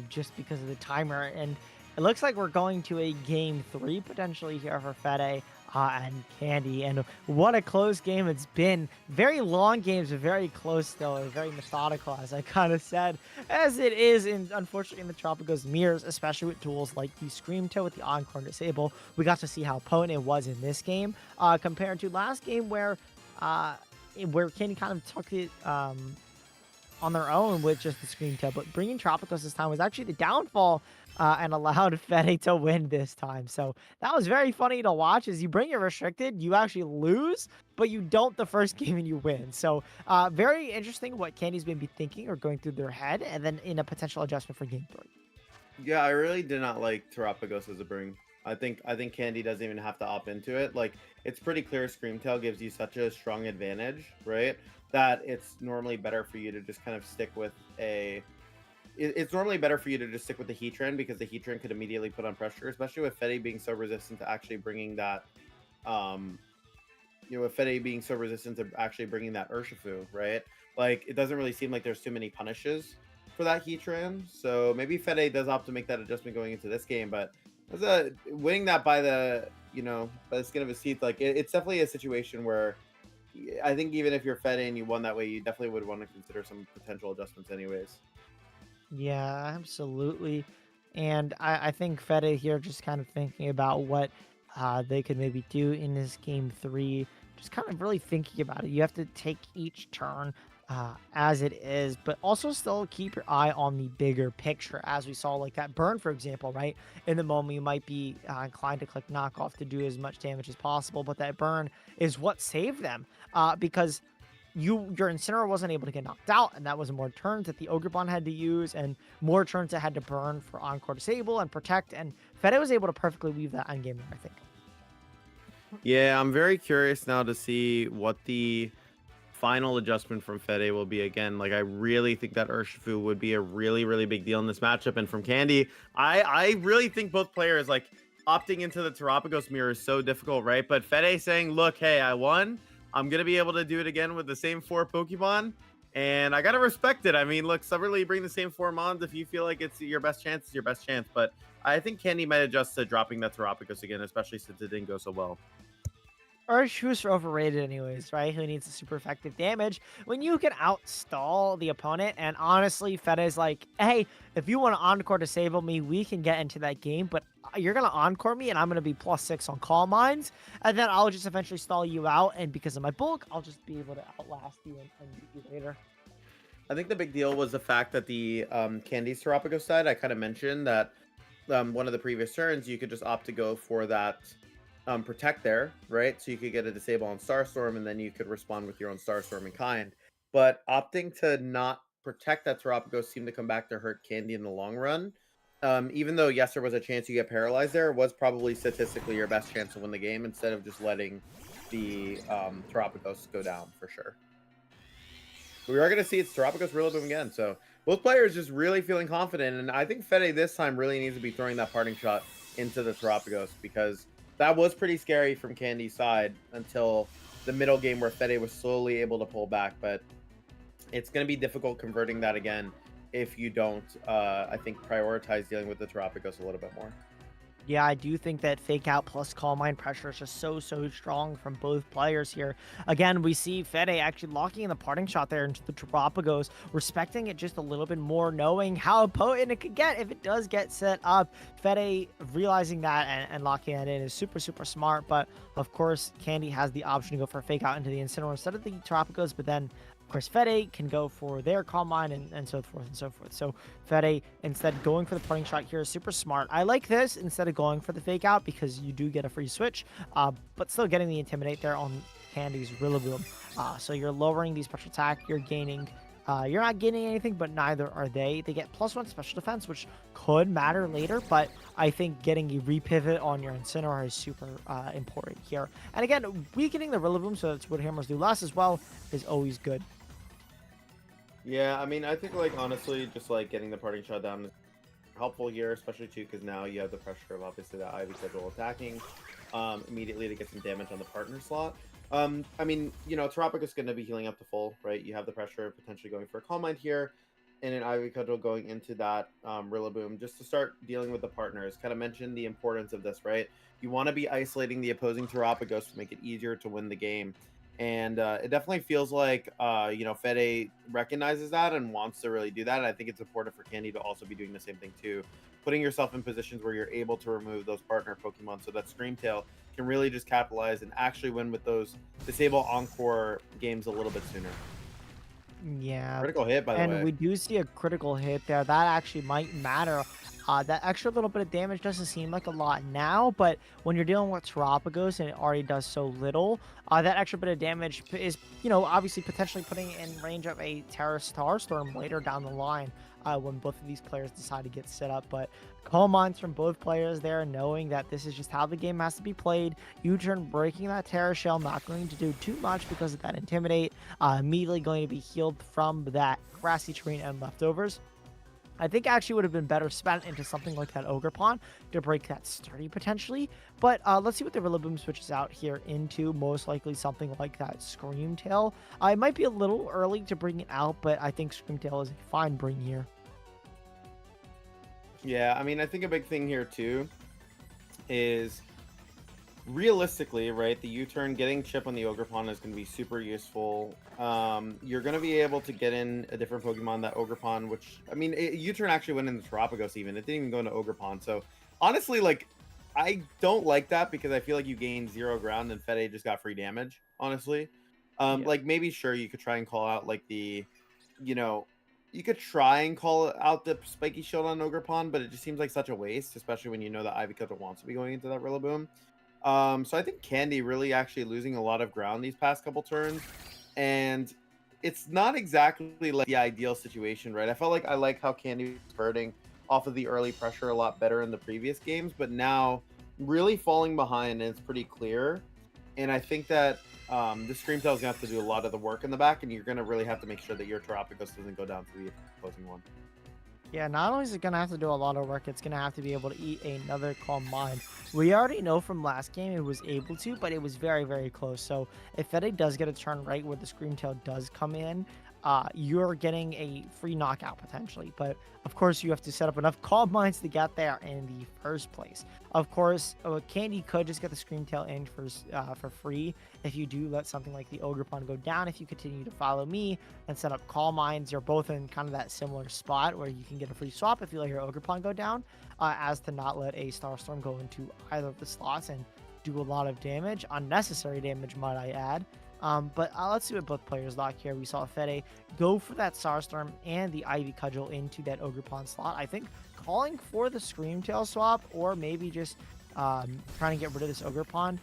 just because of the timer. And it looks like we're going to a game 3 potentially here for Fede and Candy. And what a close game it's been. Very long games, but very close still, very methodical, as I kind of said, as it is, unfortunately, in the Tropicos mirrors, especially with tools like the Screamtail with the Encore Disable. We got to see how potent it was in this game compared to last game where Candy kind of took it on their own with just the Screamtail, but bringing Tropicos this time was actually the downfall and allowed Fede to win this time. So that was very funny to watch. As you bring it restricted, you actually lose, but you don't the first game and you win. So very interesting what Candy's been thinking or going through their head, and then in a potential adjustment for game 3. Yeah, I really did not like Terapagos as a bring. I think Candy doesn't even have to opt into it. Like it's pretty clear Screamtail gives you such a strong advantage, right? That it's normally better for you to just kind of stick with a it's normally better for you to just stick with the Heatran because the Heatran could immediately put on pressure, especially with Fetty being so resistant to actually bringing that um with Fede being so resistant to actually bringing that Urshifu, right? Like, it doesn't really seem like there's too many punishes for that Heatran. So maybe Fede does opt to make that adjustment going into this game, but winning that by by the skin of his teeth, like, it's definitely a situation where I think even if you're Fede and you won that way, you definitely would want to consider some potential adjustments anyways. Yeah, absolutely. And I think Fede here just kind of thinking about what they could maybe do in this game three, just kind of really thinking about it. You have to take each turn as it is, but also still keep your eye on the bigger picture. As we saw, like that burn, for example, right? In the moment, you might be inclined to click knockoff to do as much damage as possible, but that burn is what saved them because your Incineroar wasn't able to get knocked out, and that was more turns that the Ogrebon had to use, and more turns that had to burn for Encore Disable and Protect, and Fede was able to perfectly weave that end game there, I think. Yeah, I'm very curious now to see what the final adjustment from Fede will be again. Like, I really think that Urshifu would be a really, really big deal in this matchup. And from Candy, I really think both players, like, opting into the Terapagos mirror is so difficult, right? But Fede saying, look, hey, I won. I'm going to be able to do it again with the same 4 Pokemon. And I got to respect it. I mean, look, suddenly you bring the same 4 Mons. If you feel like it's your best chance, it's your best chance. But I think Candy might adjust to dropping that Terapagos again, especially since it didn't go so well. Urshifu's overrated anyways, right? Who needs the super effective damage when you can outstall the opponent? And honestly, Fede's like, hey, if you want to Encore Disable me, we can get into that game, but you're going to Encore me and I'm going to be +6 on Calm Minds, and then I'll just eventually stall you out, and because of my bulk, I'll just be able to outlast you and beat you later. I think the big deal was the fact that the Candy's Terapagos side, I kind of mentioned that one of the previous turns, you could just opt to go for that Protect there, right? So you could get a Disable on Starstorm, and then you could respond with your own Starstorm in kind. But opting to not protect that Terapagos seemed to come back to hurt Candy in the long run. Even though, yes, there was a chance you get paralyzed there, it was probably statistically your best chance to win the game instead of just letting the Terapagos go down for sure. We are going to see it's Terapagos Rillaboom again. So both players just really feeling confident. And I think Fede this time really needs to be throwing that parting shot into the Terapagos because that was pretty scary from Candy's side until the middle game where Fede was slowly able to pull back. But it's going to be difficult converting that again if you don't, I think, prioritize dealing with the Terapagos a little bit more. Yeah, I do think that Fake Out plus Calm Mind pressure is just so strong from both players here. Again, we see Fede actually locking in the parting shot there into the Terapagos, respecting it just a little bit more, knowing how potent it could get if it does get set up. Fede realizing that and locking that in is super smart, but of course, Candy has the option to go for a Fake Out into the Incineroar instead of the Terapagos, but then of course, Fede can go for their Calm Mind and so forth and so forth. So Fede, instead going for the parting shot here is super smart. I like this instead of going for the Fake Out because you do get a free switch, but still getting the Intimidate there on Candy's Rillaboom. So you're lowering the special attack, you're gaining... you're not gaining anything, but neither are they. They get +1 special defense, which could matter later, but I think getting a repivot on your Incineroar is super important here. And again, weakening the Rillaboom so that Wood Hammers do less as well is always good. Yeah, I mean, I think, like, honestly, just, like, getting the parting shot down is helpful here, especially, too, because now you have the pressure of, obviously, that Ivy schedule attacking immediately to get some damage on the partner slot. I mean, Terapagos is going to be healing up to full, right? You have the pressure of potentially going for a Calm Mind here, and an Ivy Cudgel going into that Rillaboom just to start dealing with the partners. Kind of mentioned the importance of this, right? You want to be isolating the opposing Terapagos to make it easier to win the game. And it definitely feels like, Fede recognizes that and wants to really do that. And I think it's important for Candy to also be doing the same thing too. Putting yourself in positions where you're able to remove those partner Pokemon so that Screamtail can really just capitalize and actually win with those Disable Encore games a little bit sooner. Yeah. Critical hit, by the way. And we do see a critical hit there. That actually might matter That extra little bit of damage doesn't seem like a lot now, but when you're dealing with Terapagos and it already does so little, that extra bit of damage is, obviously potentially putting it in range of a Terra Starstorm later down the line when both of these players decide to get set up. But calm minds from both players there, knowing that this is just how the game has to be played. U-turn breaking that Terra Shell, not going to do too much because of that Intimidate, immediately going to be healed from that grassy terrain and leftovers. I think actually would have been better spent into something like that Ogre Pawn to break that sturdy potentially. But let's see what the Rillaboom switches out here into. Most likely something like that Screamtail. It might be a little early to bring it out, but I think Screamtail is a fine bring here. Yeah, I mean, I think a big thing here too is realistically, right, the U-turn, getting chip on the Ogre Pawn is going to be super useful. You're going to be able to get in a different Pokemon, that Ogre Pawn, which, I mean, U-turn actually went into Terapagos even. It didn't even go into Ogre Pawn. So, honestly, like, I don't like that because I feel like you gained 0 ground and Fede just got free damage, honestly. Yeah. Like, maybe, sure, you could try and call out, like, you could try and call out the Spiky Shield on Ogre Pawn, but it just seems like such a waste, especially when you know that Ivy Cudgel wants to be going into that Rillaboom. So I think Candy really actually losing a lot of ground these past couple turns, and it's not exactly like the ideal situation, right? I felt like I like how Candy was hurting off of the early pressure a lot better in the previous games, but now really falling behind, and it's pretty clear. And I think that the Screamtail is going to have to do a lot of the work in the back, and you're going to really have to make sure that your Terapagos doesn't go down to the opposing one. Yeah, not only is it going to have to do a lot of work, it's going to have to be able to eat another Calm Mind. We already know from last game it was able to, but it was very, very close. So if Fede does get a turn right where the Screamtail does come in, you're getting a free knockout potentially. But of course, you have to set up enough Calm Minds to get there in the first place. Of course, Candy could just get the Screamtail in for free if you do let something like the Ogre Pawn go down. If you continue to follow me and set up Calm Minds, you're both in kind of that similar spot where you can get a free swap if you let your Ogre Pawn go down, as to not let a Starstorm go into either of the slots and do a lot of damage, unnecessary damage, might I add. But let's see what both players lock here. We saw Fede go for that Starstorm and the Ivy Cudgel into that Ogre Pawn slot. I think calling for the Screamtail swap, or maybe just trying to get rid of this Ogre Pawn.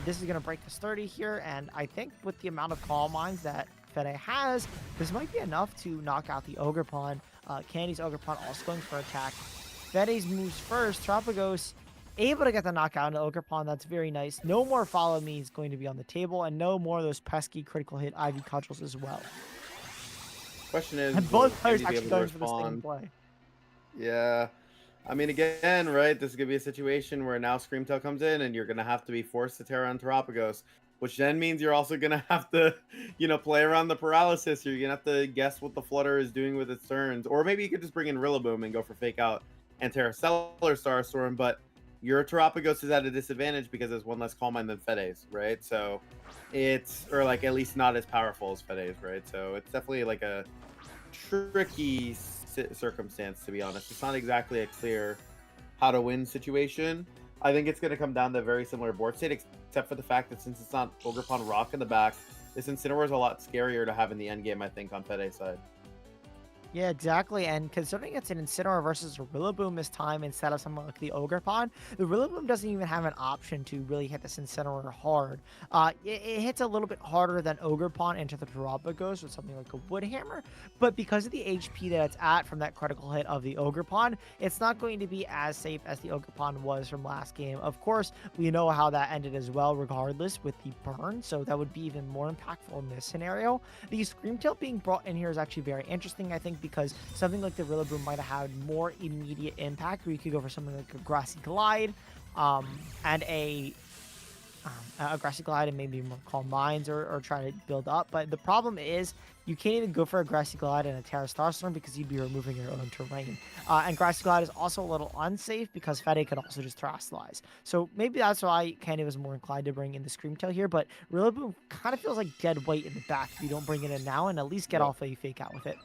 This is going to break the sturdy here, and I think with the amount of Calm Minds that Fede has, this might be enough to knock out the Ogre Pawn. Candy's Ogre Pawn also going for attack. Fede's moves first. Terapagos able to get the knockout into Ogre Pawn. That's very nice. No more Follow Me is going to be on the table, and no more of those pesky critical hit Ivy Cudgels as well. Question is, And both players actually going for the same play. Yeah. I mean, again, right, this is going to be a situation where now Screamtail comes in, and you're going to have to be forced to Terra on Terapagos, which then means you're also going to have to, play around the paralysis. You're going to have to guess what the Flutter is doing with its turns. Or maybe you could just bring in Rillaboom and go for Fake Out and Terra Stellar Starstorm, but your Terapagos is at a disadvantage because there's one less Calm Mind than Fede's, right? So or like at least not as powerful as Fede's, right? So it's definitely like a tricky circumstance, to be honest. It's not exactly a clear how to win situation. I think it's going to come down to a very similar board state, except for the fact that since it's not Ogre Pawn Rock in the back, this Incineroar is a lot scarier to have in the end game, I think, on Fede's side. Yeah, exactly. And considering it's an Incineroar versus a Rillaboom this time instead of something like the Ogre Pawn, the Rillaboom doesn't even have an option to really hit this Incineroar hard. It hits a little bit harder than Ogre Pawn into the Terapagos with something like a Wood Hammer, but because of the HP that it's at from that critical hit of the Ogre Pawn, it's not going to be as safe as the Ogre Pawn was from last game. Of course, we know how that ended as well, regardless, with the burn, so that would be even more impactful in this scenario. The Screamtail being brought in here is actually very interesting, I think, because something like the Rillaboom might have had more immediate impact, where you could go for something like a Grassy Glide, and a Grassy Glide and maybe more Calm Minds, or try to build up. But the problem is you can't even go for a Grassy Glide and a Terra Starstorm because you'd be removing your own terrain. And Grassy Glide is also a little unsafe because Fede could also just Terrasilize. So maybe that's why Candy was more inclined to bring in the Screamtail here, but Rillaboom kind of feels like dead weight in the back if you don't bring it in now and at least get off a Fake Out with it.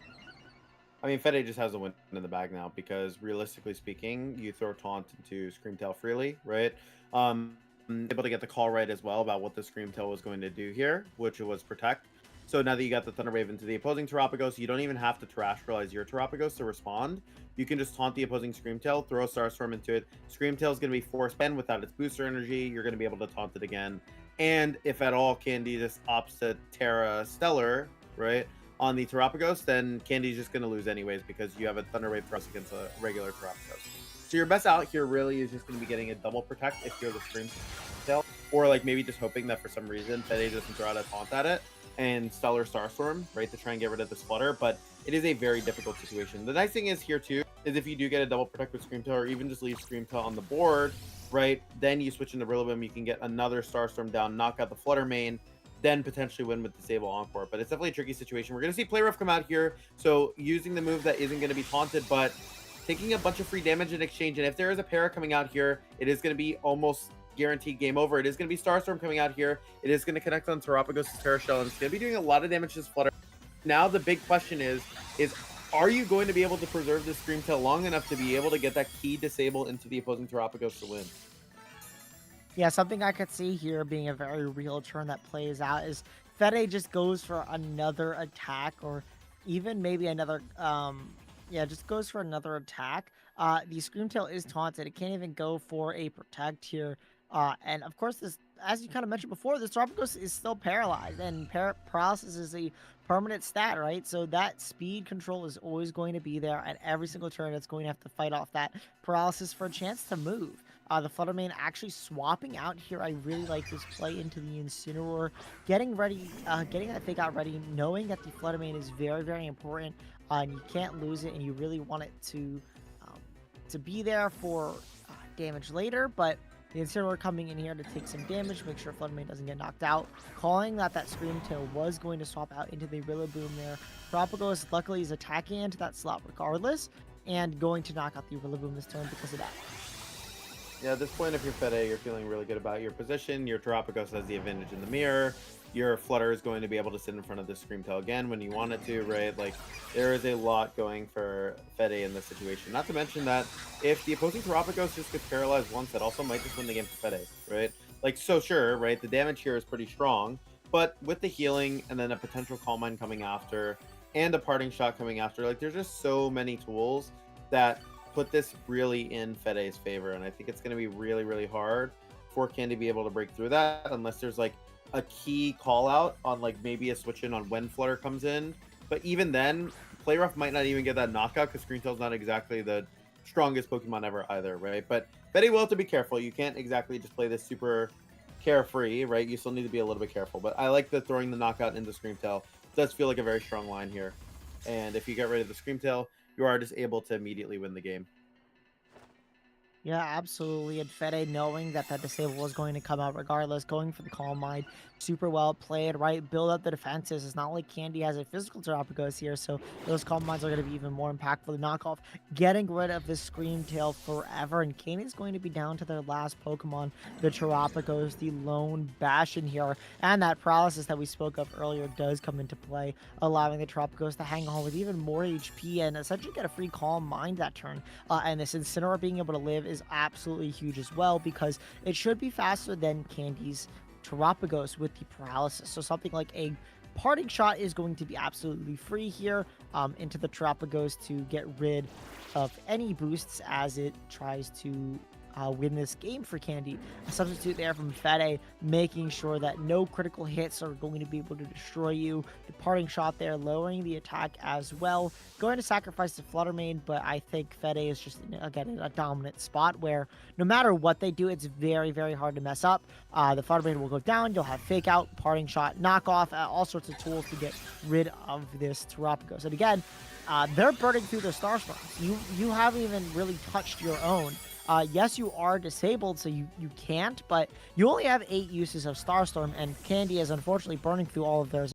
I mean, Fede just has a win in the bag now because, realistically speaking, you throw Taunt into Screamtail freely, right? Able to get the call right as well about what the Screamtail was going to do here, which was Protect. So now that you got the Thunder Wave into the opposing Terapagos, you don't even have to terrestrialize your Terapagos to respond. You can just taunt the opposing Screamtail, throw a Starstorm into it. Screamtail is going to be force banned without its booster energy. You're going to be able to taunt it again. And if at all Candy just opts to Terra Stellar, right, on the Terapagos, then Candy's just going to lose anyways because you have a Thunder Wave thrust against a regular Terapagos. So your best out here really is just going to be getting a double protect if you're the Screamtail, or like maybe just hoping that for some reason Fede doesn't throw out a taunt at it and Stellar Starstorm, right, to try and get rid of this flutter, but it is a very difficult situation. The nice thing is here too, is if you do get a double protect with Screamtail, or even just leave Screamtail on the board, right, then you switch into Rillaboom, you can get another Starstorm down, knock out the Flutter main, then potentially win with Disable Encore. But it's definitely a tricky situation. We're going to see Play Rough come out here, so using the move that isn't going to be taunted, but taking a bunch of free damage in exchange, and if there is a para coming out here, it is going to be almost guaranteed game over. It is going to be Starstorm coming out here. It is going to connect on Terapagos' Terra Shell, and it's going to be doing a lot of damage to this Flutter. Now the big question is are you going to be able to preserve this Screamtail long enough to be able to get that key disable into the opposing Terapagos to win? Yeah, something I could see here being a very real turn that plays out is Fede just goes for another attack, or even maybe another, just goes for another attack. The Screamtail is taunted. It can't even go for a protect here. And of course, this, as you kind of mentioned before, this Terapagos is still paralyzed, and paralysis is a permanent stat, right? So that speed control is always going to be there, and every single turn it's going to have to fight off that paralysis for a chance to move. The Flutter Mane actually swapping out here. I really like this play into the Incineroar, getting ready, getting that fake out ready, knowing that the Flutter Mane is very, very important, and you can't lose it, and you really want it to be there for damage later, but the Incineroar coming in here to take some damage, make sure Flutter Mane doesn't get knocked out. Calling that Screamtail was going to swap out into the Rillaboom there. Terapagos luckily is attacking into that slot regardless, and going to knock out the Rillaboom this turn because of that. Yeah, at this point, if you're Fede, you're feeling really good about your position. Your Terapagos has the advantage in the mirror. Your Flutter is going to be able to sit in front of the Screamtail again when you want it to, right? Like, there is a lot going for Fede in this situation. Not to mention that if the opposing Terapagos just gets paralyzed once, that also might just win the game for Fede, right? Like, so sure, right? The damage here is pretty strong, but with the healing and then a potential Calm Mind coming after and a Parting Shot coming after, like, there's just so many tools that put this really in Fede's favor, and I think it's going to be really, really hard for Candy to be able to break through that unless there's like a key call out on like maybe a switch in on when Flutter comes in. But even then, Play Rough might not even get that knockout because Screamtail's not exactly the strongest Pokemon ever either, right? But Fede will have to be careful. You can't exactly just play this super carefree, right? You still need to be a little bit careful. But I like the throwing the knockout into Screamtail. It does feel like a very strong line here. And if you get rid of the Screamtail, you are just able to immediately win the game. Yeah, absolutely. And Fede knowing that disable was going to come out regardless, going for the Calm Mind, super well played, right? Build up the defenses. It's not like Candy has a physical Terapagos here, so those Calm Minds are going to be even more impactful. The knockoff, getting rid of this Screamtail forever, and Candy's going to be down to their last Pokemon, the Terapagos, the lone Bastion here, and that paralysis that we spoke of earlier does come into play, allowing the Terapagos to hang on with even more HP and essentially get a free Calm Mind that turn. And this Incineroar being able to live is absolutely huge as well, because it should be faster than Candy's Terapagos with the paralysis. So something like a Parting Shot is going to be absolutely free here into the Terapagos to get rid of any boosts as it tries to win this game for Candy. A substitute there from Fede, making sure that no critical hits are going to be able to destroy you. The Parting Shot there, lowering the attack as well. Going to sacrifice the Flutter Mane, but I think Fede is just, again, in a dominant spot where no matter what they do, it's very, very hard to mess up. The Flutter Mane will go down. You'll have Fake Out, Parting Shot, Knockoff, all sorts of tools to get rid of this Terapagos. And again, they're burning through their Starstorms. You haven't even really touched your own. Yes, you are disabled, so you can't, but you only have 8 uses of Starstorm, and Candy is unfortunately burning through all of theirs